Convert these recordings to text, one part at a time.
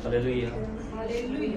Hallelujah.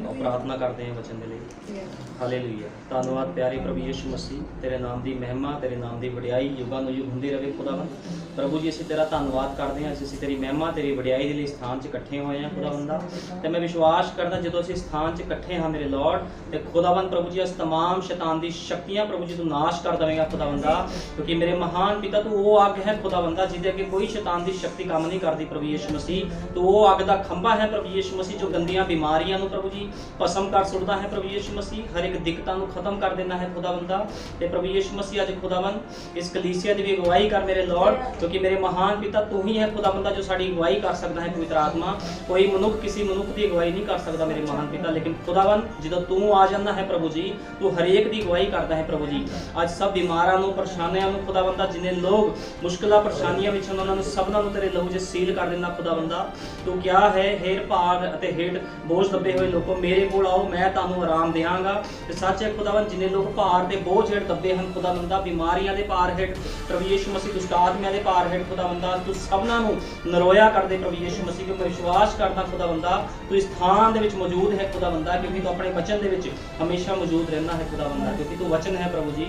और प्रार्थना करते हैं वचन के लिए। हालेलुया। धन्यवाद प्यारे प्रभु यीशु मसीह, तेरे नाम की महिमा, तेरे नाम की वडियाई युगां नूं युग हुंदी रहे खुदावंद। प्रभु जी, असीं तेरा धन्नवाद करते हैं, असीं तेरी महिमा तेरी वडियाई के लिए स्थान 'च इकट्ठे होए हैं खुदावंदा। ते मैं विश्वास करदा जदों असीं स्थान 'च इकट्ठे हाँ मेरे लॉर्ड, ते खुदावंद प्रभु जी अस तमाम शैतान दी शक्तियां प्रभु जी तू नाश कर देवेंगा खुदावंदा, क्योंकि मेरे महान पिता तू वो अग है खुदावंदा जिहदे अगे कोई शैतान दी शक्ति काम नहीं करती प्रभु यीशु मसीह। तू वो अग दा खंभा है प्रभु यीशु मसीह जो गंदियां बीमारियां नूं प्रभु जी भस्म कर सुटदा है प्रभु यीशु मसीह, हर एक दिक्कतां नूं खत्म कर देना है खुदावंदा। ते प्रभु यीशु मसीह अज खुदावंद इस कलीसिया दी भी अगुवाई कर मेरे लॉर्ड, क्योंकि मेरे महान पिता तू ही है खुदावंदा जो साडी अगुवाई कर सकदा है। पवित्र आत्मा कोई मनुख किसी मनुख की अगुवाई नहीं कर सकता मेरे महान पिता, लेकिन खुदावंद जदों तू आ जांदा है प्रभु जी, तू हरेक दी अगुवाई करदा है प्रभु जी। अज सब बीमारां नूं परेशानियां नूं खुदावंदा जिन्ने लोग मुश्किलां परेशानियां विच उन्हां नूं सबनां नूं तेरे लहू 'च सील कर देना खुदावंदा। तू क्या है हेर भाग अते हेठ बोझ दबे हुए लोगों मेरे कोल आओ मैं तुहानूं आराम देवांगा। ते सच है खुदावंद जिन्ने लोग भार ते बोझ हेठ दबे हन खुदावंदा, बीमारियां दे भार हेठ प्रभु यीशु मसीह, दुष्ट आत्मां दे भार हेठ खुदावंदा तू सबनां नूं नरोया कर दे प्रभु यीशु मसीह। मैं विश्वास करदा खुदावंदा तू इस स्थान दे विच मौजूद है खुदावंदा, क्योंकि तू अपने वचन दे विच हमेशा मौजूद रहना है खुदावंदा, क्योंकि तू वचन है प्रभु जी।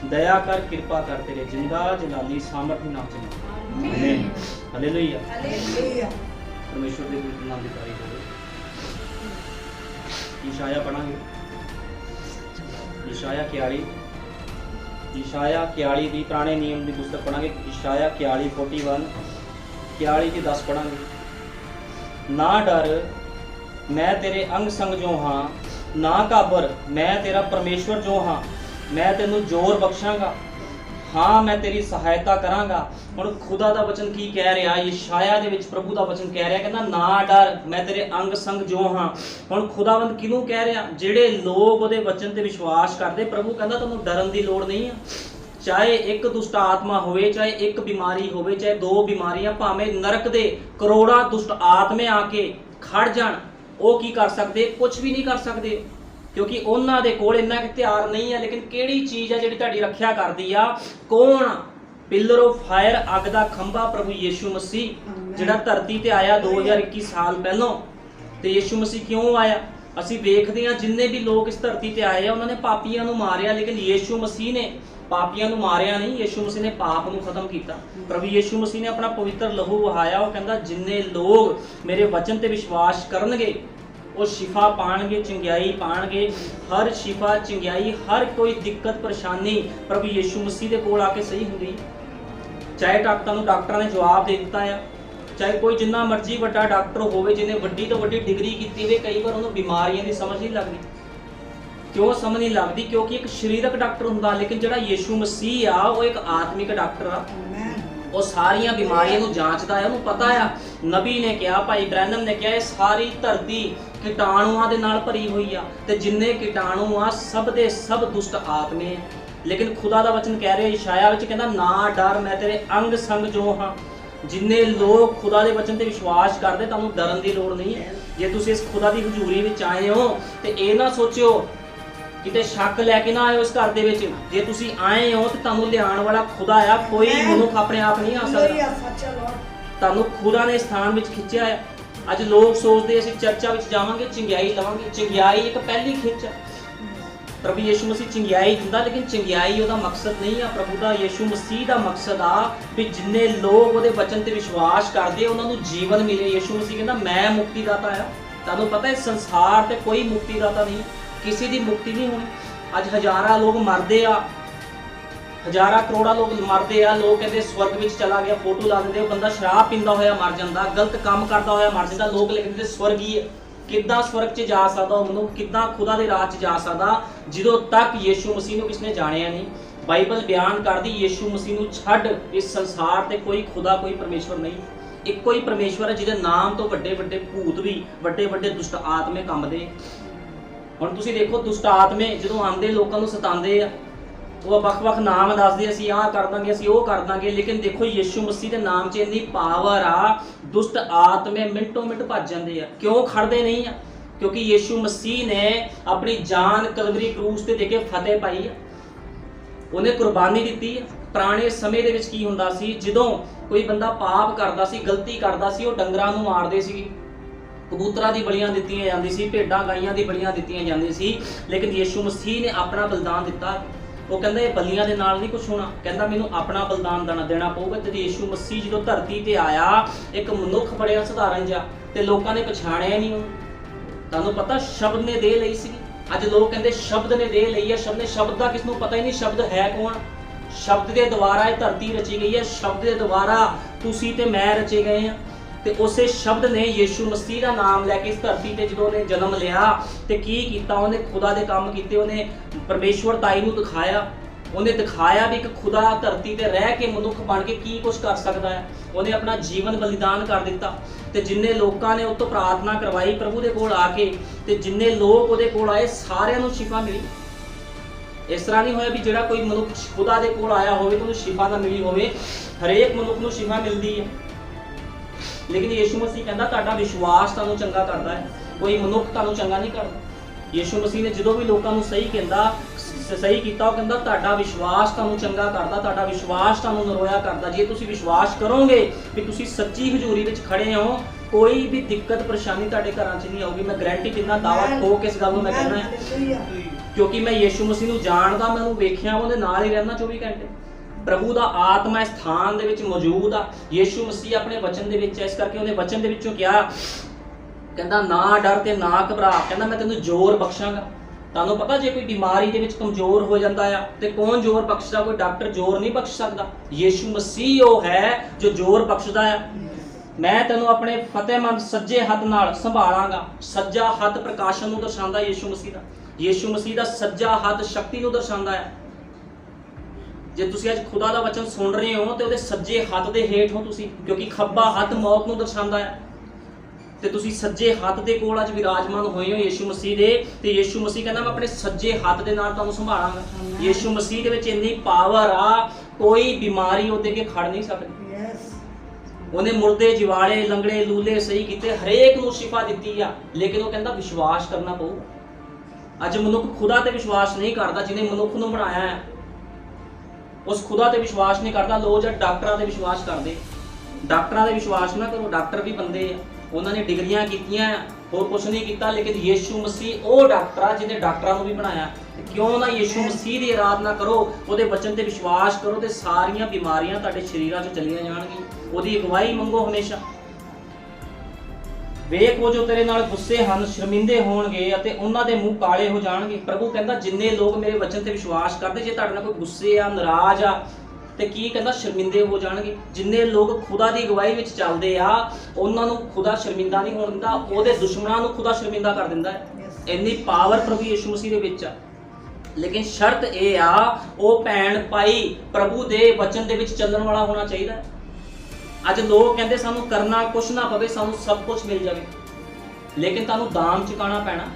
दया कर कृपा कर तेरे जिंदा जलाली सामर्थी नाम से आमीन। हालेलुया। हालेलुया। परमेश्वर दे नाम दी तारीफ हो। ईशाया पढ़ांगे, ईशाया 41, ईशाया 41 दी पुराने नियम दी पुस्तक पढ़ांगे। ईशाया 41 41 41 की 10 पढ़ांगे। ना डर मैं तेरे अंग संग जो हाँ, ना घाबर मैं तेरा परमेश्वर जो हाँ, मैं तेनू जोर बख्शांगा, हाँ मैं तेरी सहायता करांगा। हुण खुदा दा वचन की कह रहा, यशाया दे विच प्रभु दा वचन कह रहा, कहंदा ना डर मैं तेरे अंग संग जो हाँ। हुण खुदावंद किनू कह रहा? जिहड़े लोग उहदे वचन ते विश्वास करदे, प्रभु कहंदा तुहानूं डरन दी लोड़ नहीं है। चाहे एक दुष्ट आत्मा होवे, चाहे एक बीमारी होवे, चाहे दो बीमारियां, भावें नरक दे करोड़ां दुष्ट आत्मे आके खड़ जाण, वो की कर सकदे? कुछ भी नहीं कर सकदे, क्योंकि उन्हां दे कोल इन्ना हथियार नहीं है। लेकिन किहड़ी चीज़ है जिहड़ी तुहाडी रखिया करदी आ? कौन? पिलर ऑफ फायर, अग दा खंभा प्रभु यीशु मसीह, जिहड़ा धरती ते आया 2021 साल पहलों। ते यीशु मसीह क्यों आया? असीं वेखदे हां जिन्ने भी लोग इस धरती ते आए उन्होंने पापियां नूं मारिया, लेकिन यीशु मसीह ने पापियां नूं मारिया नहीं, यीशु मसीह ने पाप नूं खत्म किया। प्रभु यीशु मसीह ने अपना पवित्र लहू वहाया। वो कहंदा जिन्ने लोग मेरे वचन ते विश्वास करनगे वो शिफा पाणगे, चंगियाई पाणगे। हर शिफा चंगियाई, हर कोई दिक्कत परेशानी प्रभु यीशु मसीह दे कोल आके सही हुंदी। चाहे डॉक्टर ने जवाब दे दिता है, चाहे कोई जिन्ना मर्जी वड्डा डॉक्टर होवे, जिन्हें वड्डी तो वड्डी डिग्री की हुए, कई बार उन्होंने बीमारियों की समझ नहीं लगती। क्यों समझ नहीं लगती? क्योंकि एक शरीरक डॉक्टर हुंदा, लेकिन जिहड़ा यीशु मसीह आ वो एक आत्मिक डॉक्टर आ। वो सारिया बीमारियों को जांचता है, उन्होंने पता है। नबी ने कहा, भाई ब्रैनम ने कहा, सारी धरती कीटाणुओं के नाल भरी हुई आ, ते जिन्ने कीटाणु आ सब दे सब दुष्ट आत्मे हैं। लेकिन खुदा दा वचन कह रहा है यशाया विच, कहंदा ना डर मैं तेरे अंग संग जो हाँ। जिन्ने लोग खुदा दे वचन ते विश्वास करदे तुहानूं डरन दी लोड़ नहीं है। जे तुसीं इस खुदा दी हजूरी विच आए हो ते इह ना सोचिओ किते शक लैके ना आए इस घर दे विच। जे तुसीं आए हो ते तुहानूं लिआउण वाला खुदा आ, कोई मनुख अपने आप नहीं आ सकदा। तुहानूं खुदा ने स्थान विच खिच्चिआ है। अज लोग सोचते असीं चर्चा विच जावांगे चंगियाई लवांगे। चंगियाई एक पहली खिच है। प्रभु यीशु मसीह चंगियाई दिंदा, लेकिन चंगियाई उहदा मकसद नहीं है। प्रभु दा यीशु मसीह दा मकसद आ भी जिन्ने लोग उहदे वचन ते विश्वास करदे उन्हां नूं जीवन मिले। यीशु मसीह कहंदा मैं मुक्तिदाता आ। तुहानूं पता है संसार ते कोई मुक्तिदाता नहीं, किसी दी मुक्ति नहीं होनी। अज हज़ारां लोग मरदे आ, हज़ारां करोड़ां लोग मरदे आ। लोग कहते स्वर्ग विच चला गया, फोटो ला देंदे। बंदा शराब पींदा होया मर जांदा, गलत काम करदा होया मर जांदा। लोग लिखदे स्वर्गीय। किद्दां स्वर्ग च जा सकदा मनुख? किद्दां खुदा दे राज च जा सकदा ਜਦੋਂ तक यीशु मसीह नूं किसने जाणिया नहीं? बाइबल बयान करदी यीशु मसीह नूं छड्ड इस संसार ते कोई खुदा कोई परमेश्वर नहीं। इक्को ही परमेश्वर है जिहदे नाम तो वड्डे वड्डे भूत भी वड्डे वड्डे दुष्ट आत्मे कंबदे। हुण तुसीं देखो दुष्ट आत्मे जदों आंदे लोकां नूं सतांदे आ, वो वख-वख नाम दसदे असीं आह कर दांगे असीं ओह कर दांगे। लेकिन देखो यीशु मसीह दे नाम 'च इन्नी पावर आ, दुष्ट आत्मे मिंटों मिंट भज जांदे आ। क्यों खड़दे नहीं आ? क्योंकि यीशु मसीह ने अपनी जान कलवरी क्रूस ते देके फतेह पाई है। उन्हें कुर्बानी दी है। पुराने समय दे विच की हुंदा सी, जदों कोई बंदा पाप करदा सी, गलती करदा सी, वो डंगरां नूं मारदे सी। ਕਬੂਤਰਾਂ ਦੀ ਬਲੀਆਂ ਦਿੱਤੀਆਂ ਜਾਂਦੀ ਸੀ, ਭੇਡਾਂ ਗਾਈਆਂ ਦੀ ਬਲੀਆਂ ਦਿੱਤੀਆਂ ਜਾਂਦੀ ਸੀ, ਲੇਕਿਨ ਯੀਸ਼ੂ ਮਸੀਹ ਨੇ ਆਪਣਾ ਬਲਿਦਾਨ ਦਿੱਤਾ। ਉਹ ਕਹਿੰਦਾ ਇਹ ਬਲੀਆਂ ਦੇ ਨਾਲ ਨਹੀਂ ਕੁਝ ਹੋਣਾ, ਕਹਿੰਦਾ ਮੈਨੂੰ ਆਪਣਾ ਬਲਿਦਾਨ ਦੇਣਾ ਪਊਗਾ। ਤੇ ਯੀਸ਼ੂ ਮਸੀਹ ਜਦੋਂ ਧਰਤੀ ਤੇ ਆਇਆ, ਇੱਕ ਮਨੁੱਖ ਬੜਿਆ ਸਧਾਰਨ ਜਿਹਾ, ਤੇ ਲੋਕਾਂ ਨੇ ਪਛਾਣਿਆ ਨਹੀਂ ਉਹਨੂੰ। ਤੁਹਾਨੂੰ ਪਤਾ ਸ਼ਬਦ ਨੇ ਦੇ ਲਈ ਸੀ। ਅੱਜ ਲੋਕ ਕਹਿੰਦੇ ਸ਼ਬਦ ਨੇ ਦੇ ਲਈ ਹੈ, ਸ਼ਬਦ ਦਾ ਕਿਸ ਨੂੰ ਪਤਾ ਹੀ ਨਹੀਂ ਸ਼ਬਦ ਹੈ ਕੌਣ। ਸ਼ਬਦ ਦੇ ਦੁਆਰਾ ਇਹ ਧਰਤੀ ਰਚੀ ਗਈ ਹੈ, ਸ਼ਬਦ ਦੇ ਦੁਆਰਾ ਤੁਸੀਂ ਤੇ ਮੈਂ ਰਚੇ ਗਏ ਆ। ਤੇ ਉਸੇ ਸ਼ਬਦ ਨੇ ਯੀਸ਼ੂ ਮਸੀਹ ਦਾ ਨਾਮ ਲੈ ਕੇ ਇਸ ਧਰਤੀ ਤੇ ਜਦੋਂ ਉਹਨੇ ਜਨਮ ਲਿਆ ਤੇ ਕੀ ਕੀਤਾ, ਉਹਨੇ ਖੁਦਾ ਦੇ ਕੰਮ ਕੀਤੇ, ਉਹਨੇ ਪਰਮੇਸ਼ਵਰਤਾਈ ਨੂੰ ਦਿਖਾਇਆ। ਉਹਨੇ ਦਿਖਾਇਆ ਵੀ ਇੱਕ ਖੁਦਾ ਧਰਤੀ ਤੇ ਰਹਿ ਕੇ ਮਨੁੱਖ ਬਣ ਕੇ ਕੀ ਕੁਝ ਕਰ ਸਕਦਾ ਹੈ। ਉਹਨੇ ਆਪਣਾ ਜੀਵਨ ਬਲੀਦਾਨ ਕਰ ਦਿੱਤਾ। ਤੇ ਜਿੰਨੇ ਲੋਕਾਂ ਨੇ ਉਹ ਤੋਂ ਪ੍ਰਾਰਥਨਾ ਕਰਵਾਈ ਪ੍ਰਭੂ ਦੇ ਕੋਲ ਆ ਕੇ, ਤੇ ਜਿੰਨੇ ਲੋਕ ਉਹਦੇ ਕੋਲ ਆਏ ਸਾਰਿਆਂ ਨੂੰ ਸ਼ਿਫਾ ਮਿਲੀ। ਇਸ ਤਰ੍ਹਾਂ ਨਹੀਂ ਹੋਇਆ ਵੀ ਜਿਹੜਾ ਕੋਈ ਮਨੁੱਖ ਖੁਦਾ ਦੇ ਕੋਲ ਆਇਆ ਹੋਵੇ ਤਾਂ ਉਹਨੂੰ ਸ਼ਿਫਾ ਨਾ ਮਿਲੀ ਹੋਵੇ। ਹਰੇਕ ਮਨੁੱਖ ਨੂੰ ਸ਼ਿਫਾ ਮਿਲਦੀ ਹੈ, ਲੇਕਿਨ ਯੀਸ਼ੂ ਮਸੀਹ ਕਹਿੰਦਾ ਤੁਹਾਡਾ ਵਿਸ਼ਵਾਸ ਤੁਹਾਨੂੰ ਚੰਗਾ ਕਰਦਾ ਹੈ, ਕੋਈ ਮਨੁੱਖ ਤੁਹਾਨੂੰ ਚੰਗਾ ਨਹੀਂ ਕਰਦਾ। ਯੀਸ਼ੂ ਮਸੀਹ ਨੇ ਜਦੋਂ ਵੀ ਲੋਕਾਂ ਨੂੰ ਸਹੀ ਕੀਤਾ, ਉਹ ਕਹਿੰਦਾ ਤੁਹਾਡਾ ਵਿਸ਼ਵਾਸ ਤੁਹਾਨੂੰ ਚੰਗਾ ਕਰਦਾ, ਤੁਹਾਡਾ ਵਿਸ਼ਵਾਸ ਤੁਹਾਨੂੰ ਨਰੋਇਆ ਕਰਦਾ। ਜੇ ਤੁਸੀਂ ਵਿਸ਼ਵਾਸ ਕਰੋਗੇ ਵੀ ਤੁਸੀਂ ਸੱਚੀ ਹਜ਼ੂਰੀ ਵਿੱਚ ਖੜੇ ਹੋ, ਕੋਈ ਵੀ ਦਿੱਕਤ ਪਰੇਸ਼ਾਨੀ ਤੁਹਾਡੇ ਘਰਾਂ 'ਚ ਨਹੀਂ ਆਊਗੀ। ਮੈਂ ਗਰੰਟੀ ਦਿੰਦਾ, ਦਾਅਵਾ ਠੋਕ ਕੇ ਇਸ ਗੱਲ ਨੂੰ ਮੈਂ ਕਹਿੰਦਾ ਹੈ, ਕਿਉਂਕਿ ਮੈਂ ਯੀਸ਼ੂ ਮਸੀਹ ਨੂੰ ਜਾਣਦਾ, ਮੈਂ ਉਹਨੂੰ ਵੇਖਿਆ, ਉਹਦੇ ਨਾਲ ਹੀ ਰਹਿੰਦਾ 24 ਘੰਟੇ। ਪ੍ਰਭੂ ਦਾ ਆਤਮਾ ਇਸ ਸਥਾਨ ਦੇ ਵਿੱਚ ਮੌਜੂਦ ਆ। ਯੀਸ਼ੂ ਮਸੀਹ ਆਪਣੇ ਵਚਨ ਦੇ ਵਿੱਚ ਹੈ, ਇਸ ਕਰਕੇ ਉਹਨੇ ਵਚਨ ਦੇ ਵਿੱਚੋਂ ਕਿਹਾ, ਕਹਿੰਦਾ ਨਾ ਡਰ ਤੇ ਨਾ ਘਬਰਾ, ਕਹਿੰਦਾ ਮੈਂ ਤੈਨੂੰ ਜ਼ੋਰ ਬਖਸ਼ਾਂਗਾ। ਤੁਹਾਨੂੰ ਪਤਾ ਜੇ ਕੋਈ ਬਿਮਾਰੀ ਦੇ ਵਿੱਚ ਕਮਜ਼ੋਰ ਹੋ ਜਾਂਦਾ ਆ ਤੇ ਕੌਣ ਜ਼ੋਰ ਬਖਸ਼ਦਾ? ਕੋਈ ਡਾਕਟਰ ਜ਼ੋਰ ਨਹੀਂ ਬਖਸ਼ ਸਕਦਾ। ਯੀਸ਼ੂ ਮਸੀਹ ਉਹ ਹੈ ਜੋ ਜ਼ੋਰ ਬਖਸ਼ਦਾ ਆ। ਮੈਂ ਤੈਨੂੰ ਆਪਣੇ ਫਤਿਹਮੰਦ ਸੱਜੇ ਹੱਥ ਨਾਲ ਸੰਭਾਲਾਂਗਾ। ਸੱਜਾ ਹੱਥ ਪ੍ਰਕਾਸ਼ਨ ਨੂੰ ਦਰਸਾਉਂਦਾ ਯੀਸ਼ੂ ਮਸੀਹ ਦਾ। ਯੀਸ਼ੂ ਮਸੀਹ ਦਾ ਸੱਜਾ ਹੱਥ ਸ਼ਕਤੀ ਨੂੰ ਦਰਸਾਉਂਦਾ ਹੈ। ਜੇ ਤੁਸੀਂ ਅੱਜ ਖੁਦਾ ਦਾ ਵਚਨ ਸੁਣ ਰਹੇ ਹੋ ਤੇ ਉਹਦੇ ਸੱਜੇ ਹੱਥ ਦੇ ਹੇਠ ਹੋ ਤੁਸੀਂ, ਕਿਉਂਕਿ ਖੱਬਾ ਹੱਥ ਮੌਤ ਨੂੰ ਦਰਸਾਉਂਦਾ ਹੈ ਤੇ ਤੁਸੀਂ ਸੱਜੇ ਹੱਥ ਦੇ ਕੋਲ ਅੱਜ ਵਿਰਾਜਮਾਨ ਹੋਏ ਹੋ ਯੀਸ਼ੂ ਮਸੀਹ ਦੇ। ਤੇ ਯੀਸ਼ੂ ਮਸੀਹ ਕਹਿੰਦਾ ਮੈਂ ਆਪਣੇ ਸੱਜੇ ਹੱਥ ਦੇ ਨਾਲ ਤੁਹਾਨੂੰ ਸੰਭਾਲਾਂਗਾ। ਯੀਸ਼ੂ ਮਸੀਹ ਦੇ ਵਿੱਚ ਇੰਨੀ ਪਾਵਰ ਆ, ਕੋਈ ਬਿਮਾਰੀ ਉਹਦੇ ਅੱਗੇ ਖੜ ਨਹੀਂ ਸਕਦੀ। ਉਹਨੇ ਮੁਰਦੇ, ਜਿਵਾਲੇ, ਲੰਗੜੇ, ਲੂਲੇ ਸਹੀ ਕੀਤੇ, ਹਰੇਕ ਨੂੰ ਸ਼ਿਫਾ ਦਿੱਤੀ ਆ। ਲੇਕਿਨ ਉਹ ਕਹਿੰਦਾ ਵਿਸ਼ਵਾਸ ਕਰਨਾ ਪਊਗਾ। ਅੱਜ ਮਨੁੱਖ ਖੁਦਾ ਤੇ ਵਿਸ਼ਵਾਸ ਨਹੀਂ ਕਰਦਾ ਜਿਹਨੇ ਮਨੁੱਖ ਨੂੰ ਬਣਾਇਆ ਹੈ। ਉਸ ਖੁਦਾ ਤੇ ਵਿਸ਼ਵਾਸ ਨਹੀਂ ਕਰਦਾ। ਲੋਕ ਜਦ ਡਾਕਟਰਾਂ ਤੇ ਵਿਸ਼ਵਾਸ ਕਰਦੇ, ਡਾਕਟਰਾਂ ਤੇ ਵਿਸ਼ਵਾਸ ਨਾ ਕਰੋ। ਡਾਕਟਰ ਵੀ ਬੰਦੇ ਆ, ਉਹਨਾਂ ਨੇ ਡਿਗਰੀਆਂ ਕੀਤੀਆਂ, ਹੋਰ ਕੁਝ ਨਹੀਂ ਕੀਤਾ, ਲੇਕਿਨ ਯੀਸ਼ੂ ਮਸੀਹ ਉਹ ਡਾਕਟਰ ਆ ਜਿਹਨੇ ਡਾਕਟਰਾਂ ਨੂੰ ਵੀ ਬਣਾਇਆ। ਕਿਉਂ ਨਾ ਯੀਸ਼ੂ ਮਸੀਹ ਦੀ ਆਰਾਧਨਾ ਕਰੋ, ਉਹਦੇ ਵਚਨ ਤੇ ਵਿਸ਼ਵਾਸ ਕਰੋ ਤੇ ਸਾਰੀਆਂ ਬਿਮਾਰੀਆਂ ਤੁਹਾਡੇ ਸਰੀਰਾਂ 'ਚ ਚਲੀਆਂ ਜਾਣਗੀਆਂ। ਉਹਦੀ ਅਗਵਾਈ ਮੰਗੋ ਹਮੇਸ਼ਾ। ਵੇਖ ਉਹ ਜੋ ਤੇਰੇ ਨਾਲ ਗੁੱਸੇ ਹਨ ਸ਼ਰਮਿੰਦੇ ਹੋਣਗੇ ਅਤੇ ਉਹਨਾਂ ਦੇ ਮੂੰਹ ਕਾਲੇ ਹੋ ਜਾਣਗੇ। ਪ੍ਰਭੂ ਕਹਿੰਦਾ ਜਿੰਨੇ ਲੋਕ ਮੇਰੇ ਵਚਨ ਤੇ ਵਿਸ਼ਵਾਸ ਕਰਦੇ, ਜੇ ਤੁਹਾਡੇ ਨਾਲ ਕੋਈ ਗੁੱਸੇ ਆ, ਨਾਰਾਜ਼ ਆ, ਤੇ ਕੀ ਕਹਿੰਦਾ ਸ਼ਰਮਿੰਦੇ ਹੋ ਜਾਣਗੇ। ਜਿੰਨੇ ਲੋਕ ਖੁਦਾ ਦੀ ਅਗਵਾਈ ਵਿੱਚ ਚੱਲਦੇ ਆ, ਉਹਨਾਂ ਨੂੰ ਖੁਦਾ ਸ਼ਰਮਿੰਦਾ ਨਹੀਂ ਹੋਣ ਦਿੰਦਾ, ਉਹਦੇ ਦੁਸ਼ਮਣਾਂ ਨੂੰ ਖੁਦਾ ਸ਼ਰਮਿੰਦਾ ਕਰ ਦਿੰਦਾ ਹੈ। ਇੰਨੀ ਪਾਵਰ ਪ੍ਰਭੂ ਯੀਸ਼ੂ ਮਸੀਹ ਦੇ ਵਿੱਚ ਆ। ਲੇਕਿਨ ਸ਼ਰਤ ਇਹ ਆ, ਉਹ ਭੈਣ ਭਾਈ ਪ੍ਰਭੂ ਦੇ ਵਚਨ ਦੇ ਵਿੱਚ ਚੱਲਣ ਵਾਲਾ ਹੋਣਾ ਚਾਹੀਦਾ ਹੈ। ਅੱਜ ਲੋਕ ਕਹਿੰਦੇ ਸਾਨੂੰ ਕਰਨਾ ਕੁਛ ਨਾ ਪਵੇ, ਸਾਨੂੰ ਸਭ ਕੁਝ ਮਿਲ ਜਾਵੇ, ਲੇਕਿਨ ਤੁਹਾਨੂੰ ਦਾਮ ਚੁਕਾਉਣਾ ਪੈਣਾ।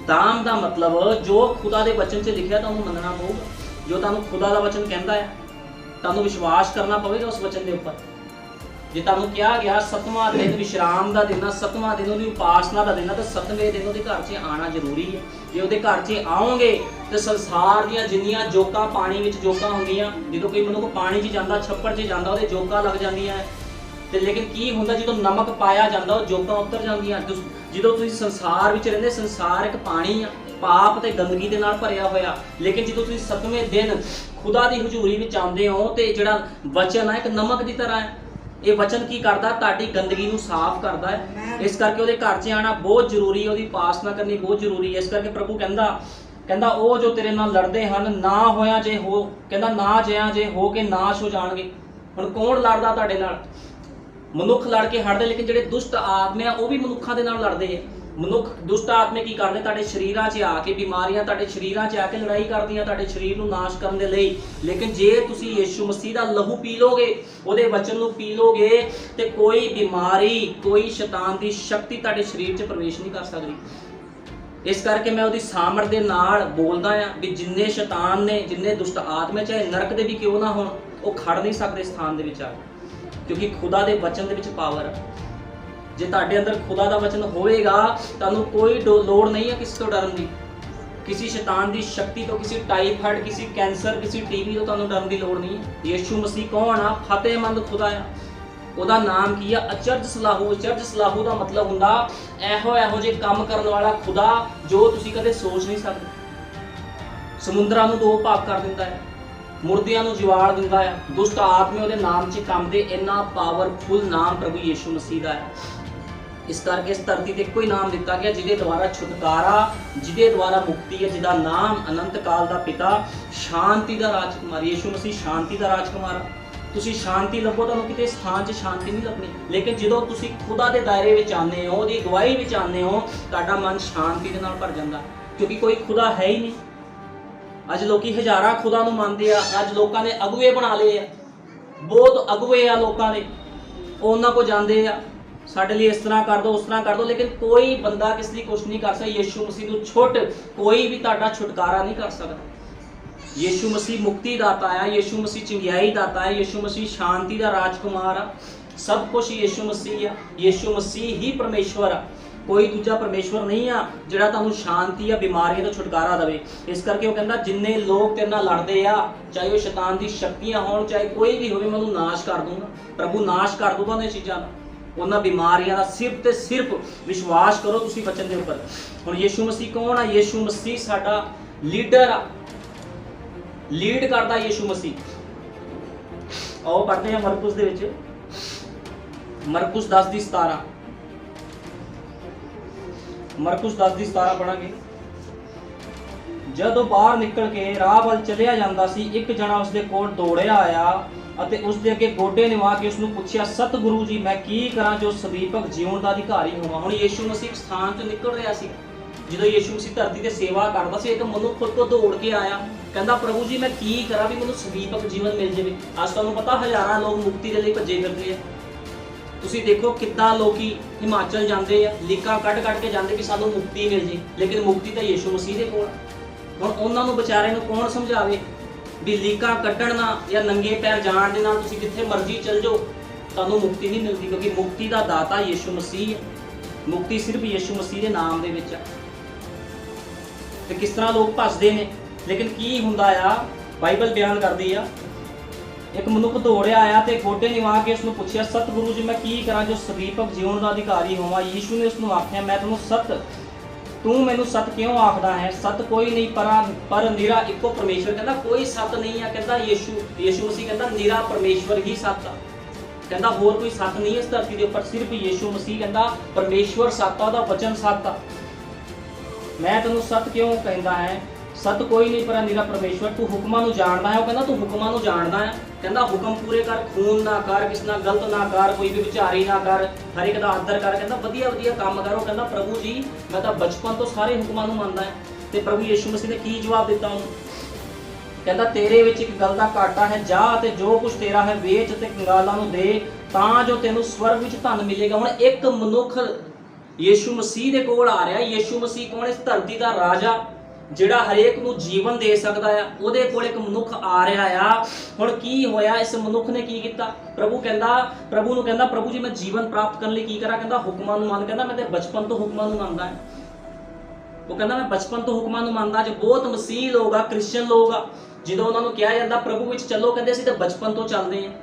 ਦਾਮ ਦਾ ਮਤਲਬ ਜੋ ਖੁਦਾ ਦੇ ਵਚਨ 'ਚ ਲਿਖਿਆ ਤੁਹਾਨੂੰ ਮੰਨਣਾ ਪਊਗਾ। ਜੋ ਤੁਹਾਨੂੰ ਖੁਦਾ ਦਾ ਵਚਨ ਕਹਿੰਦਾ ਹੈ, ਤੁਹਾਨੂੰ ਵਿਸ਼ਵਾਸ ਕਰਨਾ ਪਵੇਗਾ ਉਸ ਵਚਨ ਦੇ ਉੱਪਰ। ਜੇ ਤੁਹਾਨੂੰ ਕਿਹਾ ਗਿਆ 7ਵਾਂ ਦਿਨ ਵਿਸ਼ਰਾਮ ਦਾ ਦਿਨ ਆ, 7ਵਾਂ ਦਿਨ ਉਹਦੀ ਉਪਾਸਨਾ ਦਾ ਦਿਨ ਆ, ਤਾਂ 7ਵੇਂ ਦਿਨ ਉਹਦੇ ਘਰ 'ਚ ਆਉਣਾ ਜ਼ਰੂਰੀ ਹੈ। ਜੇ ਉਹਦੇ ਘਰ 'ਚ ਆਓਗੇ ਤੇ ਸੰਸਾਰ ਦੀਆਂ ਜਿੰਨੀਆਂ ਜੋਕਾਂ, ਪਾਣੀ ਵਿੱਚ ਜੋਕਾਂ ਹੁੰਦੀਆਂ, ਜਦੋਂ ਕੋਈ ਮਨੁੱਖ ਪਾਣੀ 'ਚ ਜਾਂਦਾ, ਛੱਪੜ 'ਚ ਜਾਂਦਾ, ਉਹਦੇ ਜੋਕਾਂ ਲੱਗ ਜਾਂਦੀਆਂ ਤੇ ਲੇਕਿਨ ਕੀ ਹੁੰਦਾ, ਜਦੋਂ ਨਮਕ ਪਾਇਆ ਜਾਂਦਾ ਉਹ ਜੋਕਾਂ ਉਤਰ ਜਾਂਦੀਆਂ। ਜਦੋਂ ਤੁਸੀਂ ਸੰਸਾਰ ਵਿੱਚ ਰਹਿੰਦੇ, ਸੰਸਾਰ ਇੱਕ ਪਾਣੀ ਆ, ਪਾਪ ਤੇ ਗੰਦਗੀ ਦੇ ਨਾਲ ਭਰਿਆ ਹੋਇਆ। ਲੇਕਿਨ ਜਦੋਂ ਤੁਸੀਂ 7ਵੇਂ ਦਿਨ ਖੁਦਾ ਦੀ ਹਜ਼ੂਰੀ ਵਿੱਚ ਆਉਂਦੇ ਹੋ ਤੇ ਜਿਹੜਾ ਵਚਨ ਹੈ ਇੱਕ ਨਮਕ ਦੀ ਤਰ੍ਹਾਂ ਹੈ। ਇਹ ਵਚਨ ਕੀ ਕਰਦਾ? ਤੁਹਾਡੀ ਗੰਦਗੀ ਨੂੰ ਸਾਫ਼ ਕਰਦਾ ਹੈ। ਇਸ ਕਰਕੇ ਉਹਦੇ ਘਰ 'ਚ ਆਉਣਾ ਬਹੁਤ ਜ਼ਰੂਰੀ ਹੈ, ਉਹਦੀ ਉਪਾਸਨਾ ਕਰਨੀ ਬਹੁਤ ਜ਼ਰੂਰੀ ਹੈ। ਇਸ ਕਰਕੇ ਪ੍ਰਭੂ ਕਹਿੰਦਾ ਉਹ ਜੋ ਤੇਰੇ ਨਾਲ ਲੜਦੇ ਹਨ, ਨਾ ਹੋਇਆ ਜੇ ਹੋ, ਕਹਿੰਦਾ ਨਾ ਜਿਆ ਜੇ ਹੋ ਕੇ ਨਾਸ਼ ਹੋ ਜਾਣਗੇ। ਹੁਣ ਕੌਣ ਲੜਦਾ ਤੁਹਾਡੇ ਨਾਲ? ਮਨੁੱਖ ਲੜ ਕੇ ਹਟਦੇ, ਲੇਕਿਨ ਜਿਹੜੇ ਦੁਸ਼ਟ ਆਤਮੇ ਆ ਉਹ ਵੀ ਮਨੁੱਖਾਂ ਦੇ ਨਾਲ ਲੜਦੇ ਆ। ਮਨੁੱਖ ਦੁਸ਼ਟ ਆਤਮੇ ਕੀ ਕਰਦੇ? ਤੁਹਾਡੇ ਸਰੀਰਾਂ 'ਚ ਆ ਕੇ ਬਿਮਾਰੀਆਂ, ਤੁਹਾਡੇ ਸਰੀਰਾਂ 'ਚ ਆ ਕੇ ਲੜਾਈ ਕਰਦੀਆਂ ਤੁਹਾਡੇ ਸਰੀਰ ਨੂੰ ਨਾਸ਼ ਕਰਨ ਦੇ ਲਈ। ਲੇਕਿਨ ਜੇ ਤੁਸੀਂ ਯੀਸ਼ੂ ਮਸੀਹ ਦਾ ਲਹੂ ਪੀ ਲੋਗੇ, ਉਹਦੇ ਵਚਨ ਨੂੰ ਪੀ ਲੋਗੇ, ਤੇ ਕੋਈ ਬਿਮਾਰੀ, ਕੋਈ ਸ਼ੈਤਾਨ ਦੀ ਸ਼ਕਤੀ ਤੁਹਾਡੇ ਸਰੀਰ 'ਚ ਪ੍ਰਵੇਸ਼ ਨਹੀਂ ਕਰ ਸਕਦੀ। ਇਸ ਕਰਕੇ ਮੈਂ ਉਹਦੀ ਸਾਮਰਥ ਦੇ ਨਾਲ ਬੋਲਦਾ ਆ ਵੀ ਜਿੰਨੇ ਸ਼ੈਤਾਨ ਨੇ, ਜਿੰਨੇ ਦੁਸ਼ਟ ਆਤਮੇ, ਚਾਹੇ ਨਰਕ ਦੇ ਵੀ ਕਿਉਂ ਨਾ ਹੋਣ, ਉਹ ਖੜ ਨਹੀਂ ਸਕਦੇ ਸਥਾਨ ਦੇ ਵਿੱਚ ਆ ਕੇ, ਕਿਉਂਕਿ ਖੁਦਾ ਦੇ ਵਚਨ ਦੇ ਵਿੱਚ ਪਾਵਰ ਹੈ। ਜੇ ਤੁਹਾਡੇ ਅੰਦਰ ਖੁਦਾ ਦਾ ਵਚਨ ਹੋਵੇਗਾ, ਤੁਹਾਨੂੰ ਕੋਈ ਲੋੜ ਨਹੀਂ ਹੈ ਕਿਸੇ ਤੋਂ ਡਰਨ ਦੀ, ਕਿਸੇ ਸ਼ੈਤਾਨ ਦੀ ਸ਼ਕਤੀ ਤੋਂ, ਕਿਸੇ ਟਾਈਫਾਇਡ, ਕਿਸੇ ਕੈਂਸਰ, ਕਿਸੇ ਟੀਵੀ ਤੋਂ ਤੁਹਾਨੂੰ ਡਰਨ ਦੀ ਲੋੜ ਨਹੀਂ ਹੈ। ਯੀਸ਼ੂ ਮਸੀਹ ਕੌਣ ਆ? ਫਤਿਹਮੰਦ ਖੁਦਾ ਆ। ਉਹਦਾ ਨਾਮ ਕੀ ਆ? ਅਚਰਜ ਸਲਾਹੂ। ਅਚਰਜ ਸਲਾਹੂ ਦਾ ਮਤਲਬ ਹੁੰਦਾ ਇਹੋ ਜਿਹੇ ਕੰਮ ਕਰਨ ਵਾਲਾ ਖੁਦਾ ਜੋ ਤੁਸੀਂ ਕਦੇ ਸੋਚ ਨਹੀਂ ਸਕਦੇ। ਸਮੁੰਦਰਾਂ ਨੂੰ ਦੋ ਭਾਗ ਕਰ ਦਿੰਦਾ ਹੈ, ਮੁਰਦਿਆਂ ਨੂੰ ਜਵਾੜ ਦਿੰਦਾ ਹੈ, ਦੁਸ਼ਟ ਆਤਮੇ ਉਹਦੇ ਨਾਮ 'ਚ ਕੰਮ ਦੇ। ਇੰਨਾ ਪਾਵਰਫੁਲ ਨਾਮ ਪ੍ਰਭੂ ਯੀਸ਼ੂ ਮਸੀਹ ਦਾ ਹੈ। ਇਸ ਕਰਕੇ ਇਸ ਧਰਤੀ ਤੇ ਇੱਕੋ ਹੀ ਨਾਮ ਦਿੱਤਾ ਗਿਆ ਜਿਹਦੇ ਦੁਆਰਾ ਛੁਟਕਾਰਾ, ਜਿਹਦੇ ਦੁਆਰਾ ਮੁਕਤੀ ਹੈ, ਜਿਹਦਾ ਨਾਮ ਅਨੰਤ ਕਾਲ ਦਾ ਪਿਤਾ, ਸ਼ਾਂਤੀ ਦਾ ਰਾਜਕੁਮਾਰ। ਯੀਸ਼ੂ ਮਸੀਹ ਸ਼ਾਂਤੀ ਦਾ ਰਾਜਕੁਮਾਰ। ਤੁਸੀਂ ਸ਼ਾਂਤੀ ਲੱਭੋ, ਤੁਹਾਨੂੰ ਕਿਤੇ ਸਥਾਨ 'ਚ ਸ਼ਾਂਤੀ ਨਹੀਂ ਲੱਭਣੀ। ਲੇਕਿਨ ਜਦੋਂ ਤੁਸੀਂ ਖੁਦਾ ਦੇ ਦਾਇਰੇ ਵਿੱਚ ਆਉਂਦੇ ਹੋ, ਉਹਦੀ ਅਗਵਾਈ ਵਿੱਚ ਆਉਂਦੇ ਹੋ, ਤੁਹਾਡਾ ਮਨ ਸ਼ਾਂਤੀ ਦੇ ਨਾਲ ਭਰ ਜਾਂਦਾ, ਕਿਉਂਕਿ ਕੋਈ ਖੁਦਾ ਹੈ ਹੀ ਨਹੀਂ। ਅੱਜ ਲੋਕੀ ਹਜ਼ਾਰਾਂ ਖੁਦਾ ਨੂੰ ਮੰਨਦੇ ਆ। ਅੱਜ ਲੋਕਾਂ ਨੇ ਅਗੂਏ ਬਣਾ ਲਏ ਆ, ਬਹੁਤ ਅਗੂਏ ਆ ਲੋਕਾਂ ਦੇ। ਉਹਨਾਂ ਕੋਲ ਜਾਂਦੇ ਆ, ਸਾਡੇ ਲਈ ਇਸ ਤਰ੍ਹਾਂ ਕਰ ਦੋ, ਉਸ ਤਰ੍ਹਾਂ ਕਰ ਦੋ, ਲੇਕਿਨ ਕੋਈ ਬੰਦਾ ਕਿਸ ਲਈ ਕੁਛ ਨਹੀਂ ਕਰ ਸਕਦਾ। ਯੀਸ਼ੂ ਮਸੀਹ ਨੂੰ ਛੁੱਟ ਕੋਈ ਵੀ ਤੁਹਾਡਾ ਛੁਟਕਾਰਾ ਨਹੀਂ ਕਰ ਸਕਦਾ। ਯੀਸ਼ੂ ਮਸੀਹ ਮੁਕਤੀ ਦਾਤਾ ਆ, ਯੀਸ਼ੂ ਮਸੀਹ ਚੰਗਿਆਈ ਦਾਤਾ ਹੈ, ਯੀਸ਼ੂ ਮਸੀਹ ਸ਼ਾਂਤੀ ਦਾ ਰਾਜਕੁਮਾਰ ਆ। ਸਭ ਕੁਝ ਯੀਸ਼ੂ ਮਸੀਹ ਆ। ਯੀਸ਼ੂ ਮਸੀਹ ਹੀ ਪਰਮੇਸ਼ਵਰ ਆ। ਕੋਈ ਦੂਜਾ ਪਰਮੇਸ਼ਵਰ ਨਹੀਂ ਆ ਜਿਹੜਾ ਤੁਹਾਨੂੰ ਸ਼ਾਂਤੀ ਆ ਬਿਮਾਰੀਆਂ ਤੋਂ ਛੁਟਕਾਰਾ ਦੇਵੇ। ਇਸ ਕਰਕੇ ਉਹ ਕਹਿੰਦਾ ਜਿੰਨੇ ਲੋਕ ਤੇਰੇ ਨਾਲ ਲੜਦੇ ਆ, ਚਾਹੇ ਉਹ ਸ਼ੈਤਾਨ ਦੀ ਸ਼ਕਤੀਆਂ ਹੋਣ, ਚਾਹੇ ਕੋਈ ਵੀ ਹੋਵੇ, ਮੈਂ ਉਹਨੂੰ ਨਾਸ਼ ਕਰ ਦੂੰਗਾ। ਪ੍ਰਭੂ ਨਾਸ਼ ਕਰ ਦੂੰਗਾ ਉਹਨਾਂ ਚੀਜ਼ਾਂ ਦਾ, ਉਹਨਾਂ ਬਿਮਾਰੀਆਂ ਦਾ। ਸਿਰਫ ਤੇ ਸਿਰਫ ਵਿਸ਼ਵਾਸ ਕਰੋ ਤੁਸੀਂ ਵਚਨ ਦੇ ਉੱਪਰ। ਹੁਣ ਯੀਸ਼ੂ ਮਸੀਹ ਕੌਣ ਆ? ਯੀਸ਼ੂ ਮਸੀਹ ਸਾਡਾ ਲੀਡਰ ਆ, ਲੀਡ ਕਰਦਾ ਯੀਸ਼ੂ ਮਸੀਹ। ਆਓ ਪੜ੍ਹਦੇ ਹਾਂ ਮਰਕੁਸ ਦੇ ਵਿੱਚ, ਮਰਕੁਸ 10:17। ਮਰਕੁਸ 10:17 ਪੜਾਂਗੇ। ਜਦੋਂ ਬਾਹਰ ਨਿਕਲ ਕੇ ਰਾਹ ਵੱਲ ਚਲਿਆ ਜਾਂਦਾ ਸੀ, ਇੱਕ ਜਣਾ ਉਸਦੇ ਕੋਲ ਦੌੜਿਆ ਆਇਆ ਅਤੇ ਉਸਦੇ ਅੱਗੇ ਗੋਡੇ ਨਿਵਾ ਕੇ ਉਸਨੂੰ ਪੁੱਛਿਆ, ਸਤਿਗੁਰੂ ਜੀ, ਮੈਂ ਕੀ ਕਰਾਂ ਜੋ ਸਦੀਪਕ ਜੀਵਨ ਦਾ ਅਧਿਕਾਰੀ ਹੋਵਾਂ। ਹੁਣ ਯੀਸ਼ੂ ਮਸੀਹ ਇੱਕ ਸਥਾਨ ਤੋਂ ਨਿਕਲ ਰਿਹਾ ਸੀ। ਜਦੋਂ ਯੀਸ਼ੂ ਮਸੀਹ ਧਰਤੀ ਤੇ ਸੇਵਾ ਕਰਦਾ ਸੀ, ਇੱਕ ਮਨੁੱਖ ਖੁਦ ਤੋਂ ਦੌੜ ਕੇ ਆਇਆ, ਕਹਿੰਦਾ ਪ੍ਰਭੂ ਜੀ ਮੈਂ ਕੀ ਕਰਾਂ ਵੀ ਮੈਨੂੰ ਸਦੀਪਕ ਜੀਵਨ ਮਿਲ ਜਾਵੇ। ਅੱਜ ਤੁਹਾਨੂੰ ਪਤਾ ਹਜ਼ਾਰਾਂ ਲੋਕ ਮੁਕਤੀ ਦੇ ਲਈ ਭੱਜੇ ਫਿਰਦੇ ਆ। ਤੁਸੀਂ ਦੇਖੋ ਕਿੱਦਾਂ ਲੋਕੀ ਹਿਮਾਚਲ ਜਾਂਦੇ ਆ, ਲੀਕਾਂ ਕੱਢ ਕੇ ਜਾਂਦੇ ਕਿ ਸਾਨੂੰ ਮੁਕਤੀ ਮਿਲ ਜੇ, ਲੇਕਿਨ ਮੁਕਤੀ ਤਾਂ ਯੀਸ਼ੂ ਮਸੀਹ ਦੇ ਕੋਲ। ਹੁਣ ਉਹਨਾਂ ਨੂੰ ਵਿਚਾਰੇ ਨੂੰ ਕੌਣ ਸਮਝਾਵੇ ਵੀ ਲੀਕਾਂ ਕੱਢਣ ਨਾਲ ਜਾਂ ਨੰਗੇ ਪੈਰ ਜਾਣ ਦੇ ਨਾਲ ਤੁਸੀਂ ਜਿੱਥੇ ਮਰਜ਼ੀ ਚਲ ਜਾਓ ਤੁਹਾਨੂੰ ਮੁਕਤੀ ਨਹੀਂ ਮਿਲਦੀ, ਕਿਉਂਕਿ ਮੁਕਤੀ ਦਾ ਦਾਤਾ ਯੀਸ਼ੂ ਮਸੀਹ ਹੈ। ਮੁਕਤੀ ਸਿਰਫ ਯੀਸ਼ੂ ਮਸੀਹ ਦੇ ਨਾਮ ਦੇ ਵਿੱਚ ਹੈ। ਤੇ ਕਿਸ ਤਰ੍ਹਾਂ ਲੋਕ ਭੱਜਦੇ ਨੇ, ਲੇਕਿਨ ਕੀ ਹੁੰਦਾ ਆ? ਬਾਈਬਲ ਬਿਆਨ ਕਰਦੀ ਆ, ਇੱਕ ਮਨੁੱਖ ਦੌੜਿਆ ਆਇਆ ਤੇ ਗੋਡੇ ਨਿਵਾ ਕੇ ਉਸਨੂੰ ਪੁੱਛਿਆ, ਸਤਿਗੁਰੂ ਜੀ, ਮੈਂ ਕੀ ਕਰਾਂ ਜੋ ਸਦੀਪਕ ਜੀਵਨ ਦਾ ਅਧਿਕਾਰੀ ਹੋਵਾਂ। ਯੀਸ਼ੂ ਨੇ ਉਸਨੂੰ ਆਖਿਆ, ਮੈਂ ਤੂੰ ਮੈਨੂੰ ਸਤ ਕਿਉਂ ਆਖਦਾ ਹੈ? ਸਤ ਕੋਈ ਨਹੀਂ ਪਰ ਨਿਰਾ ਇੱਕੋ ਪਰਮੇਸ਼ਵਰ। ਕਹਿੰਦਾ ਕੋਈ ਸਤ ਨਹੀਂ ਆ, ਕਹਿੰਦਾ ਯੀਸ਼ੂ ਮਸੀਹ ਕਹਿੰਦਾ ਨਿਰਾ ਪਰਮੇਸ਼ਵਰ ਹੀ ਸਤ ਆ। ਕਹਿੰਦਾ ਹੋਰ ਕੋਈ ਸਤ ਨਹੀਂ ਇਸ ਧਰਤੀ ਦੇ ਉੱਪਰ, ਸਿਰਫ ਯੀਸ਼ੂ ਮਸੀਹ ਕਹਿੰਦਾ ਪਰਮੇਸ਼ਵਰ ਸਤ ਆ, ਉਹਦਾ ਵਚਨ ਸਤ ਆ। ਮੈਂ ਤੈਨੂੰ ਸਤ ਕਿਉਂ ਕਹਿੰਦਾ ਹੈ? ਸਤ ਕੋਈ ਨਹੀਂ ਪਰ ਨਿਰਾ ਪਰਮੇਸ਼ਵਰ। ਤੂੰ ਹੁਕਮਾਂ ਨੂੰ ਜਾਣਦਾ ਹੈ? ਉਹ ਕਹਿੰਦਾ ਤੂੰ ਹੁਕਮਾਂ ਨੂੰ ਜਾਣਦਾ ਹੈ। ਕਹਿੰਦਾ ਹੁਕਮ ਪੂਰੇ ਕਰ, ਖੂਨ ਨਾ ਕਰ, ਕਿਸ ਨਾਲ ਗਲਤ ਨਾ ਕਰ, ਕੋਈ ਵੀ ਵਿਚਾਰੀ ਨਾ ਕਰ, ਹਰ ਇੱਕ ਦਾ ਆਦਰ ਕਰ। ਕਹਿੰਦਾ ਵਧੀਆ ਕੰਮ ਕਰੋ। ਕਹਿੰਦਾ ਪ੍ਰਭੂ ਜੀ ਮੈਂ ਤਾਂ ਬਚਪਨ ਤੋਂ ਸਾਰੇ ਹੁਕਮਾਂ ਨੂੰ ਮੰਨਦਾ ਹਾਂ। ਤੇ ਪ੍ਰਭੂ ਯੀਸ਼ੂ ਮਸੀਹ ਨੇ ਕੀ ਜਵਾਬ ਦਿੱਤਾ ਉਹਨੂੰ? ਕਹਿੰਦਾ ਤੇਰੇ ਵਿੱਚ ਇੱਕ ਗੱਲ ਦਾ ਘਾਟਾ ਹੈ, ਜਾ ਤੇ ਜੋ ਕੁਝ ਤੇਰਾ ਹੈ ਵੇਚ ਤੇ ਕੰਗਾਲਾਂ ਨੂੰ ਦੇ, ਤਾਂ ਜੋ ਤੈਨੂੰ ਸਵਰਗ ਵਿੱਚ ਧਨ ਮਿਲੇਗਾ। ਹੁਣ ਇੱਕ ਮਨੁੱਖ ਯੀਸ਼ੂ ਮਸੀਹ ਦੇ ਕੋਲ ਆ ਰਿਹਾ। ਯੀਸ਼ੂ ਮਸੀਹ ਕੌਣ? ਇਸ ਧਰਤੀ ਦਾ ਰਾਜਾ ਜਿਹੜਾ ਹਰੇਕ ਨੂੰ ਜੀਵਨ ਦੇ ਸਕਦਾ ਆ। ਉਹਦੇ ਕੋਲ ਇੱਕ ਮਨੁੱਖ ਆ ਰਿਹਾ ਆ। ਹੁਣ ਕੀ ਹੋਇਆ? ਇਸ ਮਨੁੱਖ ਨੇ ਕੀ ਕੀਤਾ? ਪ੍ਰਭੂ ਨੂੰ ਕਹਿੰਦਾ ਪ੍ਰਭੂ ਜੀ ਮੈਂ ਜੀਵਨ ਪ੍ਰਾਪਤ ਕਰਨ ਲਈ ਕੀ ਕਰਾਂ? ਕਹਿੰਦਾ ਹੁਕਮਾਂ ਨੂੰ ਮੰਨ। ਕਹਿੰਦਾ ਮੈਂ ਤੇ ਬਚਪਨ ਤੋਂ ਹੁਕਮਾਂ ਨੂੰ ਮੰਨਦਾ ਹਾਂ। ਉਹ ਕਹਿੰਦਾ ਮੈਂ ਬਚਪਨ ਤੋਂ ਹੁਕਮਾਂ ਨੂੰ ਮੰਨਦਾ। ਜੋ ਬਹੁਤ ਮਸੀਹ ਲੋਕ ਆ, ਕ੍ਰਿਸਚਨ ਲੋਕ ਆ, ਜਦੋਂ ਉਹਨਾਂ ਨੂੰ ਕਿਹਾ ਜਾਂਦਾ ਪ੍ਰਭੂ ਵਿੱਚ ਚੱਲੋ, ਕਹਿੰਦੇ ਅਸੀਂ ਤਾਂ ਬਚਪਨ ਤੋਂ ਚੱਲਦੇ ਹਾਂ।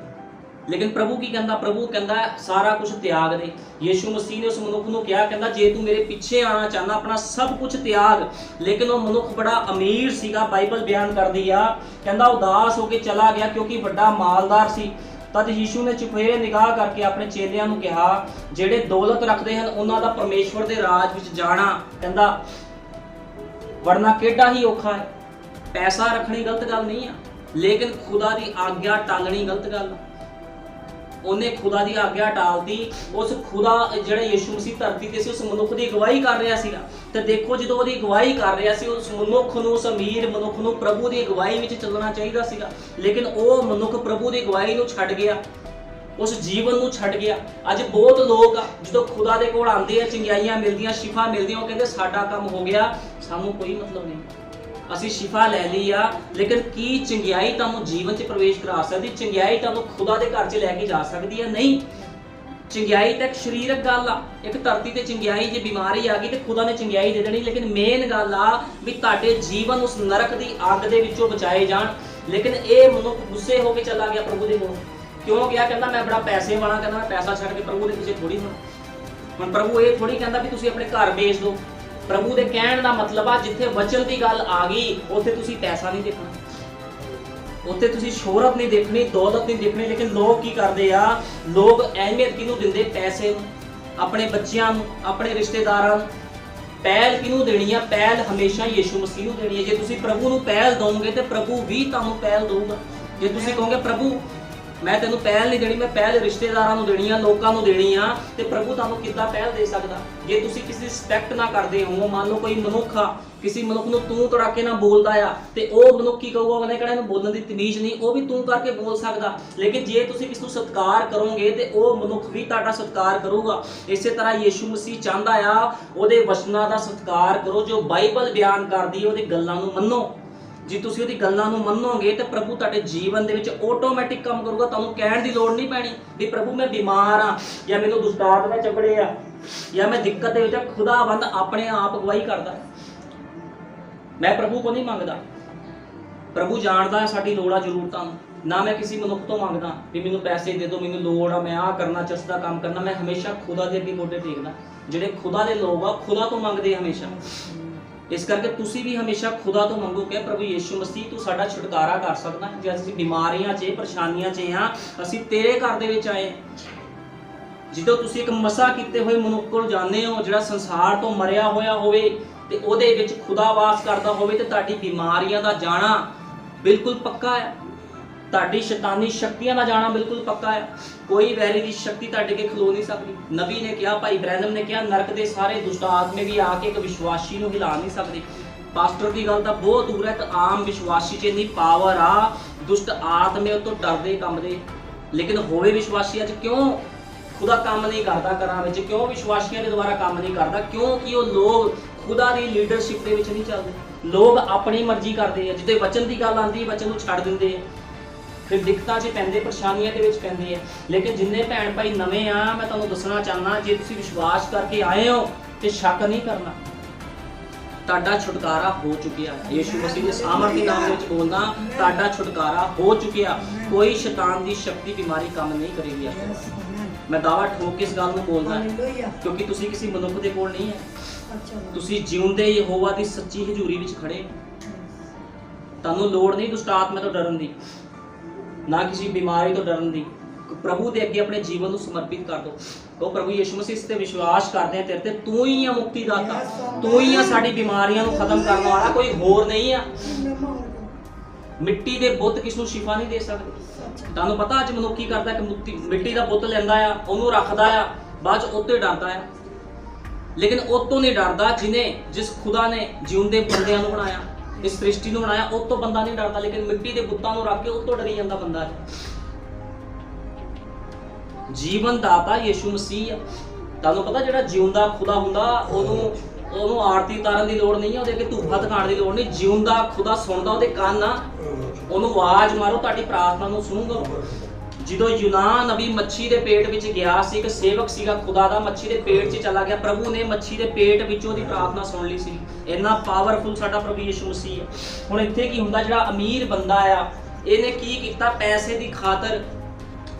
ਲੇਕਿਨ ਪ੍ਰਭੂ ਕੀ ਕਹਿੰਦਾ? ਪ੍ਰਭੂ ਕਹਿੰਦਾ ਸਾਰਾ ਕੁਝ ਤਿਆਗ ਦੇ। ਯੀਸ਼ੂ ਮਸੀਹ ਨੇ ਉਸ ਮਨੁੱਖ ਨੂੰ ਕਿਹਾ, ਕਹਿੰਦਾ ਜੇ ਤੂੰ ਮੇਰੇ ਪਿੱਛੇ ਆਣਾ ਚਾਹੁੰਦਾ ਆਪਣਾ ਸਭ ਕੁਝ ਤਿਆਗ। ਲੇਕਿਨ ਉਹ ਮਨੁੱਖ ਬੜਾ ਅਮੀਰ ਸੀਗਾ। ਬਾਈਬਲ ਬਿਆਨ ਕਰਦੀ ਆ, ਕਹਿੰਦਾ ਉਦਾਸ ਹੋ ਕੇ ਚਲਾ ਗਿਆ ਕਿਉਂਕਿ ਵੱਡਾ ਮਾਲਦਾਰ ਸੀ। ਤਦ ਯੀਸ਼ੂ ਨੇ ਚੁਫੇਰੇ ਨਿਗਾਹ ਕਰਕੇ ਆਪਣੇ ਚੇਲਿਆਂ ਨੂੰ ਕਿਹਾ, ਜਿਹੜੇ ਦੌਲਤ ਰੱਖਦੇ ਹਨ ਉਹਨਾਂ ਦਾ ਪਰਮੇਸ਼ਵਰ ਦੇ ਰਾਜ ਵਿੱਚ ਜਾਣਾ ਕਹਿੰਦਾ ਵੜਨਾ ਕਿਹੜਾ ਹੀ ਔਖਾ ਹੈ। ਪੈਸਾ ਰੱਖਣੀ ਗਲਤ ਗੱਲ ਨਹੀਂ ਆ, ਲੇਕਿਨ ਖੁਦਾ ਦੀ ਆਗਿਆ ਟਾਲਣੀ ਗਲਤ ਗੱਲ ਆ। ਉਹਨੇ ਖੁਦਾ ਦੀ ਆਗਿਆ ਟਾਲਦੀ। ਉਸ ਖੁਦਾ ਜਿਹੜਾ ਯੀਸ਼ੂ ਮਸੀਹ ਧਰਤੀ ਤੇ ਸੀ, ਉਸ ਮਨੁੱਖ ਦੀ ਅਗਵਾਈ ਕਰ ਰਿਹਾ ਸੀਗਾ। ਤੇ ਦੇਖੋ ਜਦੋਂ ਉਹਦੀ ਅਗਵਾਈ ਕਰ ਰਿਹਾ ਸੀ, ਉਸ ਮਨੁੱਖ ਨੂੰ, ਉਸ ਅਮੀਰ ਮਨੁੱਖ ਨੂੰ ਪ੍ਰਭੂ ਦੀ ਅਗਵਾਈ ਵਿੱਚ ਚੱਲਣਾ ਚਾਹੀਦਾ ਸੀਗਾ। ਲੇਕਿਨ ਉਹ ਮਨੁੱਖ ਪ੍ਰਭੂ ਦੀ ਅਗਵਾਈ ਨੂੰ ਛੱਡ ਗਿਆ, ਉਸ ਜੀਵਨ ਨੂੰ ਛੱਡ ਗਿਆ। ਅੱਜ ਬਹੁਤ ਲੋਕ ਜਦੋਂ ਖੁਦਾ ਦੇ ਕੋਲ ਆਉਂਦੇ ਆ, ਚੰਗਿਆਈਆਂ ਮਿਲਦੀਆਂ, ਸ਼ਿਫਾ ਮਿਲਦੀਆਂ, ਉਹ ਕਹਿੰਦੇ ਸਾਡਾ ਕੰਮ ਹੋ ਗਿਆ, ਸਾਨੂੰ ਕੋਈ ਮਤਲਬ ਨਹੀਂ, ਅਸੀਂ ਸ਼ਿਫਾ ਲੈ ਲਈ ਆ। ਲੇਕਿਨ ਕੀ ਚੰਗਿਆਈ ਤੁਹਾਨੂੰ ਜੀਵਨ 'ਚ ਪ੍ਰਵੇਸ਼ ਕਰਾ ਸਕਦੀ? ਚੰਗਿਆਈ ਤੁਹਾਨੂੰ ਖੁਦਾ ਦੇ ਘਰ 'ਚ ਲੈ ਕੇ ਜਾ ਸਕਦੀ ਹੈ? ਨਹੀਂ। ਚੰਗਿਆਈ ਤਾਂ ਇੱਕ ਸਰੀਰਕ ਗੱਲ ਆ। ਇੱਕ ਧਰਤੀ ਤੇ ਚੰਗਿਆਈ ਜੇ ਬਿਮਾਰੀ ਆ ਗਈ ਤੇ ਖੁਦਾ ਨੇ ਚੰਗਿਆਈ ਦੇ ਦੇਣੀ। ਲੇਕਿਨ ਮੇਨ ਗੱਲ ਆ ਵੀ ਤੁਹਾਡੇ ਜੀਵਨ ਉਸ ਨਰਕ ਦੀ ਅੱਗ ਦੇ ਵਿੱਚੋਂ ਬਚਾਏ ਜਾਣ। ਲੇਕਿਨ ਇਹ ਮਨੁੱਖ ਗੁੱਸੇ ਹੋ ਕੇ ਚਲਾ ਗਿਆ ਪ੍ਰਭੂ ਦੇ ਕੋਲ। क्यों गया? कहता मैं बड़ा पैसे वाला, कहता मैं पैसा छड़ के प्रभु के पीछे थोड़ी होना। ਹੁਣ ਪ੍ਰਭੂ ਇਹ ਥੋੜੀ ਕਹਿੰਦਾ ਵੀ ਤੁਸੀਂ ਆਪਣੇ ਘਰ ਵੇਚ ਦਿਓ। ਪ੍ਰਭੂ ਦੇ ਕਹਿਣ ਦਾ ਮਤਲਬ ਆ ਜਿੱਥੇ ਵਚਨ ਦੀ ਗੱਲ ਆ ਗਈ ਉੱਥੇ ਤੁਸੀਂ ਪੈਸਾ ਨਹੀਂ ਦੇਖਣਾ, ਉੱਥੇ ਤੁਸੀਂ ਸ਼ੋਹਰਤ ਨਹੀਂ ਦੇਖਣੀ, ਦੌਲਤ ਨਹੀਂ ਦੇਖਣੀ। ਲੇਕਿਨ ਲੋਕ ਕੀ ਕਰਦੇ ਆ? ਲੋਕ ਅਹਿਮੀਅਤ ਕਿਹਨੂੰ ਦਿੰਦੇ? ਪੈਸੇ ਨੂੰ, ਆਪਣੇ ਬੱਚਿਆਂ ਨੂੰ, ਆਪਣੇ ਰਿਸ਼ਤੇਦਾਰਾਂ ਨੂੰ। ਪਹਿਲ ਕਿਹਨੂੰ ਦੇਣੀ ਆ? ਪਹਿਲ ਹਮੇਸ਼ਾ ਯੀਸ਼ੂ ਮਸੀਹ ਨੂੰ ਦੇਣੀ ਹੈ। ਜੇ ਤੁਸੀਂ ਪ੍ਰਭੂ ਨੂੰ ਪਹਿਲ ਦੋਗੇ ਤੇ ਪ੍ਰਭੂ ਵੀ ਤੁਹਾਨੂੰ ਪਹਿਲ ਦਊਗਾ। ਜੇ ਤੁਸੀਂ ਕਹੋਗੇ ਪ੍ਰਭੂ ਮੈਂ ਤੈਨੂੰ ਪਹਿਲ ਨਹੀਂ ਦੇਣੀ, ਮੈਂ ਪਹਿਲ ਰਿਸ਼ਤੇਦਾਰਾਂ ਨੂੰ ਦੇਣੀ ਆ, ਲੋਕਾਂ ਨੂੰ ਦੇਣੀ ਆ, ਤੇ ਪ੍ਰਭੂ ਤੁਹਾਨੂੰ ਕਿੱਦਾਂ ਪਹਿਲ ਦੇ ਸਕਦਾ? ਜੇ ਤੁਸੀਂ ਕਿਸੇ ਦੀ ਰਿਸਪੈਕਟ ਨਾ ਕਰਦੇ ਹੋ, ਮੰਨ ਲਓ ਕੋਈ ਮਨੁੱਖ ਆ, ਕਿਸੇ ਮਨੁੱਖ ਨੂੰ ਤੂੰ ਤੜਾਕੇ ਨਾਲ ਬੋਲਦਾ ਆ, ਤੇ ਉਹ ਮਨੁੱਖ ਕੀ ਕਹੂਗਾ? ਉਹਨੇ ਕਹਿਣਾ ਇਹਨੂੰ ਬੋਲਣ ਦੀ ਤਮੀਜ਼ ਨਹੀਂ, ਉਹ ਵੀ ਤੂੰ ਕਰਕੇ ਬੋਲ ਸਕਦਾ। ਲੇਕਿਨ ਜੇ ਤੁਸੀਂ ਕਿਸ ਨੂੰ ਸਤਿਕਾਰ ਕਰੋਗੇ ਤੇ ਉਹ ਮਨੁੱਖ ਵੀ ਤੁਹਾਡਾ ਸਤਿਕਾਰ ਕਰੂਗਾ। ਇਸੇ ਤਰ੍ਹਾਂ ਯੀਸ਼ੂ ਮਸੀਹ ਚਾਹੁੰਦਾ ਆ ਉਹਦੇ ਵਚਨਾਂ ਦਾ ਸਤਿਕਾਰ ਕਰੋ, ਜੋ ਬਾਈਬਲ ਬਿਆਨ ਕਰਦੀ ਹੈ, ਉਹਦੀ ਗੱਲਾਂ ਨੂੰ ਮੰਨੋ। ਜੇ ਤੁਸੀਂ ਉਹਦੀ ਗੱਲਾਂ ਨੂੰ ਮੰਨੋਗੇ ਤੇ ਪ੍ਰਭੂ ਤੁਹਾਡੇ ਜੀਵਨ ਦੇ ਵਿੱਚ ਆਟੋਮੈਟਿਕ ਕੰਮ ਕਰੂਗਾ। ਤੁਹਾਨੂੰ ਕਹਿਣ ਦੀ ਲੋੜ ਨਹੀਂ ਪੈਣੀ ਵੀ ਪ੍ਰਭੂ ਮੈਂ ਬਿਮਾਰ ਆ, ਜਾਂ ਮੈਨੂੰ ਦੁਸ਼ਟ ਆਤਮਾ ਚੰਬੜੇ ਆ, ਜਾਂ ਮੈਂ ਦਿੱਕਤ ਦੇ ਵਿੱਚ। ਖੁਦਾਵੰਦ ਆਪਣੇ ਆਪ ਅਗਵਾਈ ਕਰਦਾ। ਮੈਂ ਪ੍ਰਭੂ ਕੋਲ ਨਹੀਂ ਮੰਗਦਾ। ਪ੍ਰਭੂ ਜਾਣਦਾ ਹੈ ਸਾਡੀ ਲੋੜਾਂ ਜ਼ਰੂਰਤਾਂ ਨੂੰ। ਨਾ ਮੈਂ ਕਿਸੇ ਮਨੁੱਖ ਤੋਂ ਮੰਗਦਾ ਵੀ ਮੈਨੂੰ ਪੈਸੇ ਦੇ ਦਿਓ, ਮੈਨੂੰ ਲੋੜ ਆ, ਮੈਂ ਆਹ ਕਰਨਾ, ਚਸਦਾ ਕੰਮ ਕਰਨਾ। ਮੈਂ ਹਮੇਸ਼ਾ ਖੁਦਾ ਦੇ ਅੱਗੇ ਗੋਡੇ ਟੇਕਦਾ। ਜਿਹੜੇ ਖੁਦਾ ਦੇ ਲੋਕ ਆ ਖੁਦਾ ਤੋਂ ਮੰਗਦੇ ਹਮੇਸ਼ਾ। ਇਸ ਕਰਕੇ ਤੁਸੀਂ ਵੀ ਹਮੇਸ਼ਾ ਖੁਦਾ ਤੋਂ ਮੰਗੋ ਕਿ ਪ੍ਰਭੂ ਯੀਸ਼ੂ ਮਸੀਹ ਤੂੰ ਸਾਡਾ ਛੁਟਕਾਰਾ ਕਰ ਸਕਦਾ। ਜੇ ਅਸੀਂ ਬਿਮਾਰੀਆਂ 'ਚ, ਪਰੇਸ਼ਾਨੀਆਂ 'ਚ ਹਾਂ, ਅਸੀਂ ਤੇਰੇ ਘਰ ਦੇ ਵਿੱਚ ਆਏ। ਜਦੋਂ ਤੁਸੀਂ ਇੱਕ ਮਸਾ ਕੀਤੇ ਹੋਏ ਮਨੁੱਖ ਕੋਲ ਜਾਂਦੇ ਹੋ ਜਿਹੜਾ ਸੰਸਾਰ ਤੋਂ ਮਰਿਆ ਹੋਇਆ ਹੋਵੇ ਤੇ ਉਹਦੇ ਵਿੱਚ ਖੁਦਾ ਵਾਸ ਕਰਦਾ ਹੋਵੇ, ਤੇ ਤੁਹਾਡੀ ਬਿਮਾਰੀਆਂ ਦਾ ਜਾਣਾ ਬਿਲਕੁਲ ਪੱਕਾ ਹੈ। ਤੁਹਾਡੀ ਸ਼ੈਤਾਨੀ ਸ਼ਕਤੀਆਂ ਦਾ ਜਾਣਾ ਬਿਲਕੁਲ ਪੱਕਾ ਹੈ। ਕੋਈ ਵੈਰੀ ਦੀ ਸ਼ਕਤੀ ਤੁਹਾਡੇ ਅੱਗੇ ਖਲੋ ਨਹੀਂ ਸਕਦੀ। ਨਬੀ ਨੇ ਕਿਹਾ, ਭਾਈ ਬ੍ਰੈਨਮ ਨੇ ਕਿਹਾ, ਨਰਕ ਦੇ ਸਾਰੇ ਦੁਸ਼ਟ ਆਤਮੇ ਵੀ ਆ ਕੇ ਇੱਕ ਵਿਸ਼ਵਾਸੀ ਨੂੰ ਹਿਲਾ ਨਹੀਂ ਸਕਦੇ। ਪਾਸਟਰ ਦੀ ਗੱਲ ਤਾਂ ਬਹੁਤ ਦੂਰ ਹੈ। ਇੱਕ ਆਮ ਵਿਸ਼ਵਾਸੀ 'ਚ ਇੰਨੀ ਪਾਵਰ ਆ, ਦੁਸ਼ਟ ਆਤਮੇ ਉਹ ਤੋਂ ਡਰਦੇ ਕੰਬਦੇ। ਲੇਕਿਨ ਹੋਵੇ ਵਿਸ਼ਵਾਸੀਆਂ 'ਚ ਕਿਉਂ ਖੁਦਾ ਕੰਮ ਨਹੀਂ ਕਰਦਾ ਘਰਾਂ ਵਿੱਚ? ਕਿਉਂ ਵਿਸ਼ਵਾਸੀਆਂ ਦੇ ਦੁਆਰਾ ਕੰਮ ਨਹੀਂ ਕਰਦਾ? ਕਿਉਂਕਿ ਉਹ ਲੋਕ ਖੁਦਾ ਦੀ ਲੀਡਰਸ਼ਿਪ ਦੇ ਵਿੱਚ ਨਹੀਂ ਚੱਲਦੇ। ਲੋਕ ਆਪਣੀ ਮਰਜ਼ੀ ਕਰਦੇ ਆ। ਜਿੱਦੇ ਵਚਨ ਦੀ ਗੱਲ ਆਉਂਦੀ, ਵਚਨ ਨੂੰ ਛੱਡ ਦਿੰਦੇ ਆ, ਫਿਰ ਦਿੱਕਤਾਂ 'ਚ ਪੈਂਦੇ, ਪਰੇਸ਼ਾਨੀਆਂ ਦੇ ਵਿੱਚ ਪੈਂਦੇ ਆ। ਲੇਕਿਨ ਜਿੰਨੇ ਭੈਣ ਭਾਈ ਨਵੇਂ ਆ, ਮੈਂ ਤੁਹਾਨੂੰ ਦੱਸਣਾ ਚਾਹੁੰਦਾ, ਜੇ ਤੁਸੀਂ ਵਿਸ਼ਵਾਸ ਕਰਕੇ ਆਏ ਹੋ ਤੇ ਸ਼ੱਕ ਨਹੀਂ ਕਰਨਾ। ਤੁਹਾਡਾ ਛੁਟਕਾਰਾ ਹੋ ਚੁੱਕਿਆ। ਯੀਸ਼ੂ ਮਸੀਹ ਦੇ ਸਾਮਰਥੀ ਨਾਮ ਦੇ ਵਿੱਚ ਬੋਲਦਾ, ਤੁਹਾਡਾ ਛੁਟਕਾਰਾ ਹੋ ਚੁੱਕਿਆ। ਕੋਈ ਸ਼ੈਤਾਨ ਦੀ ਸ਼ਕਤੀ, ਬਿਮਾਰੀ ਕੰਮ ਨਹੀਂ ਕਰੇਗੀ। ਮੈਂ ਦਾਅਵਾ ਠੋਕ ਕੇ ਇਸ ਗੱਲ ਨੂੰ ਬੋਲਦਾ, ਕਿਉਂਕਿ ਤੁਸੀਂ ਕਿਸੇ ਮਨੁੱਖ ਦੇ ਕੋਲ ਨਹੀਂ ਹੈ। ਤੁਸੀਂ ਜਿਉਂਦੇ ਯਹੋਵਾ ਦੀ ਸੱਚੀ ਹਜ਼ੂਰੀ ਵਿੱਚ ਖੜੇ। ਤੁਹਾਨੂੰ ਲੋੜ ਨਹੀਂ ਦੁਸ਼ਟ ਆਤਮਾ ਤੋਂ ਡਰਨ ਦੀ, ਨਾ ਕਿਸੇ ਬਿਮਾਰੀ ਤੋਂ ਡਰਨ ਦੀ। ਪ੍ਰਭੂ ਦੇ ਅੱਗੇ ਆਪਣੇ ਜੀਵਨ ਨੂੰ ਸਮਰਪਿਤ ਕਰ ਦਿਓ। ਕਹੋ ਪ੍ਰਭੂ ਯੀਸ਼ੂ ਮਸੀਹ, ਇਸ ਤੇ ਵਿਸ਼ਵਾਸ ਕਰਦੇ ਆ ਤੇਰੇ ਤੇ, ਤੂੰ ਹੀ ਆ ਮੁਕਤੀ ਦਾਤਾ, ਤੂੰ ਹੀ ਆ ਸਾਡੀ ਬਿਮਾਰੀਆਂ ਨੂੰ ਖਤਮ ਕਰਨ ਵਾਲਾ, ਕੋਈ ਹੋਰ ਨਹੀਂ ਆ। ਮਿੱਟੀ ਦੇ ਬੁੱਤ ਕਿਸ ਨੂੰ ਸ਼ਿਫਾ ਨਹੀਂ ਦੇ ਸਕਦੇ। ਤੁਹਾਨੂੰ ਪਤਾ ਅੱਜ ਮਨੁੱਖ ਕੀ ਕਰਦਾ? ਕਿ ਮਿੱਟੀ ਦਾ ਬੁੱਤ ਲੈਂਦਾ ਆ, ਉਹਨੂੰ ਰੱਖਦਾ ਆ, ਬਾਅਦ 'ਚ ਉੱਤੇ ਡਰਦਾ ਆ। ਲੇਕਿਨ ਉਹ ਤੋਂ ਨਹੀਂ ਡਰਦਾ ਜਿਸ ਖੁਦਾ ਨੇ ਜਿਉਂਦੇ ਬੰਦਿਆਂ ਨੂੰ ਬਣਾਇਆ, ਇਸ ਸ੍ਰਿਸ਼ਟੀ ਨੂੰ ਬਣਾਇਆ, ਉਹ ਤੋਂ ਬੰਦਾ ਨਹੀਂ ਡਰਦਾ। ਲੇਕਿਨ ਮਿੱਟੀ ਦੇ ਬੁੱਤਾਂ ਨੂੰ ਰੱਖ ਕੇ ਉਹ ਤੋਂ ਡਰੀ ਜਾਂਦਾ ਬੰਦਾ। ਜੀਵਨ ਦਾਤਾ ਯੀਸ਼ੂ ਮਸੀਹ ਆ। ਤੁਹਾਨੂੰ ਪਤਾ ਜਿਹੜਾ ਜਿਉਂਦਾ ਖੁਦਾ ਹੁੰਦਾ, ਉਹਨੂੰ ਆਰਤੀ ਉਤਾਰਨ ਦੀ ਲੋੜ ਨਹੀਂ ਹੈ, ਉਹਦੇ ਅੱਗੇ ਧੂਫਾ ਦਿਖਾਉਣ ਦੀ ਲੋੜ ਨਹੀਂ। ਜਿਉਂਦਾ ਖੁਦਾ ਸੁਣਦਾ, ਉਹਦੇ ਕੰਨ ਆ, ਉਹਨੂੰ ਆਵਾਜ਼ ਮਾਰੋ, ਤੁਹਾਡੀ ਪ੍ਰਾਰਥਨਾ ਨੂੰ ਸੁਣੂਗਾ। ਜਦੋਂ ਯੂਨਾਨ ਨਬੀ ਮੱਛੀ ਦੇ ਪੇਟ ਵਿੱਚ ਗਿਆ ਸੀ, ਇੱਕ ਸੇਵਕ ਸੀਗਾ ਖੁਦਾ ਦਾ, ਮੱਛੀ ਦੇ ਪੇਟ 'ਚ ਚਲਾ ਗਿਆ, ਪ੍ਰਭੂ ਨੇ ਮੱਛੀ ਦੇ ਪੇਟ ਵਿੱਚੋਂ ਉਹਦੀ ਪ੍ਰਾਰਥਨਾ ਸੁਣ ਲਈ ਸੀ। ਇੰਨਾ ਪਾਵਰਫੁਲ ਸਾਡਾ ਪ੍ਰਭੂ ਯੀਸ਼ੂ ਮਸੀਹ ਹੈ। ਹੁਣ ਇੱਥੇ ਕੀ ਹੁੰਦਾ? ਜਿਹੜਾ ਅਮੀਰ ਬੰਦਾ ਆ, ਇਹਨੇ ਕੀ ਕੀਤਾ? ਪੈਸੇ ਦੀ ਖਾਤਰ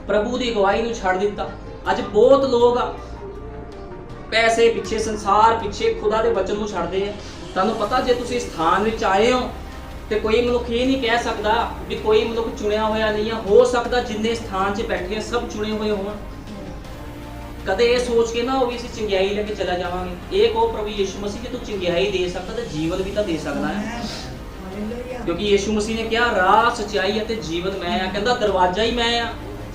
ਪ੍ਰਭੂ ਦੀ ਅਗਵਾਈ ਨੂੰ ਛੱਡ ਦਿੱਤਾ। ਅੱਜ ਬਹੁਤ ਲੋਕ ਆ ਪੈਸੇ ਪਿੱਛੇ, ਸੰਸਾਰ ਪਿੱਛੇ ਖੁਦਾ ਦੇ ਵਚਨ ਨੂੰ ਛੱਡਦੇ ਆ। ਤੁਹਾਨੂੰ ਪਤਾ, ਜੇ ਤੁਸੀਂ ਸਥਾਨ ਵਿੱਚ ਆਏ ਹੋ ਤੇ ਕੋਈ ਮਨੁੱਖ ਇਹ ਨਹੀਂ ਕਹਿ ਸਕਦਾ ਵੀ ਕੋਈ ਮਨੁੱਖ ਚੁਣਿਆ ਹੋਇਆ ਨਹੀਂ ਆ। ਹੋ ਸਕਦਾ ਜਿੰਨੇ ਸਥਾਨ 'ਚ ਬੈਠੇ ਆ ਸਭ ਚੁਣੇ ਹੋਏ ਹੋਣ। ਕਦੇ ਇਹ ਸੋਚ ਕੇ ਨਾ ਉਹ ਵੀ ਅਸੀਂ ਚੰਗਿਆਈ ਲੈ ਕੇ ਚਲਾ ਜਾਵਾਂਗੇ। ਇਹ ਕਹੋ ਪ੍ਰਭੂ ਯੀਸ਼ੂ ਮਸੀਹ, ਜੇ ਤੂੰ ਚੰਗਿਆਈ ਦੇ ਸਕਦਾ ਤੇ ਜੀਵਨ ਵੀ ਤਾਂ ਦੇ ਸਕਦਾ ਹੈ। ਕਿਉਂਕਿ ਯੀਸ਼ੂ ਮਸੀਹ ਨੇ ਕਿਹਾ, ਰਾਹ, ਸੱਚਾਈ ਅਤੇ ਜੀਵਨ ਮੈਂ ਆ। ਕਹਿੰਦਾ ਦਰਵਾਜ਼ਾ ਹੀ ਮੈਂ ਆ।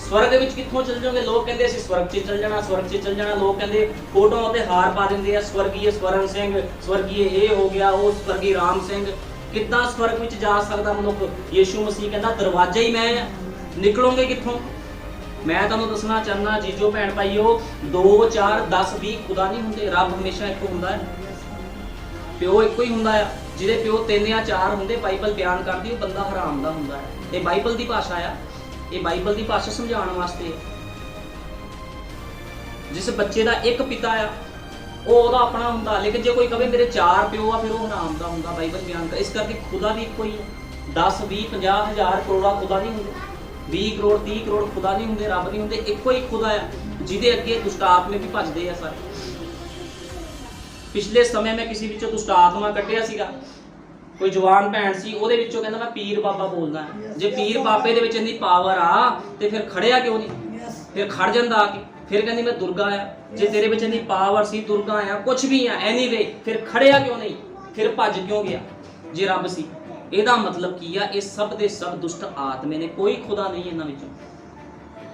ਸਵਰਗ ਵਿੱਚ ਕਿੱਥੋਂ ਚੱਲ ਜਾਓਗੇ? ਲੋਕ ਕਹਿੰਦੇ ਅਸੀਂ ਸਵਰਗ 'ਚ ਚੱਲ ਜਾਣਾ, ਸਵਰਗ 'ਚ ਚੱਲ ਜਾਣਾ। ਲੋਕ ਕਹਿੰਦੇ ਫੋਟੋਆਂ ਉੱਤੇ ਹਾਰ ਪਾ ਦਿੰਦੇ ਆ, ਸਵਰਗੀਏ ਸਵਰਨ ਸਿੰਘ, ਸਵਰਗੀਏ ਇਹ ਹੋ ਗਿਆ, ਉਹ ਸਵਰਗੀ ਰਾਮ ਸਿੰਘ। ਕਿੱਦਾਂ ਸਵਰਗ ਵਿੱਚ ਜਾ ਸਕਦਾ ਮਨੁੱਖ? ਯੀਸ਼ੂ ਮਸੀਹ ਕਹਿੰਦਾ ਦਰਵਾਜ਼ਾ ਹੀ ਮੈਂ ਆ। ਨਿਕਲੋਗੇ ਕਿੱਥੋਂ? ਮੈਂ ਤੁਹਾਨੂੰ ਦੱਸਣਾ ਚਾਹੁੰਦਾ ਜੀਜੋ ਭੈਣ ਭਾਈਓ, 2 4 10 20 ਖੁਦਾ ਨਹੀਂ ਹੁੰਦੇ। ਰੱਬ ਹਮੇਸ਼ਾ ਇੱਕੋ ਹੁੰਦਾ ਹੈ। ਪਿਓ ਇੱਕੋ ਹੀ ਹੁੰਦਾ ਆ। ਜਿਹਦੇ ਪਿਓ 3 ਜਾਂ 4 ਹੁੰਦੇ, ਬਾਈਬਲ ਬਿਆਨ ਕਰਦੀ, ਉਹ ਬੰਦਾ ਹਰਾਮ ਦਾ ਹੁੰਦਾ ਹੈ। ਇਹ ਬਾਈਬਲ ਦੀ ਭਾਸ਼ਾ ਆ। ਇਹ ਬਾਈਬਲ ਦੀ ਭਾਸ਼ਾ ਸਮਝਾਉਣ ਵਾਸਤੇ। ਜਿਸ ਬੱਚੇ ਦਾ ਇੱਕ ਪਿਤਾ ਆ, ਉਹ ਉਹਦਾ ਆਪਣਾ ਹੁੰਦਾ। ਲੇਕਿਨ ਜੇ ਕੋਈ ਕਹੇ ਮੇਰੇ 4 ਪਿਓ ਆ, ਫਿਰ ਉਹ ਹਰਾਮ ਦਾ ਹੁੰਦਾ। ਬਾਈਬਲ ਬਿਆਨ ਕਰ। ਇਸ ਕਰਕੇ ਖੁਦਾ ਵੀ ਇੱਕੋ ਹੀ ਹੈ। 10 20 50 ਹਜ਼ਾਰ ਕਰੋੜਾਂ ਖੁਦਾ ਨਹੀਂ ਹੁੰਦੇ। 20 ਕਰੋੜ 30 ਕਰੋੜ खुदा नहीं होंगे, रब नहीं होंगे, एको ही खुदा है जिहदे अगे दुष्ट आत्मे भी भजदे आ सारे। पिछले समय मैं किसी विचों दुष्ट आत्मा कढ़िया सीगा, कोई जवान भैन सी, ਉਹਦੇ ਵਿੱਚੋਂ ਕਹਿੰਦਾ मैं पीर बाबा बोलदा है। जे पीर बाबे ਦੇ ਵਿੱਚ ਇੰਨੀ ਪਾਵਰ ਆ ਤੇ ਫਿਰ ਖੜਿਆ ਕਿਉਂ ਨਹੀਂ? ਫਿਰ ਖੜ ਜਾਂਦਾ ਆ ਕੇ, ਫਿਰ ਕਹਿੰਦੀ मैं दुर्गा आ। जे तेरे ਵਿੱਚ ਇੰਨੀ ਪਾਵਰ ਸੀ, दुर्गा आ, कुछ भी आ, एनीवे फिर खड़िया क्यों नहीं? फिर भज क्यों गया जे रब सी? ਇਹਦਾ मतलब ਕੀ ਆ? ਇਹ ਸਭ ਦੇ ਸਭ ਦੁਸ਼ਟ ਆਤਮੇ ਨੇ, ਕੋਈ ਖੁਦਾ ਨਹੀਂ ਇਹਨਾਂ ਵਿੱਚੋਂ।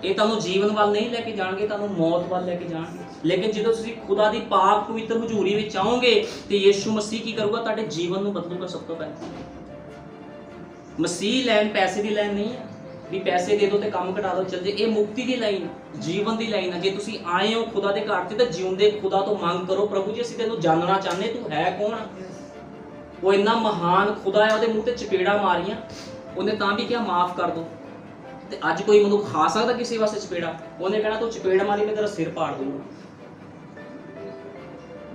ਇਹ ਤੁਹਾਨੂੰ ਜੀਵਨ ਵੱਲ ਨਹੀਂ ਲੈ ਕੇ ਜਾਣਗੇ, ਤੁਹਾਨੂੰ ਮੌਤ ਵੱਲ ਲੈ ਕੇ ਜਾਣਗੇ। ਲੇਕਿਨ ਜਦੋਂ ਤੁਸੀਂ ਖੁਦਾ ਦੀ ਪਾਕ ਪਵਿੱਤਰ ਹਜ਼ੂਰੀ ਵਿੱਚ ਆਓਗੇ ਤੇ ਯਿਸੂ ਮਸੀਹ ਕੀ ਕਰੂਗਾ? ਤੁਹਾਡੇ ਜੀਵਨ ਨੂੰ ਬਦਲੂਗਾ। ਸਭ ਤੋਂ ਪਹਿਲਾਂ ਮਸੀਹ ਲੈਣ ਪੈਸੇ ਦੀ ਲੈਣ ਨਹੀਂ ਹੈ ਵੀ ਪੈਸੇ ਦੇ ਦਿਓ ਤੇ ਕੰਮ ਘਟਾ ਦਿਓ ਚੱਲ ਜੇ। ਇਹ ਮੁਕਤੀ ਦੀ ਲਾਈਨ, ਜੀਵਨ ਦੀ ਲਾਈਨ ਹੈ। ਜੇ ਤੁਸੀਂ ਆਏ ਹੋ ਖੁਦਾ ਦੇ ਘਰ 'ਚ ਤਾਂ ਜਿਉਂਦੇ ਖੁਦਾ ਤੋਂ ਮੰਗ ਕਰੋ, ਪ੍ਰਭੂ ਜੀ ਅਸੀਂ ਤੈਨੂੰ ਜਾਣਨਾ ਚਾਹੁੰਦੇ, ਤੂੰ ਹੈ ਕੌਣ? ਉਹ ਇੰਨਾ ਮਹਾਨ ਖੁਦਾ ਹੈ, ਉਹਦੇ ਮੂੰਹ ਤੇ ਚਪੇੜਾ ਮਾਰੀਆਂ, ਉਹਨੇ ਤਾਂ ਵੀ ਕਿਹਾ ਮਾਫ ਕਰ ਦੋ। ਤੇ ਅੱਜ ਕੋਈ ਮਨੁੱਖ ਖਾ ਸਕਦਾ ਕਿਸੇ ਵਾਸਤੇ ਚਪੇੜਾ? ਉਹਨੇ ਕਹਿਣਾ ਤੂੰ ਚਪੇੜ ਮਾਰੀ ਮੈਂ ਤੇਰਾ ਸਿਰ ਪਾੜ ਦੂੰਗਾ।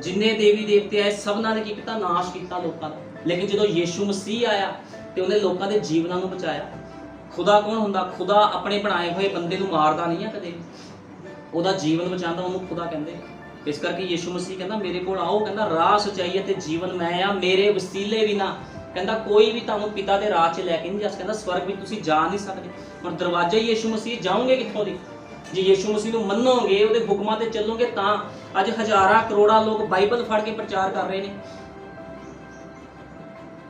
ਜਿੰਨੇ ਦੇਵੀ ਦੇਵਤੇ ਆਏ ਸਭਨਾਂ ਨੇ ਕੀ ਕੀਤਾ? ਨਾਸ਼ ਕੀਤਾ ਲੋਕਾਂ ਦਾ। ਲੇਕਿਨ ਜਦੋਂ ਯਿਸੂ ਮਸੀਹ ਆਇਆ ਤੇ ਉਹਨੇ ਲੋਕਾਂ ਦੇ ਜੀਵਨਾਂ ਨੂੰ ਬਚਾਇਆ। ਖੁਦਾ ਕੌਣ ਹੁੰਦਾ? ਖੁਦਾ ਆਪਣੇ ਬਣਾਏ ਹੋਏ ਬੰਦੇ ਨੂੰ ਮਾਰਦਾ ਨਹੀਂ ਆ ਕਦੇ, ਉਹਦਾ ਜੀਵਨ ਬਚਾਉਂਦਾ, ਉਹਨੂੰ ਖੁਦਾ ਕਹਿੰਦੇ। ਇਸ ਕਰਕੇ ਯਿਸੂ ਮਸੀਹ ਕਹਿੰਦਾ ਮੇਰੇ ਕੋਲ ਆਓ, ਕਹਿੰਦਾ ਰਾਹ ਸੱਚਾਈ ਅਤੇ ਜੀਵਨ ਮੈਂ ਆ, ਮੇਰੇ ਵਸੀਲੇ ਬਿਨਾ ਕਹਿੰਦਾ ਕੋਈ ਵੀ ਤੁਹਾਨੂੰ ਪਿਤਾ ਦੇ ਰਾਹ 'ਚ ਲੈ ਕੇ ਨਹੀਂ ਜਾ ਸਕਦਾ। ਕਹਿੰਦਾ ਸਵਰਗ ਵਿੱਚ ਤੁਸੀਂ ਜਾ ਨਹੀਂ ਸਕਦੇ। ਹੁਣ ਦਰਵਾਜ਼ਾ ਹੀ ਯਿਸੂ ਮਸੀਹ, ਜਾਓਗੇ ਕਿੱਥੋਂ ਦੀ? ਜੇ ਯਿਸੂ ਮਸੀਹ ਨੂੰ ਮੰਨੋਗੇ, ਉਹਦੇ ਹੁਕਮਾਂ ਤੇ ਚੱਲੋਗੇ ਤਾਂ। ਅੱਜ ਹਜ਼ਾਰਾਂ ਕਰੋੜਾਂ ਲੋਕ ਬਾਈਬਲ ਫੜ ਕੇ ਪ੍ਰਚਾਰ ਕਰ ਰਹੇ ਨੇ।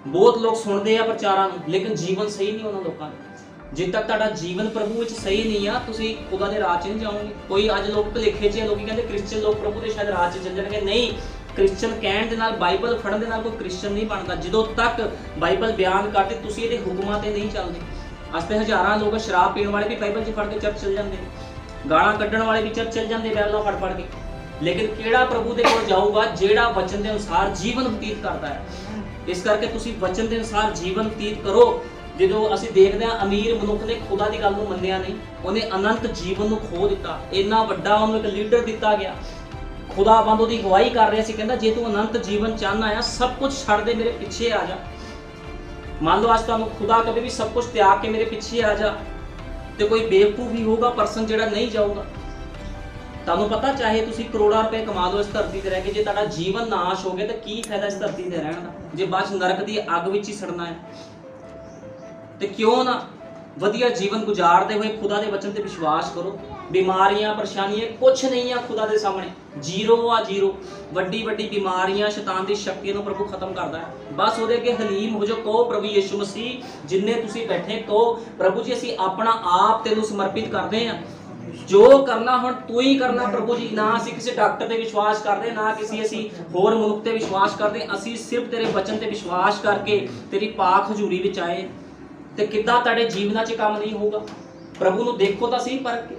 ਬਹੁਤ ਲੋਕ ਸੁਣਦੇ ਆ ਪ੍ਰਚਾਰਾਂ ਨੂੰ, ਲੇਕਿਨ ਜੀਵਨ ਸਹੀ ਨਹੀਂ ਉਹਨਾਂ ਲੋਕਾਂ ਦਾ। ਜਿੱਦ ਤੱਕ ਤੁਹਾਡਾ ਜੀਵਨ ਪ੍ਰਭੂ ਵਿੱਚ ਸਹੀ ਨਹੀਂ ਆ, ਤੁਸੀਂ ਖੁਦਾ ਦੇ ਰਾਹ 'ਚ ਨਹੀਂ ਜਾਓਗੇ। ਕੋਈ ਅੱਜ ਲੋਕ ਭੁਲੇਖੇ 'ਚ, ਲੋਕੀ ਕਹਿੰਦੇ ਕ੍ਰਿਸਚਨ ਲੋਕ ਪ੍ਰਭੂ ਦੇ ਸ਼ਾਇਦ ਰਾਹ 'ਚ ਚੱਲ ਜਾਣਗੇ। ਨਹੀਂ, ਕ੍ਰਿਸਚਨ ਕਹਿਣ ਦੇ ਨਾਲ, ਬਾਈਬਲ ਫੜਨ ਦੇ ਨਾਲ ਕੋਈ ਕ੍ਰਿਸਚਨ ਨਹੀਂ ਬਣਦਾ। ਜਦੋਂ ਤੱਕ ਬਾਈਬਲ ਬਿਆਨ ਕਰਦੇ ਤੁਸੀਂ ਇਹਦੇ ਹੁਕਮਾਂ ਤੇ ਨਹੀਂ ਚੱਲਦੇ। ਅੱਜ ਤੇ ਹਜ਼ਾਰਾਂ ਲੋਕ ਸ਼ਰਾਬ ਪੀਣ ਵਾਲੇ ਵੀ ਬਾਈਬਲ 'ਚ ਫੜ ਕੇ ਚਰਚ ਚੱਲ ਜਾਂਦੇ, ਗਾਲਾਂ ਕੱਢਣ ਵਾਲੇ ਵੀ ਚਰਚ ਚੱਲ ਜਾਂਦੇ ਬਾਈਬਲਾਂ ਫੜ ਕੇ। ਲੇਕਿਨ ਕਿਹੜਾ ਪ੍ਰਭੂ ਦੇ ਕੋਲ ਜਾਊਗਾ? ਜਿਹੜਾ ਵਚਨ ਦੇ ਅਨੁਸਾਰ ਜੀਵਨ ਬਤੀਤ ਕਰਦਾ ਹੈ। ਇਸ ਕਰਕੇ ਤੁਸੀਂ ਵਚਨ ਦੇ ਅਨੁਸਾਰ ਜੀਵਨ ਬਤੀਤ ਕਰੋ। ਜਦੋਂ ਅਸੀਂ ਦੇਖਦੇ ਹਾਂ ਅਮੀਰ ਮਨੁੱਖ ਨੇ ਖੁਦਾ ਦੀ ਗੱਲ ਨੂੰ ਮੰਨਿਆ ਨਹੀਂ, ਉਹਨੇ ਅਨੰਤ ਜੀਵਨ ਨੂੰ ਖੋ ਦਿੱਤਾ। ਇੰਨਾ ਵੱਡਾ ਉਹਨੂੰ ਇੱਕ ਲੀਡਰ ਦਿੱਤਾ ਗਿਆ, ਖੁਦਾਵੰਦ ਉਹਦੀ ਅਗਵਾਈ ਕਰ ਰਿਹਾ ਸੀ, ਕਹਿੰਦਾ ਜੇ ਤੂੰ ਅਨੰਤ ਜੀਵਨ ਚਾਹਨਾ ਆ, ਸਭ ਕੁਝ ਛੱਡ ਦੇ, ਮੇਰੇ ਪਿੱਛੇ ਆ ਜਾ। ਮੰਨ ਲਓ ਅੱਜ ਤੁਹਾਨੂੰ ਖੁਦਾ ਕਦੇ ਵੀ ਸਭ ਕੁਝ ਤਿਆਗ ਕੇ ਮੇਰੇ ਪਿੱਛੇ ਆ ਜਾ, ਤੇ ਕੋਈ ਬੇਵਕੂਫ ਹੀ ਹੋਊਗਾ ਪਰਸਨ ਜਿਹੜਾ ਨਹੀਂ ਜਾਊਗਾ। ਤੁਹਾਨੂੰ ਪਤਾ ਚਾਹੇ ਤੁਸੀਂ ਕਰੋੜਾਂ ਰੁਪਏ ਕਮਾ ਲਓ ਇਸ ਧਰਤੀ ਤੇ ਰਹਿ ਕੇ, ਜੇ ਤੁਹਾਡਾ ਜੀਵਨ ਨਾਸ਼ ਹੋ ਗਿਆ ਤਾਂ ਕੀ ਫਾਇਦਾ ਇਸ ਧਰਤੀ ਤੇ ਰਹਿਣ ਦਾ, ਜੇ ਬਾਅਦ 'ਚ ਨਰਕ ਦੀ ਅੱਗ ਵਿੱਚ ਹੀ ਸੜਨਾ ਹੈ। ਤੇ ਕਿਉਂ ਨਾ ਵਧੀਆ ਜੀਵਨ ਗੁਜ਼ਾਰਦੇ ਹੋਏ ਖੁਦਾ ਦੇ ਵਚਨ ਤੇ ਵਿਸ਼ਵਾਸ ਕਰੋ। ਬਿਮਾਰੀਆਂ ਪਰੇਸ਼ਾਨੀਆਂ ਕੁਛ ਨਹੀਂ ਆ ਖੁਦਾ ਦੇ ਸਾਹਮਣੇ, ਜ਼ੀਰੋ ਆ ਜ਼ੀਰੋ। ਵੱਡੀ ਵੱਡੀ ਬਿਮਾਰੀਆਂ ਸ਼ੈਤਾਨ ਦੀ ਸ਼ਕਤੀ ਨੂੰ ਪ੍ਰਭੂ ਖਤਮ ਕਰਦਾ ਹੈ। ਬਸ ਉਹਦੇ ਅੱਗੇ ਹਲੀਮ ਹੋ ਜਾਓ, ਕਹੋ ਪ੍ਰਭੂ ਯਿਸੂ ਮਸੀਹ ਜਿੰਨੇ ਤੁਸੀਂ ਬੈਠੇ, ਕਹੋ ਪ੍ਰਭੂ ਜੀ ਅਸੀਂ ਆਪਣਾ ਆਪ ਤੈਨੂੰ ਸਮਰਪਿਤ ਕਰਦੇ ਹਾਂ, ਜੋ ਕਰਨਾ ਹੁਣ ਤੂੰ ਹੀ ਕਰਨਾ ਪ੍ਰਭੂ ਜੀ। ਨਾ ਅਸੀਂ ਕਿਸੇ ਡਾਕਟਰ ਤੇ ਵਿਸ਼ਵਾਸ ਕਰਦੇ, ਨਾ ਕਿਸੇ ਅਸੀਂ ਹੋਰ ਮਨੁੱਖ ਤੇ ਵਿਸ਼ਵਾਸ ਕਰਦੇ, ਅਸੀਂ ਸਿਰਫ ਤੇਰੇ ਵਚਨ ਤੇ ਵਿਸ਼ਵਾਸ ਕਰਕੇ ਤੇਰੀ ਪਾਕ ਹਜ਼ੂਰੀ ਵਿੱਚ ਆਏ। ਤੇ ਕਿੱਦਾਂ ਤੁਹਾਡੇ ਜੀਵਨਾਂ 'ਚ ਕੰਮ ਨਹੀਂ ਹੋਊਗਾ? ਪ੍ਰਭੂ ਨੂੰ ਦੇਖੋ ਤਾਂ ਸਹੀ ਪਰਖ ਕੇ,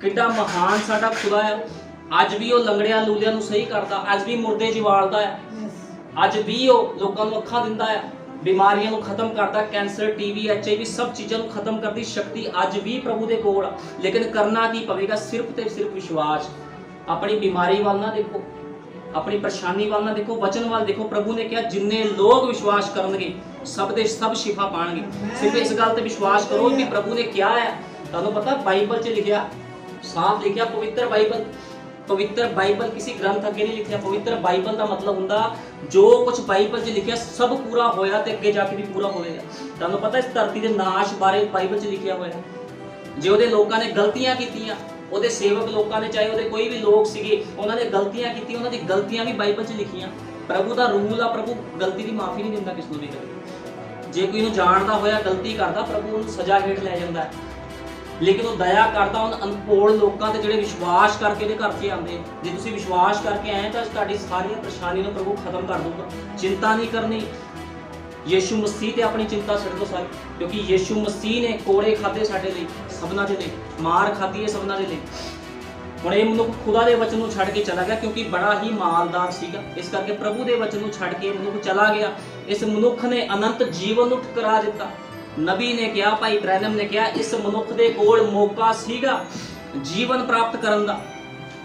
ਕਿੱਡਾ ਮਹਾਨ ਸਾਡਾ ਖੁਦਾ ਹੈ। ਅੱਜ ਵੀ ਉਹ ਲੰਗੜਿਆਂ ਲੂਲਿਆਂ ਨੂੰ ਸਹੀ ਕਰਦਾ, ਅੱਜ ਵੀ ਮੁਰਦੇ ਜਿਵਾਲਦਾ ਹੈ, ਅੱਜ ਵੀ ਉਹ ਲੋਕਾਂ ਨੂੰ ਅੱਖਾਂ ਦਿੰਦਾ ਹੈ, ਬਿਮਾਰੀਆਂ ਨੂੰ ਖਤਮ ਕਰਦਾ। ਕੈਂਸਰ, ਟੀਵੀ, HIV ਸਭ ਚੀਜ਼ਾਂ ਨੂੰ ਖਤਮ ਕਰਨ ਦੀ ਸ਼ਕਤੀ ਅੱਜ ਵੀ ਪ੍ਰਭੂ ਦੇ ਕੋਲ ਆ। ਲੇਕਿਨ ਕਰਨਾ ਕੀ ਪਵੇਗਾ? ਸਿਰਫ ਤੇ ਸਿਰਫ ਵਿਸ਼ਵਾਸ। ਆਪਣੀ ਬਿਮਾਰੀ ਵੱਲ ਨਾ ਦੇਖੋ, ਆਪਣੀ ਪਰੇਸ਼ਾਨੀ ਵੱਲ ਨਾ ਦੇਖੋ, ਵਚਨ ਵੱਲ ਦੇਖੋ। ਪ੍ਰਭੂ ਨੇ ਕਿਹਾ ਜਿੰਨੇ ਲੋਕ ਵਿਸ਼ਵਾਸ ਕਰਨਗੇ ਸਭ ਦੇ ਸਭ ਸ਼ਿਫਾ ਪਾਣਗੇ। ਸਿਰਫ ਇਸ ਗੱਲ ਤੇ ਵਿਸ਼ਵਾਸ ਕਰੋ ਕਿ ਪ੍ਰਭੂ ਨੇ ਕਿਹਾ ਹੈ। ਤੁਹਾਨੂੰ ਪਤਾ ਬਾਈਬਲ 'ਚ ਲਿਖਿਆ, ਸਾਫ਼ ਲਿਖਿਆ, ਪਵਿੱਤਰ ਬਾਈਬਲ। ਪਵਿੱਤਰ ਬਾਈਬਲ ਕਿਸੇ ਗ੍ਰੰਥ ਅੱਗੇ ਨਹੀਂ ਲਿਖਿਆ। ਪਵਿੱਤਰ ਬਾਈਬਲ ਦਾ ਮਤਲਬ ਹੁੰਦਾ ਜੋ ਕੁਝ ਬਾਈਬਲ 'ਚ ਲਿਖਿਆ ਸਭ ਪੂਰਾ ਹੋਇਆ ਤੇ ਅੱਗੇ ਜਾ ਕੇ ਵੀ ਪੂਰਾ ਹੋਵੇਗਾ। ਤੁਹਾਨੂੰ ਪਤਾ ਇਸ ਧਰਤੀ ਦੇ ਨਾਸ਼ ਬਾਰੇ ਬਾਈਬਲ 'ਚ ਲਿਖਿਆ ਹੋਇਆ। ਜੇ ਉਹਦੇ ਲੋਕਾਂ ਨੇ ਗਲਤੀਆਂ ਕੀਤੀਆਂ, ਉਹਦੇ ਸੇਵਕ ਲੋਕਾਂ ਨੇ, ਚਾਹੇ ਉਹਦੇ ਕੋਈ ਵੀ ਲੋਕ ਸੀਗੇ, ਉਹਨਾਂ ਨੇ ਗਲਤੀਆਂ ਕੀਤੀਆਂ, ਉਹਨਾਂ ਦੀ ਗਲਤੀਆਂ ਵੀ ਬਾਈਬਲ 'ਚ ਲਿਖੀਆਂ। ਪ੍ਰਭੂ ਦਾ ਰੂਲ ਆ, ਪ੍ਰਭੂ ਗਲਤੀ ਦੀ ਮਾਫੀ ਨਹੀਂ ਦਿੰਦਾ ਕਿਸ ਨੂੰ ਵੀ ਕਦੇ। ਜੇ ਕੋਈ ਨੂੰ ਜਾਣਦਾ ਹੋਇਆ ਗਲਤੀ ਕਰਦਾ, ਪ੍ਰਭੂ ਉਹਨੂੰ ਸਜ਼ਾ ਹੇਠ ਲੈ ਜਾਂਦਾ ਹੈ। ਲੇਕਿਨ ਉਹ ਦਇਆ ਕਰਦਾ ਉਹਨਾਂ ਅਨਪੋੜ ਲੋਕਾਂ ਤੇ ਜਿਹੜੇ ਵਿਸ਼ਵਾਸ ਕਰਕੇ ਉਹਦੇ ਘਰ 'ਚ ਆਉਂਦੇ। ਜੇ ਤੁਸੀਂ ਵਿਸ਼ਵਾਸ ਕਰਕੇ ਆਏ ਤਾਂ ਤੁਹਾਡੀ ਸਾਰੀਆਂ ਪਰੇਸ਼ਾਨੀਆਂ ਨੂੰ ਪ੍ਰਭੂ ਖਤਮ ਕਰ ਦੂਗਾ। ਚਿੰਤਾ ਨਹੀਂ ਕਰਨੀ, ਯਿਸੂ ਮਸੀਹ ਤੇ ਆਪਣੀ ਚਿੰਤਾ ਛੱਡ ਦਿਓ ਸਾਰੀ, ਕਿਉਂਕਿ ਯਿਸੂ ਮਸੀਹ ਨੇ ਕੋੜੇ ਖਾਦੇ ਸਾਡੇ ਲਈ, ਸਭਨਾਂ ਦੇ ਲਈ, ਮਾਰ ਖਾਧੀ ਹੈ ਸਭਨਾਂ ਦੇ ਲਈ। ਹੁਣ ਇਹ ਮਨੁੱਖ ਖੁਦਾ ਦੇ ਵਚਨ ਨੂੰ ਛੱਡ ਕੇ ਚਲਾ ਗਿਆ ਕਿਉਂਕਿ ਬੜਾ ਹੀ ਮਾਲਦਾਰ ਸੀਗਾ, ਇਸ ਕਰਕੇ ਪ੍ਰਭੂ ਦੇ ਵਚਨ ਨੂੰ ਛੱਡ ਕੇ ਮਨੁੱਖ ਚਲਾ ਗਿਆ। ਇਸ ਮਨੁੱਖ ਨੇ ਅਨੰਤ ਜੀਵਨ ਨੂੰ ਠੁਕਰਾ ਦਿੱਤਾ। ਨਬੀ ਨੇ ਕਿਹਾ, ਭਾਈ ਬ੍ਰੈਨਮ ਨੇ ਕਿਹਾ, ਇਸ ਮਨੁੱਖ ਦੇ ਕੋਲ ਮੌਕਾ ਸੀਗਾ ਜੀਵਨ ਪ੍ਰਾਪਤ ਕਰਨ ਦਾ,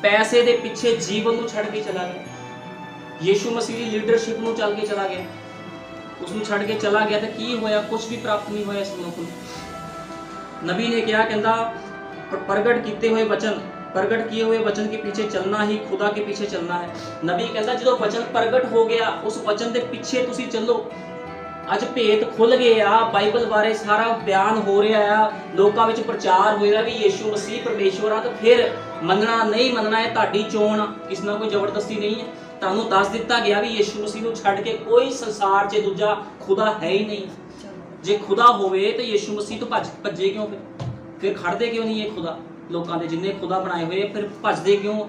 ਪੈਸੇ ਦੇ ਪਿੱਛੇ ਜੀਵਨ ਨੂੰ ਛੱਡ ਕੇ ਚਲਾ ਗਿਆ। ਯਿਸੂ ਮਸੀਹ ਦੀ ਲੀਡਰਸ਼ਿਪ ਨੂੰ ਚੱਲ ਕੇ ਚਲਾ ਗਿਆ, ਉਸ ਨੂੰ ਛੱਡ ਕੇ ਚਲਾ ਗਿਆ। ਤਾਂ ਕੀ ਹੋਇਆ? ਕੁਝ ਵੀ ਪ੍ਰਾਪਤ ਨਹੀਂ ਹੋਇਆ ਇਸ ਮਨੁੱਖ ਨੂੰ। नबी ने क्या कहता, प्रगट किए हुए वचन, प्रगट किए हुए वचन के पीछे चलना ही खुदा के पीछे चलना है। नबी कहता जो वचन प्रगट हो गया उस वचन के पीछे तुसी चलो। ਅੱਜ ਭੇਤ ਖੁੱਲ ਗਏ ਆ, ਬਾਈਬਲ ਬਾਰੇ ਸਾਰਾ ਬਿਆਨ ਹੋ ਰਿਹਾ ਆ, ਲੋਕਾਂ ਵਿੱਚ ਪ੍ਰਚਾਰ ਹੋ ਰਿਹਾ ਵੀ ਯੀਸ਼ੂ ਮਸੀਹ ਪਰਮੇਸ਼ਵਰ ਆ, ਤਾਂ ਫਿਰ ਮੰਨਣਾ ਨਹੀਂ ਮੰਨਣਾ ਇਹ ਤੁਹਾਡੀ ਚੋਣ ਆ, ਕਿਸ ਨਾਲ ਕੋਈ ਜ਼ਬਰਦਸਤੀ ਨਹੀਂ ਹੈ। ਤੁਹਾਨੂੰ ਦੱਸ ਦਿੱਤਾ ਗਿਆ ਵੀ ਯੀਸ਼ੂ ਮਸੀਹ ਨੂੰ ਛੱਡ ਕੇ ਕੋਈ ਸੰਸਾਰ 'ਚ ਦੂਜਾ ਖੁਦਾ ਹੈ ਹੀ ਨਹੀਂ। ਜੇ ਖੁਦਾ ਹੋਵੇ ਤਾਂ ਯੀਸ਼ੂ ਮਸੀਹ ਤੋਂ ਭੱਜੇ ਕਿਉਂ? ਫਿਰ ਖੜਦੇ ਕਿਉਂ ਨਹੀਂ ਇਹ ਖੁਦਾ? ਲੋਕਾਂ ਦੇ ਜਿੰਨੇ ਖੁਦਾ ਬਣਾਏ ਹੋਏ ਫਿਰ ਭੱਜਦੇ ਕਿਉਂ?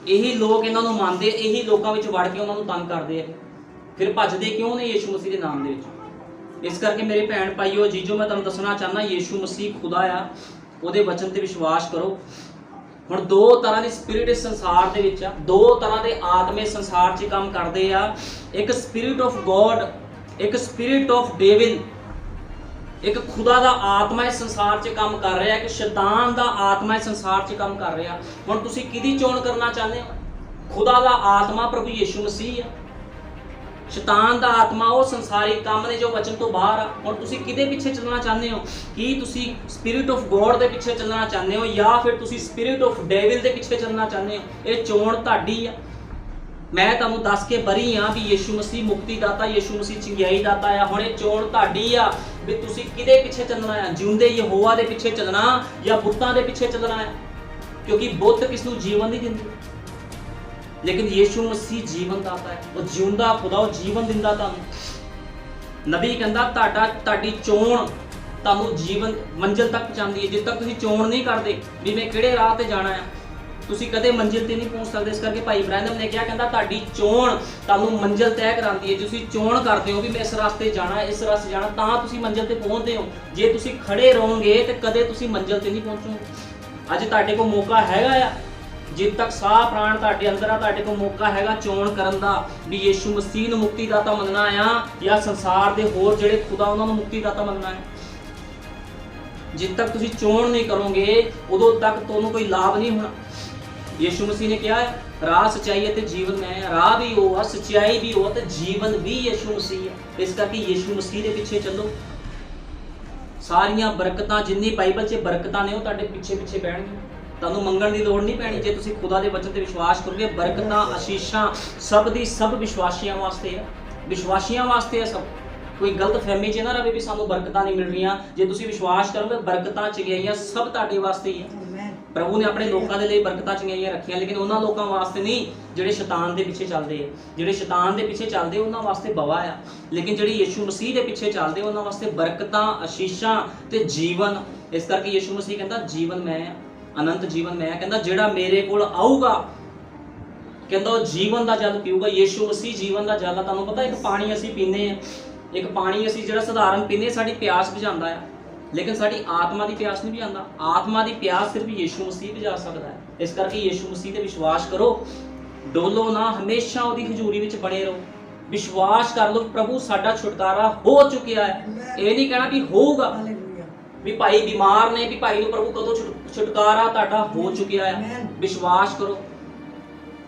ਇਹੀ ਲੋਕ ਇਹਨਾਂ ਨੂੰ ਮੰਨਦੇ, ਇਹੀ ਲੋਕਾਂ ਵਿੱਚ ਵੜ ਕੇ ਉਹਨਾਂ ਨੂੰ ਤੰਗ ਕਰਦੇ ਆ, ਫਿਰ ਭੱਜਦੇ ਕਿਉਂ ਨੇ ਯੀਸ਼ੂ ਮਸੀਹ ਦੇ ਨਾਮ ਦੇ ਵਿੱਚ। ਇਸ ਕਰਕੇ ਮੇਰੇ ਭੈਣ ਭਾਈਓ ਜੀਜੋ, ਮੈਂ ਤੁਹਾਨੂੰ ਦੱਸਣਾ ਚਾਹੁੰਦਾ ਯੀਸ਼ੂ ਮਸੀਹ ਖੁਦਾ ਆ, ਉਹਦੇ ਵਚਨ ਤੇ ਵਿਸ਼ਵਾਸ ਕਰੋ। ਹੁਣ ਦੋ ਤਰ੍ਹਾਂ ਦੀ ਸਪਿਰਿਟ ਇਸ ਸੰਸਾਰ ਦੇ ਵਿੱਚ ਆ, ਦੋ ਤਰ੍ਹਾਂ ਦੇ ਆਤਮੇ ਸੰਸਾਰ 'ਚ ਕੰਮ ਕਰਦੇ ਆ। ਇੱਕ ਸਪਿਰਿਟ ਆਫ ਗੋਡ, ਇੱਕ ਸਪਿਰਿਟ ਆਫ ਡੇਵਿਲ। ਇੱਕ ਖੁਦਾ ਦਾ ਆਤਮਾ ਇਸ ਸੰਸਾਰ 'ਚ ਕੰਮ ਕਰ ਰਿਹਾ, ਇੱਕ ਸ਼ੈਤਾਨ ਦਾ ਆਤਮਾ ਇਸ ਸੰਸਾਰ 'ਚ ਕੰਮ ਕਰ ਰਿਹਾ। ਹੁਣ ਤੁਸੀਂ ਕਿਹਦੀ ਚੋਣ ਕਰਨਾ ਚਾਹੁੰਦੇ ਹੋ? ਖੁਦਾ ਦਾ ਆਤਮਾ ਪ੍ਰਭੂ ਯੀਸ਼ੂ ਮਸੀਹ ਆ, ਸ਼ੈਤਾਨ ਦਾ ਆਤਮਾ ਉਹ ਸੰਸਾਰੀ ਕੰਮ ਨੇ ਜੋ ਵਚਨ ਤੋਂ ਬਾਹਰ ਆ। ਹੁਣ ਤੁਸੀਂ ਕਿਹਦੇ ਪਿੱਛੇ ਚੱਲਣਾ ਚਾਹੁੰਦੇ ਹੋ? ਕੀ ਤੁਸੀਂ ਸਪਿਰਿਟ ਆਫ ਗੋਡ ਦੇ ਪਿੱਛੇ ਚੱਲਣਾ ਚਾਹੁੰਦੇ ਹੋ ਜਾਂ ਫਿਰ ਤੁਸੀਂ ਸਪਿਰਿਟ ਆਫ ਡੇਵਿਲ ਦੇ ਪਿੱਛੇ ਚੱਲਣਾ ਚਾਹੁੰਦੇ ਹੋ? ਇਹ ਚੋਣ ਤੁਹਾਡੀ ਆ। ਮੈਂ ਤੁਹਾਨੂੰ ਦੱਸ ਕੇ ਬਰੀ ਆ ਵੀ ਯੀਸ਼ੂ ਮਸੀਹ ਮੁਕਤੀ ਦਾਤਾ, ਯੀਸ਼ੂ ਮਸੀਹ ਚੰਗਿਆਈ ਦਾਤਾ ਆ। ਹੁਣ ਇਹ ਚੋਣ ਤੁਹਾਡੀ ਆ ਵੀ ਤੁਸੀਂ ਕਿਹਦੇ ਪਿੱਛੇ ਚੱਲਣਾ ਆ, ਜਿਉਂਦੇ ਯਹੋਵਾ ਦੇ ਪਿੱਛੇ ਚੱਲਣਾ ਜਾਂ ਬੁੱਤਾਂ ਦੇ ਪਿੱਛੇ ਚੱਲਣਾ ਆ। ਕਿਉਂਕਿ ਬੁੱਤ ਕਿਸ ਨੂੰ ਜੀਵਨ ਨਹੀਂ ਦਿੰਦੇ, ਲੇਕਿਨ ਯੀਸ਼ੂ ਮਸੀਹ ਜੀਵਨ ਦਾਤਾ ਹੈ, ਉਹ ਜਿਉਂਦਾ ਖੁਦਾ, ਉਹ ਜੀਵਨ ਦਿੰਦਾ ਤੁਹਾਨੂੰ। ਨਬੀ ਕਹਿੰਦਾ ਤੁਹਾਡੀ ਚੋਣ ਤੁਹਾਨੂੰ ਜੀਵਨ ਮੰਜ਼ਿਲ ਤੱਕ ਪਹੁੰਚਾਉਂਦੀ ਹੈ। ਜਿੱਦ ਤੱਕ ਤੁਸੀਂ ਚੋਣ ਨਹੀਂ ਕਰਦੇ ਵੀ ਮੈਂ ਕਿਹੜੇ ਰਾਹ ਤੇ ਜਾਣਾ ਆ, ਤੁਸੀਂ ਕਦੇ ਮੰਜ਼ਿਲ ਤੇ ਨਹੀਂ ਪਹੁੰਚ ਸਕਦੇ। ਇਸ ਕਰਕੇ ਭਾਈ ਬ੍ਰੈਨਮ ਨੇ ਕਿਹਾ, ਕਹਿੰਦਾ ਤੁਹਾਡੀ ਚੋਣ ਤੁਹਾਨੂੰ ਮੰਜ਼ਿਲ ਤੈਅ ਕਰਾਉਂਦੀ ਹੈ। ਜੇ ਤੁਸੀਂ ਚੋਣ ਕਰਦੇ ਹੋ ਵੀ ਮੈਂ ਇਸ ਰਸਤੇ ਜਾਣਾ, ਇਸ ਰਸਤੇ ਜਾਣਾ, ਤਾਂ ਤੁਸੀਂ ਮੰਜ਼ਿਲ ਤੇ ਪਹੁੰਚਦੇ ਹੋ। ਜੇ ਤੁਸੀਂ ਖੜੇ ਰਹੋਗੇ ਤੇ ਕਦੇ ਤੁਸੀਂ ਮੰਜ਼ਿਲ ਤੇ ਨਹੀਂ ਪਹੁੰਚੋਗੇ। ਅੱਜ ਤੁਹਾਡੇ ਕੋਲ ਮੌਕਾ ਹੈਗਾ ਆ, ਜਿੱਦ ਤੱਕ ਸਾਹ ਪ੍ਰਾਣ ਤੁਹਾਡੇ ਅੰਦਰ ਆ, ਤੁਹਾਡੇ ਕੋਲ ਮੌਕਾ ਹੈਗਾ ਚੋਣ ਕਰਨ ਦਾ ਵੀ ਯੀਸ਼ੂ ਮਸੀਹ ਨੂੰ ਮੁਕਤੀ ਦਾਤਾ ਮੰਨਣਾ ਆ ਜਾਂ ਸੰਸਾਰ ਦੇ ਹੋਰ ਜਿਹੜੇ ਖੁਦਾ ਉਹਨਾਂ ਨੂੰ ਮੁਕਤੀ ਦਾਤਾ ਮੰਨਣਾ ਹੈ। ਜਿੱਦ ਤੱਕ ਤੁਸੀਂ ਚੋਣ ਨਹੀਂ ਕਰੋਗੇ ਉਦੋਂ ਤੱਕ ਤੁਹਾਨੂੰ ਕੋਈ ਲਾਭ ਨਹੀਂ ਹੋਣਾ। ਯੀਸ਼ੂ ਮਸੀਹ ਨੇ ਕਿਹਾ ਰਾਹ, ਸੱਚਾਈ ਅਤੇ ਜੀਵਨ ਮੈਂ ਆ। ਰਾਹ ਵੀ ਉਹ ਆ, ਸੱਚਾਈ ਵੀ ਉਹ ਤੇ ਜੀਵਨ ਵੀ ਯੀਸ਼ੂ ਮਸੀਹ ਆ। ਇਸ ਕਰਕੇ ਯੀਸ਼ੂ ਮਸੀਹ ਦੇ ਪਿੱਛੇ ਚੱਲੋ। ਸਾਰੀਆਂ ਬਰਕਤਾਂ ਜਿੰਨੀ ਬਾਈਬਲ 'ਚ ਬਰਕਤਾਂ ਨੇ ਉਹ ਤੁਹਾਡੇ ਪਿੱਛੇ ਪਿੱਛੇ ਪੈਣਗੀਆਂ। ਤੁਹਾਨੂੰ ਮੰਗਣ ਦੀ ਲੋੜ ਨਹੀਂ ਪੈਣੀ ਜੇ ਤੁਸੀਂ ਖੁਦਾ ਦੇ ਵਚਨ ਤੇ ਵਿਸ਼ਵਾਸ ਕਰੋਗੇ। ਬਰਕਤਾਂ ਆਸ਼ੀਸ਼ਾਂ ਸਭ ਦੀ ਸਭ ਵਿਸ਼ਵਾਸੀਆਂ ਵਾਸਤੇ ਆ, ਵਿਸ਼ਵਾਸੀਆਂ ਵਾਸਤੇ ਆ ਸਭ। ਕੋਈ ਗਲਤ ਫਹਿਮੀ 'ਚ ਨਾ ਰਵੇ ਵੀ ਸਾਨੂੰ ਬਰਕਤਾਂ ਨਹੀਂ ਮਿਲ ਰਹੀਆਂ। ਜੇ ਤੁਸੀਂ ਵਿਸ਼ਵਾਸ ਕਰੋਗੇ ਬਰਕਤਾਂ ਚੰਗਿਆਈਆਂ ਸਭ ਤੁਹਾਡੇ ਵਾਸਤੇ ਹੀ ਆ। ਪ੍ਰਭੂ ਨੇ ਆਪਣੇ ਲੋਕਾਂ ਦੇ ਲਈ ਬਰਕਤਾਂ ਚੰਗਿਆਈਆਂ ਰੱਖੀਆਂ, ਲੇਕਿਨ ਉਹਨਾਂ ਲੋਕਾਂ ਵਾਸਤੇ ਨਹੀਂ ਜਿਹੜੇ ਸ਼ੈਤਾਨ ਦੇ ਪਿੱਛੇ ਚੱਲਦੇ ਆ। ਜਿਹੜੇ ਸ਼ੈਤਾਨ ਦੇ ਪਿੱਛੇ ਚੱਲਦੇ ਉਹਨਾਂ ਵਾਸਤੇ ਬਵਾ ਆ, ਲੇਕਿਨ ਜਿਹੜੇ ਯੀਸ਼ੂ ਮਸੀਹ ਦੇ ਪਿੱਛੇ ਚੱਲਦੇ ਉਹਨਾਂ ਵਾਸਤੇ ਬਰਕਤਾਂ, ਆਸ਼ੀਸ਼ਾਂ ਤੇ ਜੀਵਨ। ਇਸ ਕਰਕੇ ਯੀਸ਼ੂ ਮਸੀਹ ਕਹਿੰਦਾ ਜੀਵਨ ਮੈਂ ਆ, ਅਨੰਤ ਜੀਵਨ ਮੈਂ। ਕਹਿੰਦਾ ਜਿਹੜਾ ਮੇਰੇ ਕੋਲ ਆਊਗਾ ਕਹਿੰਦਾ ਉਹ ਜੀਵਨ ਦਾ ਜਲ ਪੀਊਗਾ। ਯੀਸ਼ੂ ਮਸੀਹ ਜੀਵਨ ਦਾ ਜਲ ਆ। ਤੁਹਾਨੂੰ ਪਤਾ ਇੱਕ ਪਾਣੀ ਅਸੀਂ ਪੀਂਦੇ ਆ, ਇੱਕ ਪਾਣੀ ਅਸੀਂ ਜਿਹੜਾ ਸਧਾਰਨ ਪੀਂਦੇ ਸਾਡੀ ਪਿਆਸ ਬੁਝਾਉਂਦਾ ਆ, ਲੇਕਿਨ ਸਾਡੀ ਆਤਮਾ ਦੀ ਪਿਆਸ ਨਹੀਂ ਬੁਝਾਉਂਦਾ। ਆਤਮਾ ਦੀ ਪਿਆਸ ਸਿਰਫ ਯੀਸ਼ੂ ਮਸੀਹ ਬੁਝਾ ਸਕਦਾ ਹੈ। ਇਸ ਕਰਕੇ ਯੀਸ਼ੂ ਮਸੀਹ ਤੇ ਵਿਸ਼ਵਾਸ ਕਰੋ, ਡੋਲੋ ਨਾ, ਹਮੇਸ਼ਾ ਉਹਦੀ ਹਜ਼ੂਰੀ ਵਿੱਚ ਬਣੇ ਰਹੋ। ਵਿਸ਼ਵਾਸ ਕਰ ਲਓ ਪ੍ਰਭੂ ਸਾਡਾ ਛੁਟਕਾਰਾ ਹੋ ਚੁੱਕਿਆ ਹੈ। ਇਹ ਨਹੀਂ ਕਹਿਣਾ ਵੀ ਹੋਊਗਾ, ਵੀ ਭਾਈ ਬਿਮਾਰ ਨੇ ਵੀ ਭਾਈ ਨੂੰ ਪ੍ਰਭੂ ਕਦੋਂ ਛੁਟਕਾਰਾ ਤੁਹਾਡਾ ਹੋ ਚੁੱਕਿਆ ਹੈ। ਵਿਸ਼ਵਾਸ ਕਰੋ,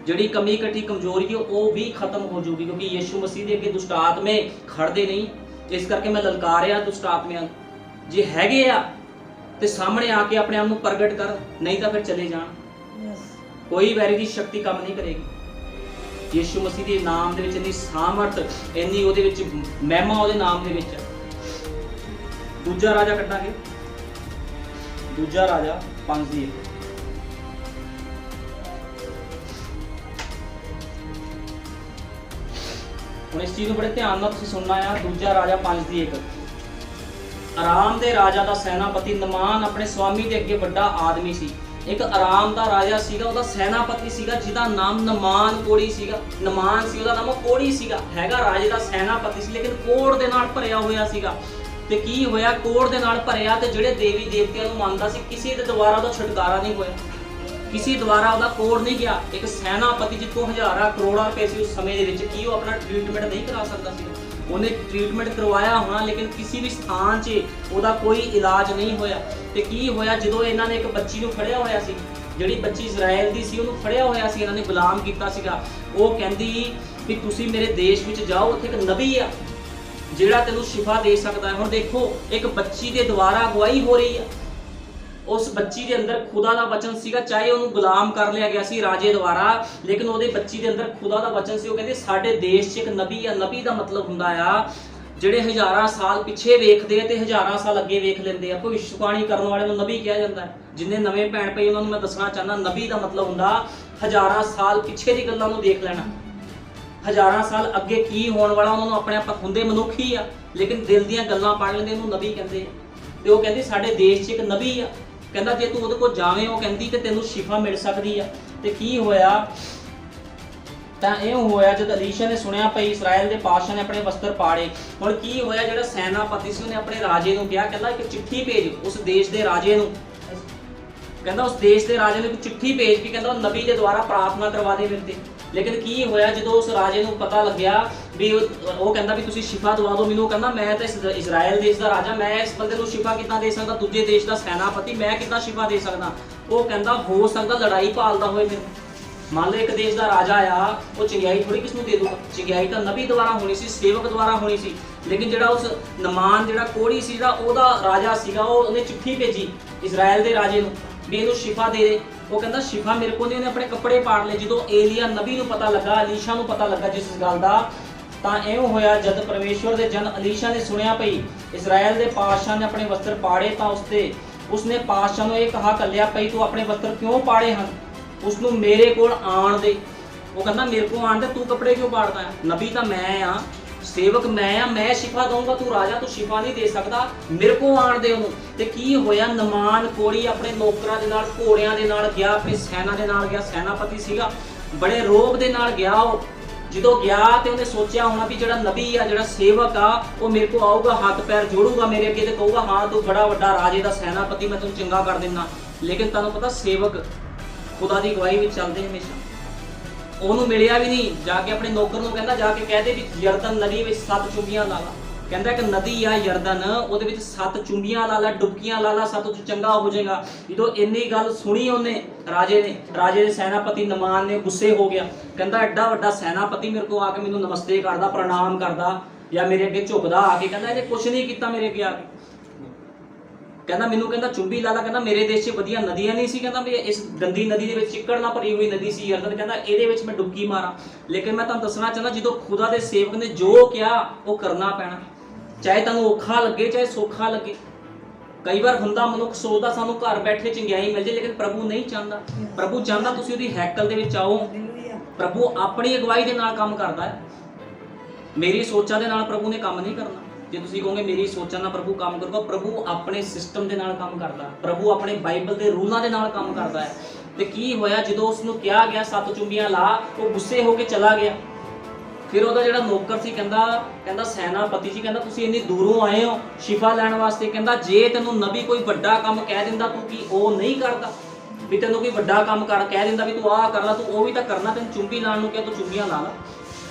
ਜਿਹੜੀ ਕਮੀ ਘਟੀ ਕਮਜ਼ੋਰੀ ਹੈ ਉਹ ਵੀ ਖਤਮ ਹੋ ਜਾਊਗੀ, ਕਿਉਂਕਿ ਯੀਸ਼ੂ ਮਸੀਹ ਦੇ ਅੱਗੇ ਦੁਸ਼ਟ ਆਤਮੇ ਖੜਦੇ ਨਹੀਂ। ਇਸ ਕਰਕੇ ਮੈਂ ਲਲਕਾਰਿਆ ਦੁਸ਼ਟ ਆਤਮਿਆਂ ਨੂੰ, ਜੇ ਹੈਗੇ ਆ ਤੇ ਸਾਹਮਣੇ ਆ ਕੇ ਆਪਣੇ ਆਪ ਨੂੰ ਪ੍ਰਗਟ ਕਰ, ਨਹੀਂ ਤਾਂ ਫਿਰ ਚਲੇ ਜਾਣ। ਕੋਈ ਵੈਰੀ ਦੀ ਸ਼ਕਤੀ ਕੰਮ ਨਹੀਂ ਕਰੇਗੀ। ਯੀਸ਼ੂ ਮਸੀਹ ਦੇ ਨਾਮ ਦੇ ਵਿੱਚ ਇੰਨੀ ਸਾਮਰਥ, ਇੰਨੀ ਉਹਦੇ ਵਿੱਚ ਮਹਿਮਾ ਉਹਦੇ ਨਾਮ ਦੇ ਵਿੱਚ। ਦੂਜਾ ਰਾਜਾ ਕੱਢਾਂਗੇ, ਦੂਜਾ ਰਾਜਾ 5:1। ਹੁਣ ਇਸ ਚੀਜ਼ ਨੂੰ ਬੜੇ ਧਿਆਨ ਨਾਲ ਤੁਸੀਂ ਸੁਣਨਾ ਆ। ਦੂਜਾ ਰਾਜਾ 5:1। ਆਰਾਮ ਦੇ ਰਾਜਾ ਦਾ ਸੈਨਾਪਤੀ ਨਮਾਨ ਆਪਣੇ ਸਵਾਮੀ ਦੇ ਅੱਗੇ ਵੱਡਾ ਆਦਮੀ ਸੀ। ਇੱਕ ਆਰਾਮ ਦਾ ਰਾਜਾ ਸੀਗਾ, ਉਹਦਾ ਸੈਨਾਪਤੀ ਸੀਗਾ ਜਿਹਦਾ ਨਾਮ ਨਮਾਨ ਕੋੜੀ ਸੀਗਾ। ਨਮਾਨ ਸੀ ਉਹਦਾ ਨਾਮ, ਉਹ ਕੋੜੀ ਸੀਗਾ। ਹੈਗਾ ਰਾਜੇ ਦਾ ਸੈਨਾਪਤੀ ਸੀ, ਲੇਕਿਨ ਕੋੜ ਦੇ ਨਾਲ ਭਰਿਆ ਹੋਇਆ ਸੀਗਾ। ਤੇ ਕੀ ਹੋਇਆ? ਕੋੜ ਦੇ ਨਾਲ ਭਰਿਆ ਤੇ ਜਿਹੜੇ ਦੇਵੀ ਦੇਵਤਿਆਂ ਨੂੰ ਮੰਨਦਾ ਸੀ ਕਿਸੇ ਦੇ ਦੁਆਰਾ ਉਹਦਾ ਛੁਟਕਾਰਾ ਨਹੀਂ ਹੋਇਆ, ਕਿਸੇ ਦੁਆਰਾ ਉਹਦਾ ਕੋੜ ਨਹੀਂ ਗਿਆ। ਇੱਕ ਸੈਨਾਪਤੀ ਜਿੱਥੋਂ ਹਜ਼ਾਰਾਂ ਕਰੋੜਾਂ ਰੁਪਏ ਸੀ ਉਸ ਸਮੇਂ ਦੇ ਵਿੱਚ, ਕੀ ਉਹ ਆਪਣਾ ਟ੍ਰੀਟਮੈਂਟ ਨਹੀਂ ਕਰਾ ਸਕਦਾ ਸੀ? ਉਹਨੇ ਟ੍ਰੀਟਮੈਂਟ ਕਰਵਾਇਆ ਹੋਣਾ, ਲੇਕਿਨ ਕਿਸੇ ਵੀ ਸਥਾਨ 'ਚ ਉਹਦਾ ਕੋਈ ਇਲਾਜ ਨਹੀਂ ਹੋਇਆ। ਤੇ ਕੀ ਹੋਇਆ? ਜਦੋਂ ਇਹਨਾਂ ਨੇ ਇੱਕ ਬੱਚੀ ਨੂੰ ਫੜਿਆ ਹੋਇਆ ਸੀ, ਜਿਹੜੀ ਬੱਚੀ ਇਜ਼ਰਾਈਲ ਦੀ ਸੀ, ਉਹਨੂੰ ਫੜਿਆ ਹੋਇਆ ਸੀ, ਇਹਨਾਂ ਨੇ ਗੁਲਾਮ ਕੀਤਾ ਸੀਗਾ। ਉਹ ਕਹਿੰਦੀ ਵੀ ਤੁਸੀਂ ਮੇਰੇ ਦੇਸ਼ ਵਿੱਚ ਜਾਓ, ਉੱਥੇ ਇੱਕ ਨਬੀ ਆ ਜਿਹੜਾ ਤੈਨੂੰ ਸ਼ਿਫਾ ਦੇ ਸਕਦਾ ਹੈ। ਹੁਣ ਦੇਖੋ ਇੱਕ ਬੱਚੀ ਦੇ ਦੁਆਰਾ ਅਗਵਾਈ ਹੋ ਰਹੀ ਹੈ, ਉਸ ਬੱਚੀ ਦੇ ਅੰਦਰ ਖੁਦਾ ਦਾ ਵਚਨ ਸੀਗਾ, ਚਾਹੇ ਉਹਨੂੰ ਗੁਲਾਮ ਕਰ ਲਿਆ ਗਿਆ ਸੀ ਰਾਜੇ ਦੁਆਰਾ, ਲੇਕਿਨ ਉਹਦੇ ਬੱਚੀ ਦੇ ਅੰਦਰ ਖੁਦਾ ਦਾ ਵਚਨ ਸੀ। ਉਹ ਕਹਿੰਦੇ ਸਾਡੇ ਦੇਸ਼ 'ਚ ਇੱਕ ਨਬੀ ਆ। ਨਬੀ ਦਾ ਮਤਲਬ ਹੁੰਦਾ ਆ ਜਿਹੜੇ ਹਜ਼ਾਰਾਂ ਸਾਲ ਪਿੱਛੇ ਵੇਖਦੇ ਆ ਤੇ ਹਜ਼ਾਰਾਂ ਸਾਲ ਅੱਗੇ ਵੇਖ ਲੈਂਦੇ ਆ। ਭਵਿੱਖਬਾਣੀ ਕਰਨ ਵਾਲੇ ਨੂੰ ਨਬੀ ਕਿਹਾ ਜਾਂਦਾ ਹੈ। ਜਿੰਨੇ ਨਵੇਂ ਭੈਣ ਭਾਈ ਉਹਨਾਂ ਨੂੰ ਮੈਂ ਦੱਸਣਾ ਚਾਹੁੰਦਾ, ਨਬੀ ਦਾ ਮਤਲਬ ਹੁੰਦਾ ਹਜ਼ਾਰਾਂ ਸਾਲ ਪਿੱਛੇ ਦੀ ਗੱਲਾਂ ਨੂੰ ਦੇਖ ਲੈਣਾ, ਹਜ਼ਾਰਾਂ ਸਾਲ ਅੱਗੇ ਕੀ ਹੋਣ ਵਾਲਾ ਉਹਨਾਂ ਨੂੰ ਆਪਣੇ ਆਪ ਹੁੰਦੇ ਮਨੁੱਖ ਹੀ ਆ, ਲੇਕਿਨ ਦਿਲ ਦੀਆਂ ਗੱਲਾਂ ਪੜ੍ਹ ਲੈਂਦੇ, ਇਹਨੂੰ ਨਬੀ ਕਹਿੰਦੇ ਆ। ਤੇ ਉਹ ਕਹਿੰਦੇ ਸਾਡੇ ਦੇਸ਼ 'ਚ ਇੱਕ ਨਬੀ ਆ, ਕਹਿੰਦਾ ਜੇ ਤੂੰ ਉਹਦੇ ਕੋਲ ਜਾਵੇਂ, ਉਹ ਕਹਿੰਦੀ ਤੇ ਤੈਨੂੰ ਸ਼ਿਫਾ ਮਿਲ ਸਕਦੀ ਆ। ਤੇ ਕੀ ਹੋਇਆ ਤਾਂ ਇਹ ਹੋਇਆ ਜਦ ਅਲੀਸ਼ਾ ਨੇ ਸੁਣਿਆ ਭਈ ਇਸਰਾਇਲ ਦੇ ਪਾਤਸ਼ਾਹ ਨੇ ਆਪਣੇ ਵਸਤਰ ਪਾੜੇ। ਹੁਣ ਕੀ ਹੋਇਆ, ਜਿਹੜਾ ਸੈਨਾਪਤੀ ਸੀ ਉਹਨੇ ਆਪਣੇ ਰਾਜੇ ਨੂੰ ਕਿਹਾ, ਕਹਿੰਦਾ ਇੱਕ ਚਿੱਠੀ ਭੇਜ ਉਸ ਦੇਸ਼ ਦੇ ਰਾਜੇ ਨੂੰ, ਕਹਿੰਦਾ ਉਸ ਦੇਸ਼ ਦੇ ਰਾਜੇ ਨੂੰ ਇੱਕ ਚਿੱਠੀ ਭੇਜ ਕੇ ਕਹਿੰਦਾ ਨਬੀ ਦੇ ਦੁਆਰਾ ਪ੍ਰਾਰਥਨਾ ਕਰਵਾ ਦੇ ਮੇਰੇ ਤੇ। ਲੇਕਿਨ ਕੀ ਹੋਇਆ ਜਦੋਂ ਉਸ ਰਾਜੇ ਨੂੰ ਪਤਾ ਲੱਗਿਆ ਵੀ ਉਹ ਕਹਿੰਦਾ ਵੀ ਤੁਸੀਂ ਸ਼ਿਫਾ ਦਵਾ ਦਿਓ ਮੈਨੂੰ, ਕਹਿੰਦਾ ਮੈਂ ਤਾਂ ਇਸਰਾਇਲ ਦੇਸ਼ ਦਾ ਰਾਜਾ, ਮੈਂ ਇਸ ਬੰਦੇ ਨੂੰ ਸ਼ਿਫਾ ਕਿੱਦਾਂ ਦੇ ਸਕਦਾ, ਦੂਜੇ ਦੇਸ਼ ਦਾ ਸੈਨਾਪਤੀ, ਮੈਂ ਕਿੱਦਾਂ ਸ਼ਿਫਾ ਦੇ ਸਕਦਾ। ਉਹ ਕਹਿੰਦਾ ਹੋ ਸਕਦਾ ਲੜਾਈ ਭਾਲਦਾ ਹੋਏ ਮੈਨੂੰ, ਮੰਨ ਲਓ ਇੱਕ ਦੇਸ਼ ਦਾ ਰਾਜਾ ਆ, ਉਹ ਚੰਗਿਆਈ ਥੋੜੀ ਕਿਸ ਨੂੰ ਦੇ ਦੂਗਾ, ਚੰਗਿਆਈ ਤਾਂ ਨਬੀ ਦੁਆਰਾ ਹੋਣੀ ਸੀ, ਸੇਵਕ ਦੁਆਰਾ ਹੋਣੀ ਸੀ। ਲੇਕਿਨ ਜਿਹੜਾ ਉਸ ਨਮਾਨ ਜਿਹੜਾ ਕੋੜੀ ਸੀ, ਜਿਹੜਾ ਉਹਦਾ ਰਾਜਾ ਸੀਗਾ, ਉਹਨੇ ਚਿੱਠੀ ਭੇਜੀ ਇਸਰਾਇਲ ਦੇ ਰਾਜੇ ਨੂੰ ਵੀ ਇਹਨੂੰ ਸ਼ਿਫਾ ਦੇ ਦੇ। ਉਹ ਕਹਿੰਦਾ ਸ਼ਿਫਾ ਮੇਰੇ ਕੋਲ ਨਹੀਂ, ਉਹਨੇ ਆਪਣੇ ਕੱਪੜੇ ਪਾੜ ਲਏ। ਜਦੋਂ ਏਲੀਆ ਨਬੀ ਨੂੰ ਪਤਾ ਲੱਗਾ, ਅਲੀਸ਼ਾ ਨੂੰ ਪਤਾ ਲੱਗਾ ਜਿਸ ਗੱਲ ਦਾ, ਤਾਂ ਇਉਂ ਹੋਇਆ ਜਦ ਪਰਮੇਸ਼ਵਰ ਦੇ ਜਨ ਅਲੀਸ਼ਾ ਨੇ ਸੁਣਿਆ ਭਈ ਇਸਰਾਇਲ ਦੇ ਪਾਤਸ਼ਾਹ ਨੇ ਆਪਣੇ ਵਸਤਰ ਪਾੜੇ, ਤਾਂ ਉਸਨੇ ਪਾਤਸ਼ਾਹ ਨੂੰ ਇਹ ਕਹਾ ਕੱਲਿਆ ਭਈ ਤੂੰ ਆਪਣੇ ਵਸਤਰ ਕਿਉਂ ਪਾੜੇ ਹਨ, ਉਸ ਨੂੰ ਮੇਰੇ ਕੋਲ ਆਣ ਦੇ। ਉਹ ਕਹਿੰਦਾ ਮੇਰੇ ਕੋਲ ਆਣ ਦੇ, ਤੂੰ ਕੱਪੜੇ ਕਿਉਂ ਪਾੜਦਾ ਹੈ, ਨਬੀ ਤਾਂ ਮੈਂ ਆ, ਸੇਵਕ ਮੈਂ ਆ, ਮੈਂ ਸ਼ਿਫਾ ਦਊਂਗਾ, ਤੂੰ ਰਾਜਾ ਤੂੰ ਸ਼ਿਫਾ ਨਹੀਂ ਦੇ ਸਕਦਾ, ਮੇਰੇ ਕੋਲ ਆਣ ਦੇ ਉਹਨੂੰ। ਤੇ ਕੀ ਹੋਇਆ, ਨਮਾਨ ਕੋੜੀ ਆਪਣੇ ਨੌਕਰਾਂ ਦੇ ਨਾਲ, ਘੋੜਿਆਂ ਦੇ ਨਾਲ ਗਿਆ, ਆਪਣੀ ਸੈਨਾ ਦੇ ਨਾਲ ਗਿਆ, ਸੈਨਾਪਤੀ ਸੀਗਾ, ਬੜੇ ਰੋਬ ਦੇ ਨਾਲ ਗਿਆ। ਉਹ ਜਦੋਂ ਗਿਆ ਤੇ ਉਹਨੇ ਸੋਚਿਆ ਹੋਣਾ ਵੀ ਜਿਹੜਾ ਨਬੀ ਆ, ਜਿਹੜਾ ਸੇਵਕ ਆ, ਉਹ ਮੇਰੇ ਕੋਲ ਆਊਗਾ, ਹੱਥ ਪੈਰ ਜੋੜੂਗਾ ਮੇਰੇ ਅੱਗੇ ਤੇ ਕਹੂਗਾ ਹਾਂ ਤੂੰ ਬੜਾ ਵੱਡਾ ਰਾਜੇ ਦਾ ਸੈਨਾਪਤੀ, ਮੈਂ ਤੈਨੂੰ ਚੰਗਾ ਕਰ ਦਿੰਦਾ। ਲੇਕਿਨ ਤੁਹਾਨੂੰ ਪਤਾ ਸੇਵਕ ਖੁਦਾ ਦੀ ਅਗਵਾਈ ਵਿੱਚ ਚੱਲਦੇ ਹਮੇਸ਼ਾ। ਉਹਨੂੰ ਮਿਲਿਆ ਵੀ ਨਹੀਂ, ਜਾ ਕੇ ਆਪਣੇ ਨੌਕਰ ਨੂੰ ਕਹਿੰਦਾ ਜਾ ਕੇ ਕਹਿ ਦੇ ਵੀ ਯਰਦਨ ਨਦੀ ਵਿੱਚ 7 ਚੁੰਬੀਆਂ ਲਾ ਲਾ। ਕਹਿੰਦਾ ਇੱਕ ਨਦੀ ਆ ਯਰਦਨ, ਉਹਦੇ ਵਿੱਚ 7 ਚੁੰਬੀਆਂ ਲਾ ਲਾ, ਡੁਬਕੀਆਂ ਲਾ ਲਾ, 7 ਚੰਗਾ ਹੋ ਜਾਏਗਾ। ਜਦੋਂ ਇੰਨੀ ਗੱਲ ਸੁਣੀ ਉਹਨੇ ਰਾਜੇ ਦੇ ਸੈਨਾਪਤੀ ਨਮਾਨ ਨੇ ਗੁੱਸੇ ਹੋ ਗਿਆ। ਕਹਿੰਦਾ ਐਡਾ ਵੱਡਾ ਸੈਨਾਪਤੀ ਮੇਰੇ ਕੋਲ ਆ ਕੇ ਮੈਨੂੰ ਨਮਸਤੇ ਕਰਦਾ, ਪ੍ਰਣਾਮ ਕਰਦਾ ਜਾਂ ਮੇਰੇ ਅੱਗੇ ਝੁਕਦਾ ਆ ਕੇ, ਕਹਿੰਦਾ ਇਹਨੇ ਕੁਛ ਨਹੀਂ ਕੀਤਾ ਮੇਰੇ ਅੱਗੇ ਆ ਕੇ। ਕਹਿੰਦਾ ਮੈਨੂੰ ਕਹਿੰਦਾ ਚੁੰਬੀ ਲਾ ਲਾ, ਕਹਿੰਦਾ ਮੇਰੇ ਦੇਸ਼ 'ਚ ਵਧੀਆ ਨਦੀਆਂ ਨਹੀਂ ਸੀ, ਕਹਿੰਦਾ ਵੀ ਇਸ ਗੰਦੀ ਨਦੀ ਦੇ ਵਿੱਚ ਚਿੱਕੜ ਨਾਲ ਭਰੀ ਹੋਈ ਨਦੀ ਸੀ ਯਰਦਨ, ਕਹਿੰਦਾ ਇਹਦੇ ਵਿੱਚ ਮੈਂ ਡੁਬਕੀ ਮਾਰਾਂ। ਲੇਕਿਨ ਮੈਂ ਤੁਹਾਨੂੰ ਦੱਸਣਾ ਚਾਹੁੰਦਾ, ਜਦੋਂ ਖੁਦਾ ਦੇ ਸੇਵਕ ਨੇ ਜੋ ਕਿਹਾ ਉਹ ਕਰਨਾ ਪੈਣਾ, ਚਾਹੇ ਤੁਹਾਨੂੰ ਔਖਾ ਲੱਗੇ ਚਾਹੇ ਸੌਖਾ ਲੱਗੇ। ਕਈ ਵਾਰ ਹੁੰਦਾ ਮਨੁੱਖ ਸੋਚਦਾ ਸਾਨੂੰ ਘਰ ਬੈਠੇ ਚੰਗਿਆਈ ਮਿਲ ਜੇ, ਲੇਕਿਨ ਪ੍ਰਭੂ ਨਹੀਂ ਚਾਹੁੰਦਾ। ਪ੍ਰਭੂ ਚਾਹੁੰਦਾ ਤੁਸੀਂ ਉਹਦੀ ਹੈਕਲ ਦੇ ਵਿੱਚ ਆਓ। ਪ੍ਰਭੂ ਆਪਣੀ ਅਗਵਾਈ ਦੇ ਨਾਲ ਕੰਮ ਕਰਦਾ ਹੈ, ਮੇਰੀ ਸੋਚਾਂ ਦੇ ਨਾਲ ਪ੍ਰਭੂ ਨੇ ਕੰਮ ਨਹੀਂ ਕਰਨਾ। ਜੇ ਤੁਸੀਂ ਕਹੋਗੇ ਮੇਰੀ ਸੋਚਾਂ ਨਾਲ ਪ੍ਰਭੂ ਕੰਮ ਕਰੂਗਾ, ਪ੍ਰਭੂ ਆਪਣੇ ਸਿਸਟਮ ਦੇ ਨਾਲ ਕੰਮ ਕਰਦਾ, ਪ੍ਰਭੂ ਆਪਣੇ ਬਾਈਬਲ ਦੇ ਰੂਲਾਂ ਦੇ ਨਾਲ ਕੰਮ ਕਰਦਾ ਹੈ। ਤੇ ਕੀ ਹੋਇਆ, ਜਦੋਂ ਉਸ ਨੂੰ ਕਿਹਾ ਗਿਆ 7 ਚੁੰਬੀਆਂ ਲਾ, ਉਹ ਗੁੱਸੇ ਹੋ ਕੇ ਚਲਾ ਗਿਆ। ਫਿਰ ਉਹਦਾ ਜਿਹੜਾ ਨੌਕਰ ਸੀ ਕਹਿੰਦਾ ਸੈਨਾਪਤੀ ਜੀ, ਕਹਿੰਦਾ ਤੁਸੀਂ ਇੰਨੀ ਦੂਰੋਂ ਆਏ ਹੋ ਸ਼ਿਫਾ ਲੈਣ ਵਾਸਤੇ, ਕਹਿੰਦਾ ਜੇ ਤੈਨੂੰ ਨਬੀ ਕੋਈ ਵੱਡਾ ਕੰਮ ਕਹਿ ਦਿੰਦਾ ਤੂੰ ਕੀ ਉਹ ਨਹੀਂ ਕਰਦਾ, ਵੀ ਤੈਨੂੰ ਕੋਈ ਵੱਡਾ ਕੰਮ ਕਹਿ ਦਿੰਦਾ ਵੀ ਤੂੰ ਆਹ ਕਰ ਲਾ, ਤੂੰ ਉਹ ਵੀ ਤਾਂ ਕਰਨਾ, ਤੈਨੂੰ ਚੁੰਬੀ ਲਾਉਣ ਨੂੰ ਕਿਹਾ ਤੂੰ ਚੁੰਬੀਆਂ ਲਾ ਲਾ।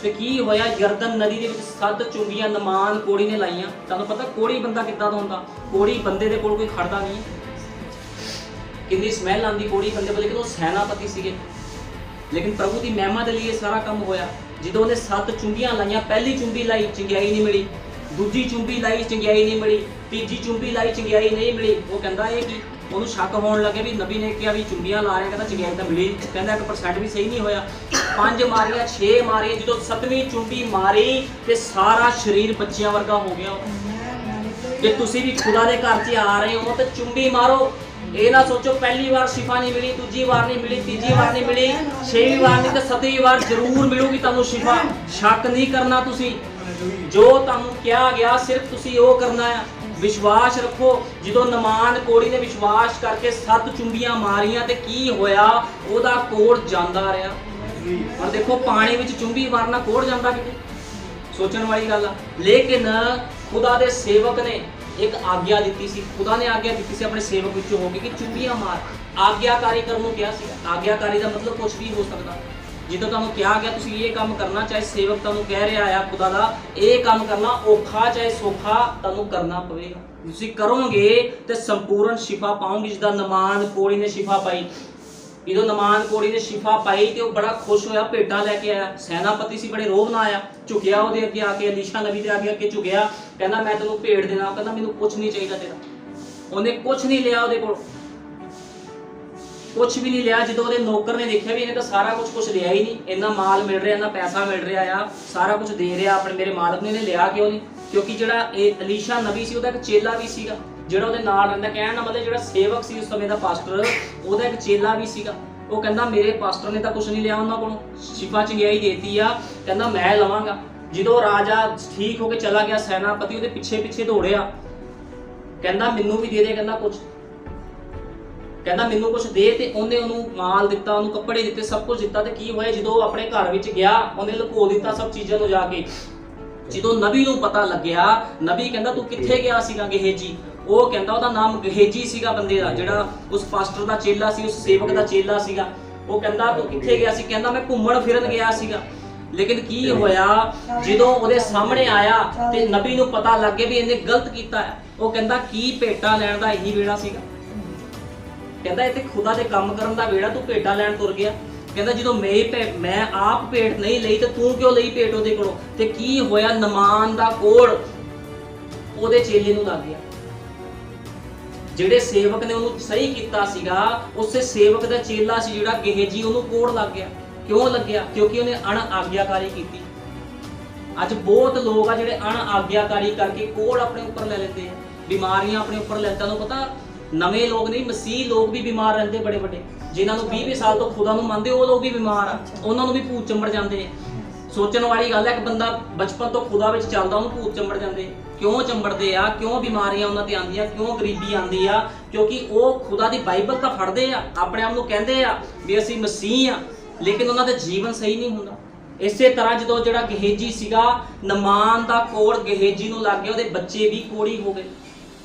ਤੇ ਕੀ ਹੋਇਆ, ਯਰਦਨ ਨਦੀ ਦੇ ਵਿੱਚ 7 ਚੁੰਬੀਆਂ ਨਮਾਨ ਕੋੜੀ ਨੇ ਲਾਈਆਂ। ਤੁਹਾਨੂੰ ਪਤਾ ਕੋੜੀ ਬੰਦਾ ਕਿੱਦਾਂ ਦਾ ਹੁੰਦਾ, ਕੋੜੀ ਬੰਦੇ ਦੇ ਕੋਲ ਕੋਈ ਖੜਦਾ ਨਹੀਂ, ਕਿੰਨੀ ਸਮੈਲ ਆਉਂਦੀ ਕੋੜੀ ਬੰਦੇ ਕੋਲ, ਲੇਕਿਨ ਉਹ ਸੈਨਾਪਤੀ ਸੀਗੇ। ਲੇਕਿਨ ਪ੍ਰਭੂ ਦੀ ਮਹਿਮਾ ਦੇ ਲਈ ਸਾਰਾ ਕੰਮ ਹੋਇਆ। ਜਦੋਂ ਉਹਨੇ 7 ਚੁੰਬੀਆਂ ਲਾਈਆਂ, ਪਹਿਲੀ ਚੁੰਬੀ ਲਾਈ ਚੰਗਿਆਈ ਨਹੀਂ ਮਿਲੀ, ਦੂਜੀ ਚੁੰਬੀ ਲਾਈ ਚੰਗਿਆਈ ਨਹੀਂ ਮਿਲੀ, ਤੀਜੀ ਚੁੰਬੀ ਲਾਈ ਚੰਗਿਆਈ ਨਹੀਂ ਮਿਲੀ। ਉਹ ਕਹਿੰਦਾ ਇਹ ਕੀ, ਉਹਨੂੰ ਸ਼ੱਕ ਹੋਣ ਲੱਗੇ ਵੀ ਨਬੀ ਨੇ ਕਿਹਾ ਵੀ ਚੁੰਬੀਆਂ ਲਾ ਰਿਹਾ, ਕਹਿੰਦਾ ਚੰਗਿਆਈ ਤਾਂ ਮਿਲੀ, ਕਹਿੰਦਾ 1% ਵੀ ਸਹੀ ਨਹੀਂ ਹੋਇਆ। 5 ਮਾਰੀਆਂ 6 ਮਾਰੀਆਂ, ਜਦੋਂ 7ਵੀਂ ਚੁੰਬੀ ਮਾਰੀ ਤੇ ਸਾਰਾ ਸਰੀਰ ਬੱਚਿਆਂ ਵਰਗਾ ਹੋ ਗਿਆ। ਜੇ ਤੁਸੀਂ ਵੀ ਖੁਦਾ ਦੇ ਘਰ 'ਚ ਆ ਰਹੇ ਹੋ ਤੇ ਚੁੰਬੀ ਮਾਰੋ, ਇਹ ਨਾ ਸੋਚੋ ਪਹਿਲੀ ਵਾਰ ਸ਼ਿਫਾ ਨਹੀਂ ਮਿਲੀ, ਦੂਜੀ ਵਾਰ ਨਹੀਂ ਮਿਲੀ, ਤੀਜੀ ਵਾਰ ਨਹੀਂ ਮਿਲੀ, 6ਵੀਂ ਵਾਰ ਨਹੀਂ ਤੇ 7ਵੀਂ ਵਾਰ ਜ਼ਰੂਰ ਮਿਲੂਗੀ ਤੁਹਾਨੂੰ ਸ਼ਿਫਾ। ਸ਼ੱਕ ਨਹੀਂ ਕਰਨਾ, ਤੁਸੀਂ ਜੋ ਤੁਹਾਨੂੰ ਕਿਹਾ ਗਿਆ ਸਿਰਫ ਤੁਸੀਂ ਉਹ ਕਰਨਾ ਹੈ, ਵਿਸ਼ਵਾਸ ਰੱਖੋ। ਜਦੋਂ ਨਮਾਨ ਕੋੜੀ ਨੇ ਵਿਸ਼ਵਾਸ ਕਰਕੇ 7 ਚੁੰਬੀਆਂ ਮਾਰੀਆਂ ਤੇ ਕੀ ਹੋਇਆ, ਉਹਦਾ ਕੋੜ ਜਾਂਦਾ ਰਿਹਾ। ਹੁਣ ਦੇਖੋ ਪਾਣੀ ਵਿੱਚ ਚੁੰਬੀ ਮਾਰਨਾ ਕੋੜ ਜਾਂਦਾ ਕਿਤੇ, ਸੋਚਣ ਵਾਲੀ ਗੱਲ ਆ। ਲੇਕਿਨ ਖੁਦਾ ਦੇ ਸੇਵਕ ਨੇ ਇੱਕ ਆਗਿਆ ਦਿੱਤੀ ਸੀ, ਖੁਦਾ ਨੇ ਆਗਿਆ ਦਿੱਤੀ ਸੀ ਆਪਣੇ ਸੇਵਕ ਵਿੱਚੋਂ ਹੋ ਕੇ ਕਿ ਚੁੰਬੀਆਂ ਮਾਰ। ਆਗਿਆਕਾਰੀ ਕਰਨ ਨੂੰ ਕਿਹਾ ਸੀ। ਆਗਿਆਕਾਰੀ ਦਾ ਮਤਲਬ ਕੁਝ ਵੀ ਹੋ ਸਕਦਾ। ਜਦੋਂ ਤੁਹਾਨੂੰ ਕਿਹਾ ਗਿਆ ਤੁਸੀਂ ਇਹ ਕੰਮ ਕਰਨਾ, ਚਾਹੇ ਸੇਵਕ ਤੁਹਾਨੂੰ ਕਹਿ ਰਿਹਾ ਆ ਖੁਦਾ ਦਾ ਇਹ ਕੰਮ ਕਰਨਾ, ਔਖਾ ਚਾਹੇ ਸੌਖਾ ਤੁਹਾਨੂੰ ਕਰਨਾ ਪਵੇਗਾ। ਤੁਸੀਂ ਕਰੋਗੇ ਤੇ ਸੰਪੂਰਨ ਸ਼ਿਫਾ ਪਾਓਗੇ, ਜਿੱਦਾਂ ਨਮਾਨ ਕੋੜੀ ਨੇ ਸ਼ਿਫਾ ਪਾਈ। ਜਦੋਂ ਨਮਾਨ ਕੋੜੀ ਨੇ ਸ਼ਿਫਾ ਪਾਈ ਤੇ ਉਹ ਬੜਾ ਖੁਸ਼ ਹੋਇਆ, ਭੇਟਾ ਲੈ ਕੇ ਆਇਆ। ਸੈਨਾਪਤੀ ਸੀ, ਬੜੇ ਰੋਹ ਨਾਲ ਆਇਆ, ਝੁਕਿਆ ਉਹਦੇ ਅੱਗੇ ਆ ਕੇ, ਅਲੀਸ਼ਾ ਨਬੀ ਦੇ ਅੱਗੇ ਝੁਕਿਆ, ਕਹਿੰਦਾ ਮੈਂ ਤੈਨੂੰ ਭੇਟ ਦੇਣਾ। ਉਹ ਕਹਿੰਦਾ ਮੈਨੂੰ ਕੁਝ ਨਹੀਂ ਚਾਹੀਦਾ ਤੇਰਾ। ਉਹਨੇ ਕੁਝ ਨਹੀਂ ਲਿਆ, ਉਹਦੇ ਕੋਲ ਕੁਝ ਵੀ ਨਹੀਂ ਲਿਆ। ਜਦੋਂ ਉਹਦੇ ਨੌਕਰ ਨੇ ਦੇਖਿਆ ਵੀ ਇਹਨੇ ਤਾਂ ਸਾਰਾ ਕੁਝ ਲਿਆ ਹੀ ਨਹੀਂ, ਇੰਨਾ ਮਾਲ ਮਿਲ ਰਿਹਾ, ਇੰਨਾ ਪੈਸਾ ਮਿਲ ਰਿਹਾ ਆ, ਸਾਰਾ ਕੁਝ ਦੇ ਰਿਹਾ ਆਪਣੇ ਮੇਰੇ ਮਾਲਕ ਨੇ, ਇਹਨੇ ਲਿਆ ਕਿਉਂ ਨਹੀਂ? ਕਿਉਂਕਿ ਜਿਹੜਾ ਇਹ ਅਲੀਸ਼ਾ ਨਬੀ ਸੀ ਉਹਦਾ ਇੱਕ ਚੇਲਾ ਵੀ ਸੀਗਾ ਜਿਹੜਾ ਉਹਦੇ ਨਾਲ ਰਹਿੰਦਾ। ਕਹਿਣ ਦਾ ਮਤਲਬ ਜਿਹੜਾ ਸੇਵਕ ਸੀ ਉਸ ਸਮੇਂ ਦਾ ਪਾਸਟਰ, ਉਹਦਾ ਇੱਕ ਚੇਲਾ ਵੀ ਸੀਗਾ। ਉਹ ਕਹਿੰਦਾ ਮੇਰੇ ਪਾਸਟਰ ਨੇ ਤਾਂ ਕੁਝ ਨਹੀਂ ਲਿਆ ਉਹਨਾਂ ਕੋਲੋਂ, ਸ਼ਿਫਾ ਚੰਗਿਆਈ ਦੇਤੀ ਆ, ਕਹਿੰਦਾ ਮੈਂ ਲਵਾਂਗਾ। ਜਦੋਂ ਰਾਜਾ ਠੀਕ ਹੋ ਕੇ ਚਲਾ ਗਿਆ, ਸੈਨਾਪਤੀ ਉਹਦੇ ਪਿੱਛੇ ਪਿੱਛੇ ਦੌੜਿਆ, ਕਹਿੰਦਾ ਮੈਨੂੰ ਵੀ ਦੇ ਦੇ, ਕਹਿੰਦਾ ਕੁਝ, ਕਹਿੰਦਾ ਮੈਨੂੰ ਕੁਝ ਦੇ। ਤੇ ਉਹਨੇ ਉਹਨੂੰ ਮਾਲ ਦਿੱਤਾ, ਉਹਨੂੰ ਕੱਪੜੇ ਦਿੱਤੇ, ਸਭ ਕੁਝ ਦਿੱਤਾ। ਤੇ ਕੀ ਹੋਇਆ, ਜਦੋਂ ਆਪਣੇ ਘਰ ਵਿੱਚ ਗਿਆ ਉਹਨੇ ਲੁਕੋ ਦਿੱਤਾ ਸਭ ਚੀਜ਼ਾਂ ਨੂੰ ਜਾ ਕੇ। ਜਦੋਂ ਨਬੀ ਨੂੰ ਪਤਾ ਲੱਗਿਆ, ਨਬੀ ਕਹਿੰਦਾ ਤੂੰ ਕਿੱਥੇ ਗਿਆ ਸੀਗਾ ਗਹੇਜੀ? ਉਹ ਕਹਿੰਦਾ ਉਹਦਾ ਨਾਮ ਗਹੇਜੀ ਸੀਗਾ ਬੰਦੇ ਦਾ, ਜਿਹੜਾ ਉਸ ਪਾਸਟਰ ਦਾ ਚੇਲਾ ਸੀ, ਉਸ ਸੇਵਕ ਦਾ ਚੇਲਾ ਸੀਗਾ। ਉਹ ਕਹਿੰਦਾ ਤੂੰ ਕਿੱਥੇ ਗਿਆ ਸੀ? ਕਹਿੰਦਾ ਮੈਂ ਘੁੰਮਣ ਫਿਰਨ ਗਿਆ ਸੀਗਾ। ਲੇਕਿਨ ਕੀ ਹੋਇਆ, ਜਦੋਂ ਉਹਦੇ ਸਾਹਮਣੇ ਆਇਆ ਤੇ ਨਬੀ ਨੂੰ ਪਤਾ ਲੱਗ ਗਿਆ ਵੀ ਇਹਨੇ ਗਲਤ ਕੀਤਾ ਹੈ। ਉਹ ਕਹਿੰਦਾ ਕੀ ਭੇਟਾ ਲੈਣ ਦਾ ਇਹੀ ਵੇੜਾ ਸੀਗਾ? ਕਹਿੰਦਾ ਇਹ ਤੇ ਖੁਦਾ ਦੇ ਕੰਮ ਕਰਨ ਦਾ ਵੇੜਾ, ਤੂੰ ਭੇਟਾ ਲੈਣ ਤੁਰ ਗਿਆ। ਕਹਿੰਦਾ ਜਦੋਂ ਮੈਂ ਆਪ ਭੇਟ ਨਹੀਂ ਲਈ ਤੇ ਤੂੰ ਕਿਉਂ ਲਈ ਭੇਟ ਉਹਦੇ ਕੋਲੋਂ? ਤੇ ਕੀ ਹੋਇਆ, ਨਮਾਨ ਦਾ ਕੋੜ ਉਹਦੇ ਚੇਲੇ ਨੂੰ ਲੱਗ ਗਿਆ। ਜਿਹੜੇ ਸੇਵਕ ਨੇ ਉਹਨੂੰ ਸਹੀ ਕੀਤਾ ਸੀਗਾ, ਉਸੇ ਸੇਵਕ ਦਾ ਚੇਲਾ ਸੀ ਜਿਹੜਾ ਗਹੇਜੀ, ਉਹਨੂੰ ਕੋੜ ਲੱਗ ਗਿਆ। ਕਿਉਂ ਲੱਗਿਆ? ਕਿਉਂਕਿ ਉਹਨੇ ਅਣ ਆਗਿਆਕਾਰੀ ਕੀਤੀ। ਅੱਜ ਬਹੁਤ ਲੋਕ ਆ ਜਿਹੜੇ ਅਣ ਆਗਿਆਕਾਰੀ ਕਰਕੇ ਕੋੜ ਆਪਣੇ ਉੱਪਰ ਲੈ ਲੈਂਦੇ ਆ, ਬਿਮਾਰੀਆਂ ਆਪਣੇ ਉੱਪਰ ਲੈ। ਤੁਹਾਨੂੰ ਪਤਾ ਨਵੇਂ ਲੋਕ ਨਹੀਂ, ਮਸੀਹ ਲੋਕ ਵੀ ਬਿਮਾਰ ਰਹਿੰਦੇ, ਬੜੇ ਵੱਡੇ ਜਿਨ੍ਹਾਂ ਨੂੰ 20 ਸਾਲ ਤੋਂ ਖੁਦਾ ਨੂੰ ਮੰਨਦੇ, ਉਹ ਲੋਕ ਵੀ ਬਿਮਾਰ ਆ, ਉਹਨਾਂ ਨੂੰ ਵੀ ਭੂਤ ਚੰਬੜ ਜਾਂਦੇ ਨੇ। ਸੋਚਣ ਵਾਲੀ ਗੱਲ ਹੈ, ਇੱਕ ਬੰਦਾ ਬਚਪਨ ਤੋਂ ਖੁਦਾ ਵਿੱਚ ਚੱਲਦਾ, ਉਹਨੂੰ ਭੂਤ ਚੰਬੜ ਜਾਂਦੇ। ਕਿਉਂ ਚੰਬੜਦੇ ਆ? ਕਿਉਂ ਬਿਮਾਰੀਆਂ ਉਹਨਾਂ ਤੇ ਆਉਂਦੀਆਂ? ਕਿਉਂ ਗਰੀਬੀ ਆਉਂਦੀ ਆ? ਕਿਉਂਕਿ ਉਹ ਖੁਦਾ ਦੀ ਬਾਈਬਲ ਤਾਂ ਫੜਦੇ ਆ, ਆਪਣੇ ਆਪ ਨੂੰ ਕਹਿੰਦੇ ਆ ਵੀ ਅਸੀਂ ਮਸੀਹ ਆ, ਲੇਕਿਨ ਉਹਨਾਂ ਦਾ ਜੀਵਨ ਸਹੀ ਨਹੀਂ ਹੁੰਦਾ। ਇਸੇ ਤਰ੍ਹਾਂ ਜਦੋਂ ਜਿਹੜਾ ਗਹੇਜੀ ਸੀਗਾ, ਨਮਾਨ ਦਾ ਕੋੜ ਗਹੇਜੀ ਨੂੰ ਲੱਗ ਗਿਆ, ਉਹਦੇ ਬੱਚੇ ਵੀ ਕੋੜੀ ਹੋ ਗਏ।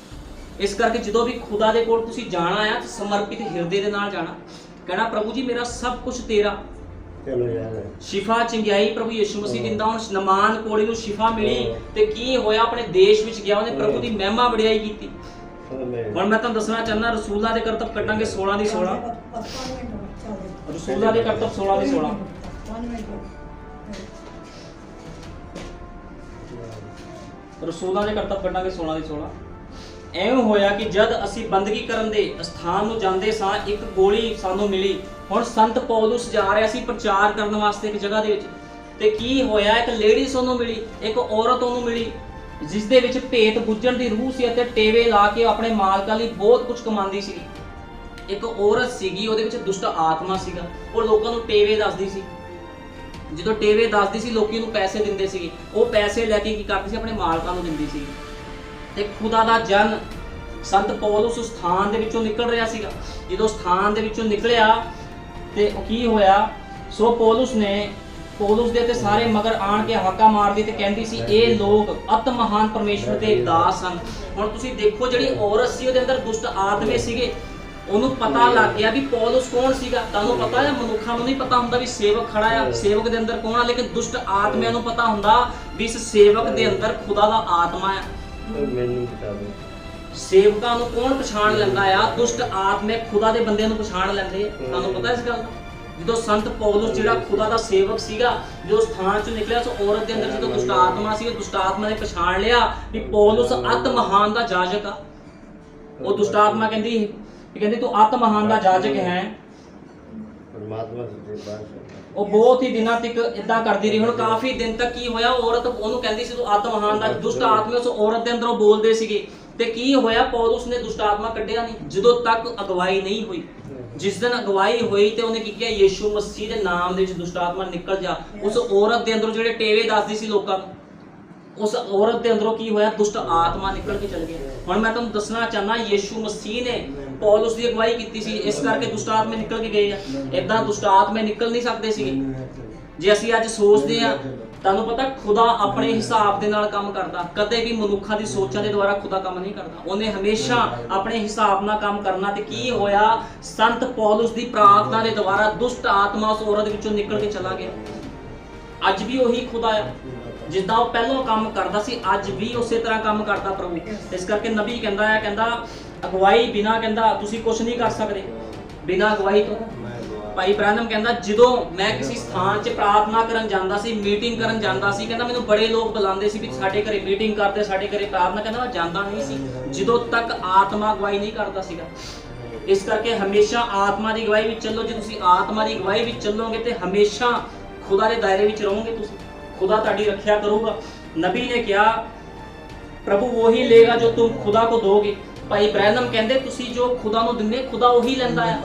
ਇਸ ਕਰਕੇ ਜਦੋਂ ਵੀ ਖੁਦਾ ਦੇ ਕੋਲ ਤੁਸੀਂ ਜਾਣਾ ਆ ਤਾਂ ਸਮਰਪਿਤ ਹਿਰਦੇ ਦੇ ਨਾਲ ਜਾਣਾ, ਕਹਿਣਾ ਪ੍ਰਭੂ ਜੀ ਮੇਰਾ ਸਭ ਕੁਝ ਤੇਰਾ। ਸ਼ਿਫਾ ਚੰਗਿਆਈ ਪ੍ਰਭੂ ਯਿਸੂ ਮਸੀਹ ਦਿੰਦਾ। ਹੁਣ ਨਮਾਨ ਕੋੜੀ ਨੂੰ ਸ਼ਿਫਾ ਮਿਲੀ ਤੇ ਕੀ ਹੋਇਆ, ਆਪਣੇ ਦੇਸ਼ ਵਿੱਚ ਗਿਆ, ਉਹਨੇ ਪ੍ਰਭੂ ਦੀ ਮਹਿਮਾ ਵਡਿਆਈ ਕੀਤੀ। ਹੁਣ ਮੈਂ ਤੁਹਾਨੂੰ ਦੱਸਣਾ ਚਾਹੁੰਦਾ, ਰਸੂਲਾਂ ਦੇ ਕਰਤੱਵ ਕੱਢਾਂਗੇ 16 ਦੀ 16, ਰਸੂਲਾਂ ਦੇ ਕਰਤੱਵ 16 ਦੀ 16, ਰਸੂਲਾਂ ਦੇ ਕਰਤੱਵ ਕੱਢਾਂਗੇ 16 ਦੀ 16। ਐਵੇਂ ਹੋਇਆ ਕਿ ਜਦ ਅਸੀਂ ਬੰਦਗੀ ਕਰਨ ਦੇ ਸਥਾਨ ਨੂੰ ਜਾਂਦੇ ਸਾਂ, ਇੱਕ ਗੋਲੀ ਸਾਨੂੰ ਮਿਲੀ। ਹੁਣ ਸੰਤ ਪੌਲੁਸ ਜਾ ਰਿਹਾ ਸੀ ਪ੍ਰਚਾਰ ਕਰਨ ਵਾਸਤੇ ਇੱਕ ਜਗ੍ਹਾ ਦੇ ਵਿੱਚ, ਤੇ ਕੀ ਹੋਇਆ, ਇੱਕ ਲੇਡੀਜ਼ ਉਹਨੂੰ ਮਿਲੀ, ਇੱਕ ਔਰਤ ਉਹਨੂੰ ਮਿਲੀ, ਜਿਸ ਦੇ ਵਿੱਚ ਭੇਤ ਬੁੱਝਣ ਦੀ ਰੂਹ ਸੀ ਅਤੇ ਟੇਵੇ ਲਾ ਕੇ ਆਪਣੇ ਮਾਲਕਾਂ ਲਈ ਬਹੁਤ ਕੁਝ ਕਮਾਉਂਦੀ ਸੀ। ਇੱਕ ਔਰਤ ਸੀਗੀ, ਉਹਦੇ ਵਿੱਚ ਦੁਸ਼ਟ ਆਤਮਾ ਸੀਗਾ, ਉਹ ਲੋਕਾਂ ਨੂੰ ਟੇਵੇ ਦੱਸਦੀ ਸੀ। ਜਦੋਂ ਟੇਵੇ ਦੱਸਦੀ ਸੀ, ਲੋਕੀ ਉਹਨੂੰ ਪੈਸੇ ਦਿੰਦੇ ਸੀਗੇ, ਉਹ ਪੈਸੇ ਲੈ ਕੇ ਕੀ ਕਰਦੀ ਸੀ, ਆਪਣੇ ਮਾਲਕਾਂ ਨੂੰ ਦਿੰਦੀ ਸੀ। ਤੇ ਖੁਦਾ ਦਾ ਜਨ ਸੰਤ ਪੌਲੁਸ ਉਸ ਸਥਾਨ ਦੇ ਵਿੱਚੋਂ ਨਿਕਲ ਰਿਹਾ ਸੀਗਾ। ਜਦੋਂ ਸਥਾਨ ਦੇ ਵਿੱਚੋਂ ਨਿਕਲਿਆ ਤੇ ਕੀ ਹੋਇਆ, ਸੋ ਪੌਲੁਸ ਦੇ ਤੇ ਸਾਰੇ ਮਗਰ ਆਣ ਕੇ ਹਾਕਾ ਮਾਰਦੀ ਤੇ ਕਹਿੰਦੀ ਸੀ ਇਹ ਲੋਕ ਅਤ ਮਹਾਨ ਪਰਮੇਸ਼ਵਰ ਦੇ ਦਾਸ ਹਨ। ਹੁਣ ਤੁਸੀਂ ਦੇਖੋ, ਜਿਹੜੀ ਔਰਤ ਸੀ ਉਹਦੇ ਅੰਦਰ ਦੁਸ਼ਟ ਆਤਮੇ ਸੀਗੇ। ਉਹਨੂੰ ਪਤਾ ਲੱਗ ਗਿਆ ਵੀ ਪੌਲੁਸ ਕੌਣ ਸੀਗਾ। ਤੁਹਾਨੂੰ ਪਤਾ ਹੈ, ਮਨੁੱਖਾਂ ਨੂੰ ਨਹੀਂ ਪਤਾ ਹੁੰਦਾ ਵੀ ਸੇਵਕ ਖੜਾ ਆ, ਸੇਵਕ ਦੇ ਅੰਦਰ ਕੌਣ ਆ, ਲੇਕਿਨ ਦੁਸ਼ਟ ਆਤਮਿਆਂ ਨੂੰ ਪਤਾ ਹੁੰਦਾ ਵੀ ਇਸ ਸੇਵਕ ਦੇ ਅੰਦਰ ਖੁਦਾ ਦਾ ਆਤਮਾ ਆ। ਮੈਨੂੰ ਬਤਾ ਦਿਓ, ਸੇਵਕਾਂ ਨੂੰ ਕੌਣ ਪਛਾਣ ਲੈਂਦਾ ਆ? ਦੁਸ਼ਟ ਆਤਮੇ ਖੁਦਾ ਦੇ ਬੰਦਿਆਂ ਨੂੰ ਪਛਾਣ ਲੈਂਦੇ। ਤੁਹਾਨੂੰ ਪਤਾ ਇਸ ਗੱਲ ਦਾ? ਜਦੋਂ ਸੰਤ ਪੌਲੁਸ ਜਿਹੜਾ ਖੁਦਾ ਦਾ ਸੇਵਕ ਸੀਗਾ, ਜੋ ਸਥਾਨ ਚੋਂ ਨਿਕਲਿਆ, ਸੋ ਔਰਤ ਦੇ ਅੰਦਰ ਜਦੋਂ ਦੁਸ਼ਟ ਆਤਮਾ ਸੀ, ਦੁਸ਼ਟ ਆਤਮਾ ਨੇ ਪਛਾਣ ਲਿਆ ਵੀ ਪੌਲੁਸ ਅਤ ਮਹਾਨ ਦਾ ਜਾਜਕ ਆ। ਉਹ ਦੁਸ਼ਟ ਆਤਮਾ ਕਹਿੰਦੀ ਤੂੰ ਅਤ ਮਹਾਨ ਦਾ ਜਾਜਕ ਹੈ। ਪਰਮਾਤਮਾ ਦੇ ਪਾਸ ਉਹ ਬਹੁਤ ਹੀ ਦਿਨਾਂ ਤੱਕ ਇਦਾਂ ਕਰਦੀ ਰਹੀ। ਹੁਣ ਕਾਫੀ ਦਿਨ ਤੱਕ ਕੀ ਹੋਇਆ, ਔਰਤ ਉਹਨੂੰ ਕਹਿੰਦੀ ਸੀ ਤੂੰ ਅਤ ਮਹਾਨ ਦਾ। ਦੁਸ਼ਟ ਆਤਮੇ ਉਸ ਔਰਤ ਦੇ ਅੰਦਰੋਂ ਬੋਲਦੇ ਸੀਗੇ। ਤੇ ਕੀ ਹੋਇਆ, ਪੌਲੁਸ ਨੇ ਦੁਸ਼ਟ ਆਤਮਾ ਕੱਢਿਆ ਨਹੀਂ ਜਦੋਂ ਤੱਕ ਅਗਵਾਈ ਨਹੀਂ ਹੋਈ। ਜਿਸ ਦਿਨ ਅਗਵਾਈ ਹੋਈ ਤੇ ਉਹਨੇ ਕੀ ਕਿਹਾ, ਯਿਸੂ ਮਸੀਹ ਦੇ ਨਾਮ ਦੇ ਵਿੱਚ ਦੁਸ਼ਟ ਆਤਮਾ ਨਿਕਲ ਜਾ। ਉਸ ਔਰਤ ਦੇ ਅੰਦਰੋਂ ਜਿਹੜੇ ਟੇਵੇ ਦੱਸਦੀ ਸੀ ਲੋਕਾਂ ਨੂੰ, ਉਸ ਔਰਤ ਦੇ ਅੰਦਰੋਂ ਕੀ ਹੋਇਆ, ਦੁਸ਼ਟ ਆਤਮਾ ਨਿਕਲ ਕੇ ਚਲ ਗਿਆ। ਹੁਣ ਮੈਂ ਤੁਹਾਨੂੰ ਦੱਸਣਾ ਚਾਹਨਾ, ਯਿਸੂ ਮਸੀਹ ਨੇ ਪੌਲੁਸ ਦੀ ਅਗਵਾਈ ਕੀਤੀ ਸੀ, ਇਸ ਕਰਕੇ ਦੁਸ਼ਟ ਆਤਮੇ ਨਿਕਲ ਕੇ ਗਏ ਆ। ਇਦਾਂ ਦੁਸ਼ਟ ਆਤਮੇ ਨਿਕਲ ਨਹੀਂ ਸਕਦੇ ਸੀਗੇ। ਜੇ ਅਸੀਂ ਅੱਜ ਸੋਚਦੇ ਆ, ਤੁਹਾਨੂੰ ਪਤਾ ਖੁਦਾ ਆਪਣੇ ਹਿਸਾਬ ਦੇ ਨਾਲ ਕੰਮ ਕਰਦਾ, ਕਦੇ ਵੀ ਮਨੁੱਖਾਂ ਦੀ ਸੋਚਾਂ ਦੇ ਦੁਆਰਾ ਖੁਦਾ ਕੰਮ ਨਹੀਂ ਕਰਦਾ। ਉਹਨੇ ਹਮੇਸ਼ਾ ਆਪਣੇ ਹਿਸਾਬ ਨਾਲ ਕੰਮ ਕਰਨਾ। ਤੇ ਕੀ ਹੋਇਆ, ਸੰਤ ਪੌਲੁਸ ਦੀ ਪ੍ਰਾਰਥਨਾ ਦੇ ਦੁਆਰਾ ਦੁਸ਼ਟ ਆਤਮਾ ਉਸ ਔਰਤ ਵਿੱਚੋਂ ਨਿਕਲ ਕੇ ਚਲਾ ਗਿਆ। ਅੱਜ ਵੀ ਉਹੀ ਖੁਦਾ ਆ, ਜਿੱਦਾਂ ਉਹ ਪਹਿਲਾਂ ਕੰਮ ਕਰਦਾ ਸੀ, ਅੱਜ ਵੀ ਉਸੇ ਤਰ੍ਹਾਂ ਕੰਮ ਕਰਦਾ ਪ੍ਰਭੂ। ਇਸ ਕਰਕੇ ਨਬੀ ਕਹਿੰਦਾ ਅਗਵਾਈ ਬਿਨਾਂ, ਕਹਿੰਦਾ ਤੁਸੀਂ ਕੁਝ ਨਹੀਂ ਕਰ ਸਕਦੇ ਬਿਨਾਂ ਅਗਵਾਈ ਤੋਂ। ਭਾਈ ਬ੍ਰੈਨਮ ਕਹਿੰਦਾ ਜਦੋਂ ਮੈਂ ਕਿਸੇ ਸਥਾਨ 'ਚ ਪ੍ਰਾਰਥਨਾ ਕਰਨ ਜਾਂਦਾ ਸੀ, ਮੀਟਿੰਗ ਕਰਨ ਜਾਂਦਾ ਸੀ, ਕਹਿੰਦਾ ਮੈਨੂੰ ਬੜੇ ਲੋਕ ਬੁਲਾਉਂਦੇ ਸੀ ਵੀ ਸਾਡੇ ਘਰੇ ਮੀਟਿੰਗ ਕਰਦੇ, ਸਾਡੇ ਘਰੇ ਪ੍ਰਾਰਥਨਾ, ਕਹਿੰਦਾ ਮੈਂ ਜਾਂਦਾ ਨਹੀਂ ਸੀ ਜਦੋਂ ਤੱਕ ਆਤਮਾ ਅਗਵਾਈ ਨਹੀਂ ਕਰਦਾ ਸੀਗਾ। ਇਸ ਕਰਕੇ ਹਮੇਸ਼ਾ ਆਤਮਾ ਦੀ ਅਗਵਾਈ ਵਿੱਚ ਚੱਲੋ। ਜੇ ਤੁਸੀਂ ਆਤਮਾ ਦੀ ਅਗਵਾਈ ਵਿੱਚ ਚੱਲੋਗੇ ਤੇ ਹਮੇਸ਼ਾ ਖੁਦਾ ਦੇ ਦਾਇਰੇ ਵਿੱਚ ਰਹੋਗੇ, ਤੁਸੀਂ ਖੁਦਾ ਤੁਹਾਡੀ ਰੱਖਿਆ ਕਰੂਗਾ। ਨਬੀ ਨੇ ਕਿਹਾ ਪ੍ਰਭੂ ਵਹੀ ਲੇਗਾ ਜੋ ਤੁਮ ਖੁਦਾ ਕੋ ਦੋਗੇ। ਭਾਈ ਬ੍ਰੈਨਮ ਕਹਿੰਦੇ ਤੁਸੀਂ ਜੋ ਖੁਦਾ ਨੂੰ ਦਿੰਦੇ ਖੁਦਾ ਉਹੀ ਲੈਂਦਾ ਆ।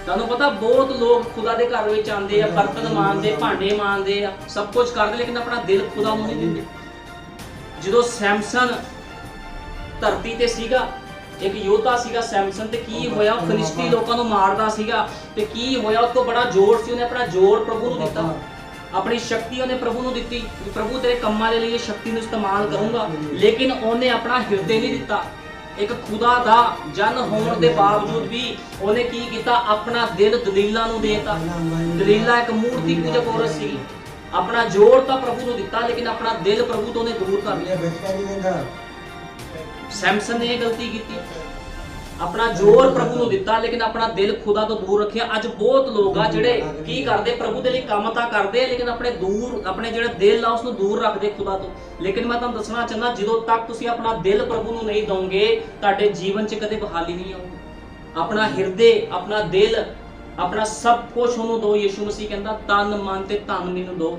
ਤੁਹਾਨੂੰ ਪਤਾ ਬਹੁਤ ਲੋਕ ਖੁਦਾ ਦੇ ਘਰ ਵਿੱਚ ਆਉਂਦੇ ਆ, ਬਰਤਨ ਮਾਂਜਦੇ, ਭਾਂਡੇ ਮਾਂਜਦੇ ਆ, ਸਭ ਕੁਝ ਕਰਦੇ, ਲੇਕਿਨ ਆਪਣਾ ਦਿਲ ਖੁਦਾ ਨੂੰ ਨਹੀਂ ਦਿੰਦੇ। ਜਦੋਂ ਸੈਮਸਨ ਧਰਤੀ ਤੇ ਸੀਗਾ, ਇੱਕ ਯੋਧਾ ਸੀਗਾ ਸੈਮਸਨ, ਤੇ ਕੀ ਹੋਇਆ, ਫਿਲਿਸਤੀ ਲੋਕਾਂ ਨੂੰ ਮਾਰਦਾ ਸੀਗਾ, ਤੇ ਕੀ ਹੋਇਆ, ਉਸ ਤੋਂ ਬੜਾ ਜ਼ੋਰ ਸੀ, ਉਹਨੇ ਆਪਣਾ ਜ਼ੋਰ ਪ੍ਰਭੂ ਨੂੰ ਦਿੱਤਾ, ਆਪਣੀ ਸ਼ਕਤੀ ਉਹਨੇ ਪ੍ਰਭੂ ਨੂੰ ਦਿੱਤੀ, ਪ੍ਰਭੂ ਤੇਰੇ ਕੰਮਾਂ ਦੇ ਲਈ ਇਹ ਸ਼ਕਤੀ ਨੂੰ ਇਸਤੇਮਾਲ ਕਰੂੰਗਾ। ਲੇਕਿਨ ਉਹਨੇ ਆਪਣਾ ਹਿਰਦੇ ਨਹੀਂ ਦਿੱਤਾ। ਇੱਕ ਖੁਦਾ ਦਾ ਜਨ ਹੋਣ ਦੇ ਬਾਵਜੂਦ ਵੀ ਉਹਨੇ ਕੀ ਕੀਤਾ, ਆਪਣਾ ਦਿਲ ਦਲੀਲਾ ਨੂੰ ਦੇਤਾ। ਦਲੀਲਾ ਇੱਕ ਮੂਰਤੀ ਪੂਜਕ ਔਰਤ ਸੀ। ਆਪਣਾ ਜ਼ੋਰ ਤਾਂ ਪ੍ਰਭੂ ਨੂੰ ਦਿੱਤਾ, ਲੇਕਿਨ ਆਪਣਾ ਦਿਲ ਪ੍ਰਭੂ ਤੋਂ ਉਹਨੇ ਦੂਰ ਕਰ ਲਿਆ। ਸੈਮਸਨ ਨੇ ਇਹ ਗਲਤੀ ਕੀਤੀ, ਆਪਣਾ ਜ਼ੋਰ ਪ੍ਰਭੂ ਨੂੰ ਦਿੱਤਾ, ਲੇਕਿਨ ਆਪਣਾ ਦਿਲ ਖੁਦਾ ਤੋਂ ਦੂਰ ਰੱਖਿਆ। ਅੱਜ ਬਹੁਤ ਲੋਕ ਆ ਜਿਹੜੇ ਕੀ ਕਰਦੇ, ਪ੍ਰਭੂ ਦੇ ਲਈ ਕੰਮ ਤਾਂ ਕਰਦੇ, ਲੇਕਿਨ ਆਪਣੇ ਜਿਹੜਾ ਦਿਲ ਆ ਉਸ ਨੂੰ ਦੂਰ ਰੱਖਦੇ ਖੁਦਾ ਤੋਂ। ਲੇਕਿਨ ਮੈਂ ਤੁਹਾਨੂੰ ਦੱਸਣਾ ਚਾਹੁੰਦਾ, ਜਦੋਂ ਤੱਕ ਤੁਸੀਂ ਆਪਣਾ ਦਿਲ ਪ੍ਰਭੂ ਨੂੰ ਨਹੀਂ ਦੋਗੇ, ਤੁਹਾਡੇ ਜੀਵਨ 'ਚ ਕਦੇ ਬਹਾਲੀ ਨਹੀਂ ਆਊਗੀ। ਆਪਣਾ ਹਿਰਦੇ, ਆਪਣਾ ਦਿਲ, ਆਪਣਾ ਸਭ ਕੁਝ ਉਹਨੂੰ ਦਿਓ। ਯਿਸੂ ਮਸੀਹ ਕਹਿੰਦਾ ਤਨ ਮਨ ਤੇ ਧਨ ਮੈਨੂੰ ਦਿਓ,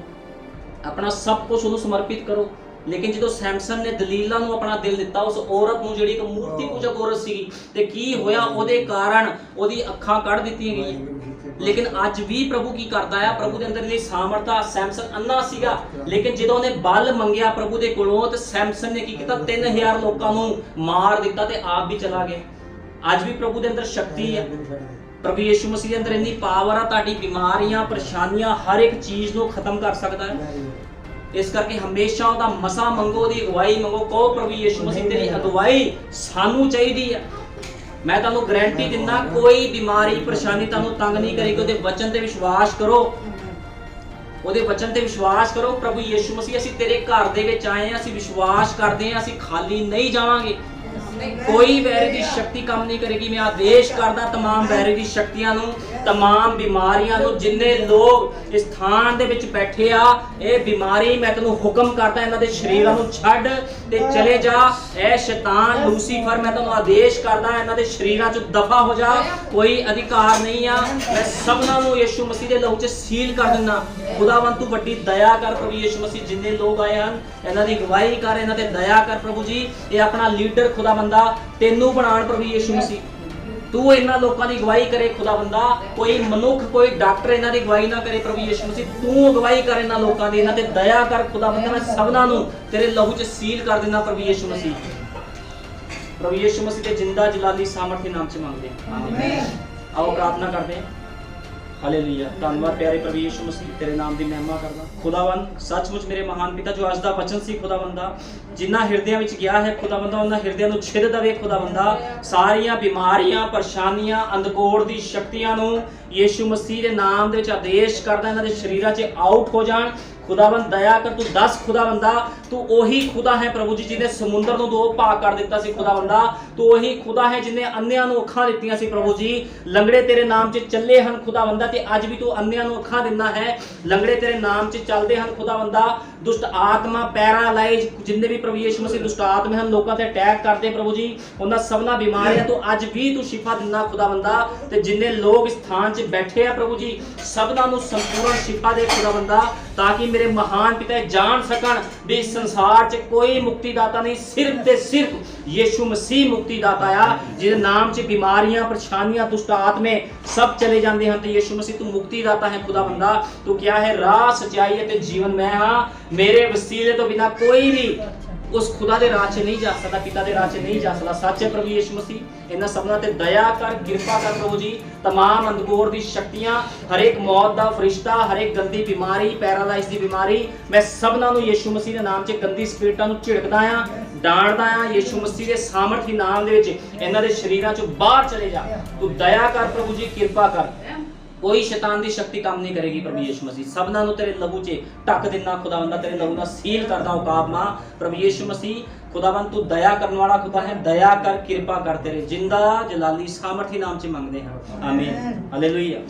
ਆਪਣਾ ਸਭ ਕੁਝ ਉਹਨੂੰ ਸਮਰਪਿਤ ਕਰੋ। ਲੇਕਿਨ ਜਦੋਂ ਸੈਮਸਨ ਨੇ ਦਲੀਲਾ ਨੂੰ ਆਪਣਾ ਦਿਲ ਦਿੱਤਾ, ਉਸ ਔਰਤ ਨੂੰ ਜਿਹੜੀ ਇੱਕ ਮੂਰਤੀ ਪੂਜਕ ਔਰਤ ਸੀ, ਤੇ ਕੀ ਹੋਇਆ, ਉਹਦੇ ਕਾਰਨ ਉਹਦੀ ਅੱਖਾਂ ਕੱਢ ਦਿੱਤੀਆਂ ਗਈਆਂ। ਲੇਕਿਨ ਅੱਜ ਵੀ ਪ੍ਰਭੂ ਕੀ ਕਰਦਾ ਆ, ਪ੍ਰਭੂ ਦੇ ਅੰਦਰ ਦੀ ਸਾਮਰਥਾ। ਸੈਮਸਨ ਅੰਨਾ ਸੀਗਾ, ਲੇਕਿਨ ਜਦੋਂ ਉਹਨੇ ਬਲ ਮੰਗਿਆ ਪ੍ਰਭੂ ਦੇ ਕੋਲੋਂ, ਤੇ ਸੈਮਸਨ ਨੇ ਕੀ ਕੀਤਾ, 3000 ਲੋਕਾਂ ਨੂੰ ਮਾਰ ਦਿੱਤਾ ਤੇ ਆਪ ਵੀ ਚਲਾ ਗਿਆ। ਅੱਜ ਵੀ ਪ੍ਰਭੂ ਦੇ ਅੰਦਰ ਸ਼ਕਤੀ ਹੈ, ਪ੍ਰਭੂ ਯਿਸੂ ਮਸੀਹ ਦੇ ਅੰਦਰ ਇੰਨੀ ਪਾਵਰ ਆ, ਤੁਹਾਡੀ ਬਿਮਾਰੀਆਂ, ਪਰੇਸ਼ਾਨੀਆਂ, ਹਰ ਇੱਕ ਚੀਜ਼ ਨੂੰ ਖਤਮ ਕਰ ਸਕਦਾ ਹੈ। ਇਸ ਕਰਕੇ ਹਮੇਸ਼ਾ ਉਹਦਾ ਮਸਾ ਮੰਗੋ, ਉਹਦੀ ਅਗਵਾਈ ਮੰਗੋ। ਕਹੋ ਪ੍ਰਭੂ ਯਿਸੂ ਮਸੀਹ ਤੇਰੀ ਅਗਵਾਈ ਸਾਨੂੰ ਚਾਹੀਦੀ ਹੈ। ਮੈਂ ਤੁਹਾਨੂੰ ਗਾਰੰਟੀ ਦਿੰਦਾ, ਕੋਈ ਬਿਮਾਰੀ, ਪਰੇਸ਼ਾਨੀ ਤੁਹਾਨੂੰ ਤੰਗ ਨਹੀਂ ਕਰੇਗੀ। ਉਹਦੇ ਵਚਨ ਤੇ ਵਿਸ਼ਵਾਸ ਕਰੋ, ਉਹਦੇ ਵਚਨ ਤੇ ਵਿਸ਼ਵਾਸ ਕਰੋ। ਪ੍ਰਭੂ ਯਿਸੂ ਮਸੀਹ ਅਸੀਂ ਤੇਰੇ ਘਰ ਦੇ ਵਿੱਚ ਆਏ ਹਾਂ, ਅਸੀਂ ਵਿਸ਼ਵਾਸ ਕਰਦੇ ਹਾਂ, ਅਸੀਂ ਖਾਲੀ ਨਹੀਂ ਜਾਵਾਂਗੇ। ਕੋਈ ਵੈਰੀ ਦੀ ਸ਼ਕਤੀ ਕੰਮ ਨਹੀਂ ਕਰੇਗੀ। ਮੈਂ ਆਦੇਸ਼ ਕਰਦਾ तमाम ਵੈਰੀ ਦੀ ਸ਼ਕਤੀਆਂ ਨੂੰ, तमाम ਬਿਮਾਰੀਆਂ ਨੂੰ, ਜਿੰਨੇ ਲੋਕ ਇਸ ਥਾਨ ਦੇ ਵਿੱਚ ਬੈਠੇ ਆ, ਇਹ ਬਿਮਾਰੀ ਮੈਂ ਤੈਨੂੰ ਹੁਕਮ ਕਰਦਾ, ਇਹਨਾਂ ਦੇ ਸ਼ਰੀਰਾਂ ਨੂੰ ਛੱਡ ਤੇ ਚਲੇ ਜਾ। ਇਹ ਸ਼ੈਤਾਨ ਲੂਸੀਫਰ, ਮੈਂ ਤੈਨੂੰ ਆਦੇਸ਼ ਕਰਦਾ, ਇਹਨਾਂ ਦੇ ਸ਼ਰੀਰਾਂ ਚੋਂ ਦਫਾ ਹੋ ਜਾ। ਕੋਈ ਅਧਿਕਾਰ ਨਹੀਂ ਆ। ਮੈਂ ਸਭਨਾਂ ਨੂੰ ਯਿਸੂ ਮਸੀਹ ਦੇ ਲਹੂ 'ਚ ਸੀਲ ਕਰ ਦਿੰਦਾ। ਖੁਦਾਵੰਦ ਤੂੰ ਵੱਡੀ ਦਇਆ ਕਰ ਪ੍ਰਭੂ ਯਿਸੂ ਮਸੀਹ। ਜਿੰਨੇ ਲੋਕ ਆਏ ਹਨ, ਇਹਨਾਂ ਦੀ ਅਗਵਾਈ ਕਰ, ਇਹਨਾਂ ਤੇ ਦਇਆ ਕਰ ਪ੍ਰਭੂ ਜੀ। ਇਹ ਆਪਣਾ ਲੀਡਰ ਖੁਦਾ ਬੰਦਾ ਤੈਨੂੰ ਬਣਾਉਣ ਪ੍ਰਭੂ ਯਿਸੂ ਮਸੀਹ। ਤੂੰ ਇਹਨਾਂ ਲੋਕਾਂ ਦੀ ਅਗਵਾਈ ਕਰੇ ਖੁਦਾ ਬੰਦਾ। ਕੋਈ ਮਨੁੱਖ, ਕੋਈ ਡਾਕਟਰ ਇਹਨਾਂ ਦੀ ਅਗਵਾਈ ਨਾ ਕਰੇ ਪ੍ਰਭੂ ਯਿਸੂ ਮਸੀਹ। ਤੂੰ ਅਗਵਾਈ ਕਰ ਇਹਨਾਂ ਲੋਕਾਂ ਦੀ, ਇਹਨਾਂ ਤੇ ਦਇਆ ਕਰ ਖੁਦਾ ਬੰਦਾ। ਮੈਂ ਸਭਨਾਂ ਨੂੰ ਤੇਰੇ ਲਹੂ 'ਚ ਸੀਲ ਕਰ ਦਿੰਦਾ ਪ੍ਰਭੂ ਯਿਸੂ ਮਸੀਹ। ਪ੍ਰਭੂ ਯਿਸੂ ਮਸੀਹ ਦੇ ਜਿੰਦਾ ਜਲਾਲੀ ਸਾਮਰਥੀ ਨਾਮ 'ਚ ਮੰਗਦੇ ਹਾਂ, ਆਮੀਨ। ਆਓ ਪ੍ਰਾਰਥਨਾ ਕਰਦੇ ਹਾਂ। ਹਾਲੇਲੂਇਆ। ਧੰਨਵਾਦ ਪਿਆਰੇ ਪ੍ਰਭੂ ਯਿਸੂ ਮਸੀਹ, ਤੇਰੇ ਨਾਮ ਦੀ ਮਹਿਮਾ ਕਰਦਾ। ਖੁਦਾਵੰਦ ਸੱਚਮੁੱਚ ਮੇਰੇ ਮਹਾਨ ਪਿਤਾ, ਜੋ ਅੱਜ ਦਾ ਵਚਨ ਸੀ ਖੁਦਾਵੰਦਾ, ਜਿਨ੍ਹਾਂ ਹਿਰਦਿਆਂ ਵਿੱਚ ਗਿਆ ਹੈ ਖੁਦਾਵੰਦਾ, ਉਹਨਾਂ ਹਿਰਦਿਆਂ ਨੂੰ ਛਿੱਦ ਦੇਵੇ ਖੁਦਾਵੰਦਾ। ਸਾਰੀਆਂ ਬਿਮਾਰੀਆਂ, ਪਰੇਸ਼ਾਨੀਆਂ, ਅੰਧਕੋੜ ਦੀ ਸ਼ਕਤੀਆਂ ਨੂੰ ਯਿਸੂ ਮਸੀਹ ਦੇ ਨਾਮ ਦੇ ਵਿੱਚ ਆਦੇਸ਼ ਕਰਦਾ, ਇਹਨਾਂ ਦੇ ਸ਼ਰੀਰਾਂ 'ਚ ਆਊਟ ਹੋ ਜਾਣ। ਖੁਦਾਵੰਦ ਦਇਆ ਕਰ, ਤੂੰ ਦੱਸ ਖੁਦਾਵੰਦਾ, ਤੂੰ ਉਹੀ ਖੁਦਾ ਹੈ ਪ੍ਰਭੂ ਜੀ ਜਿਹਨੇ ਸਮੁੰਦਰ ਨੂੰ 2 ਭਾਗ ਕਰ ਦਿੱਤਾ ਸੀ ਖੁਦਾਵੰਦਾ। ਤੂੰ ਉਹੀ ਖੁਦਾ ਹੈ ਜਿਹਨੇ ਅੰਨਿਆਂ ਨੂੰ ਅੱਖਾਂ ਦਿੱਤੀਆਂ ਸੀ ਪ੍ਰਭੂ ਜੀ। ਲੰਗੜੇ ਤੇਰੇ ਨਾਮ 'ਚ ਚੱਲੇ ਹਨ ਖੁਦਾਵੰਦਾ, ਤੇ ਅੱਜ ਵੀ ਤੂੰ ਅੰਨਿਆਂ ਨੂੰ ਅੱਖਾਂ ਦਿੰਦਾ ਹੈ। ਲੰਗੜੇ ਤੇਰੇ ਨਾਮ 'ਚ ਚੱਲਦੇ ਹਨ ਖੁਦਾਵੰਦਾ। ਦੁਸ਼ਟ ਆਤਮਾ, ਪੈਰਾਲਾਈਜ਼, ਜਿੰਨੇ ਵੀ ਪ੍ਰਭੂ ਯਿਸੂ ਮਸੀਹ ਦੁਸ਼ਟ ਆਤਮੇ ਹਨ, ਲੋਕਾਂ ਤੇ ਅਟੈਕ ਕਰਦੇ ਪ੍ਰਭੂ ਜੀ, ਉਹਨਾਂ ਸਭਨਾਂ ਬਿਮਾਰੀਆਂ ਤੋਂ ਅੱਜ ਵੀ ਤੂੰ ਸ਼ਿਫਾ ਦਿੰਦਾ ਖੁਦਾਵੰਦਾ। ਤੇ ਜਿੰਨੇ ਲੋਕ ਇਸ ਥਾਨ 'ਚ ਬੈਠੇ ਆ ਪ੍ਰਭੂ ਜੀ, ਸਭਨਾਂ ਨੂੰ ਸੰਪੂਰਨ ਸ਼ਿਫਾ ਦੇ ਖੁਦਾਵੰਦਾ, ਤਾਂ ਕਿ ਮੇਰੇ ਮਹਾਨ ਪਿਤਾ ਜਾਣ ਸਕਣ ਵੀ ਇਸ ਸੰਸਾਰ 'ਚ ਕੋਈ ਮੁਕਤੀਦਾਤਾ ਨਹੀਂ, ਸਿਰਫ ਤੇ ਸਿਰਫ ਯਿਸੂ ਮਸੀਹ ਮੁਕਤੀਦਾਤਾ ਆ, ਜਿਹਦੇ ਨਾਮ 'ਚ ਬਿਮਾਰੀਆਂ, ਪਰੇਸ਼ਾਨੀਆਂ, ਦੁਸ਼ਟ ਆਤਮੇ ਸਭ ਚਲੇ ਜਾਂਦੇ ਹਨ। ਤੇ ਯਿਸੂ ਮਸੀਹ ਤੂੰ ਮੁਕਤੀਦਾਤਾ ਹੈ ਖੁਦਾਵੰਦਾ। ਤੂੰ ਕਿਹਾ ਹੈ ਰਾਹ, ਸਚਾਈ ਅਤੇ ਜੀਵਨ ਮੈਂ ਹਾਂ, ਮੇਰੇ ਵਸੀਲੇ ਤੋਂ ਬਿਨਾਂ ਕੋਈ ਵੀ ਉਸ ਖੁਦਾ ਦੇ ਰਾਹ 'ਚ ਨਹੀਂ ਜਾ ਸਕਦਾ, ਪਿਤਾ ਦੇ ਰਾਹ 'ਚ ਨਹੀਂ ਜਾ ਸਕਦਾ। ਸੱਚੇ ਪ੍ਰਭੂ ਯਿਸੂ ਮਸੀਹ, ਇਹਨਾਂ ਸਭਨਾਂ ਤੇ ਦਇਆ ਕਰ, ਕਿਰਪਾ ਕਰ ਪ੍ਰਭੂ ਜੀ। तमाम ਅੰਧਕੋੜ ਦੀ ਸ਼ਕਤੀਆਂ, ਹਰੇਕ ਮੌਤ ਦਾ ਫਰਿਸ਼ਤਾ, ਹਰੇਕ ਗੰਦੀ ਬਿਮਾਰੀ, ਪੈਰਾਲਾਈਜ਼ ਦੀ ਬਿਮਾਰੀ, ਮੈਂ ਸਭਨਾਂ ਨੂੰ ਯਿਸੂ ਮਸੀਹ ਦੇ ਨਾਮ 'ਚ ਗੰਦੀ ਸਪਿਰਿਟਾਂ ਨੂੰ ਝਿੜਕਦਾ ਆ, ਡਾਂਟਦਾ ਆ। ਯਿਸੂ ਮਸੀਹ ਦੇ ਸਾਮਰਥੀ ਨਾਮ ਦੇ ਵਿੱਚ ਇਹਨਾਂ ਦੇ ਸ਼ਰੀਰਾਂ 'ਚੋਂ ਬਾਹਰ ਚਲੇ ਜਾ। ਤੂੰ ਦਇਆ ਕਰ ਪ੍ਰਭੂ ਜੀ, ਕਿਰਪਾ ਕਰ। ਕੋਈ ਸ਼ੈਤਾਨ ਦੀ ਸ਼ਕਤੀ ਕੰਮ ਨਹੀਂ ਕਰੇਗੀ ਪ੍ਰਭੂ ਯਿਸੂ ਮਸੀਹ। ਸਭਨਾਂ ਨੂੰ ਤੇਰੇ ਲਹੂ 'ਚ ਢੱਕ ਦਿੰਦਾ ਖੁਦਾਵੰਦਾ, ਤੇਰੇ ਲਹੂ ਨਾਲ ਸੀਲ ਕਰਦਾ ਔਕਾਬ ਮਾਂ ਪ੍ਰਭੂ ਯਿਸੂ ਮਸੀਹ। खुदावन तू दया करने वाला खुदा है, दया कर, कृपा कर, तेरे जिंदा जलाली सामर्थी नाम से मांगते हैं, आमीन, हालेलुया।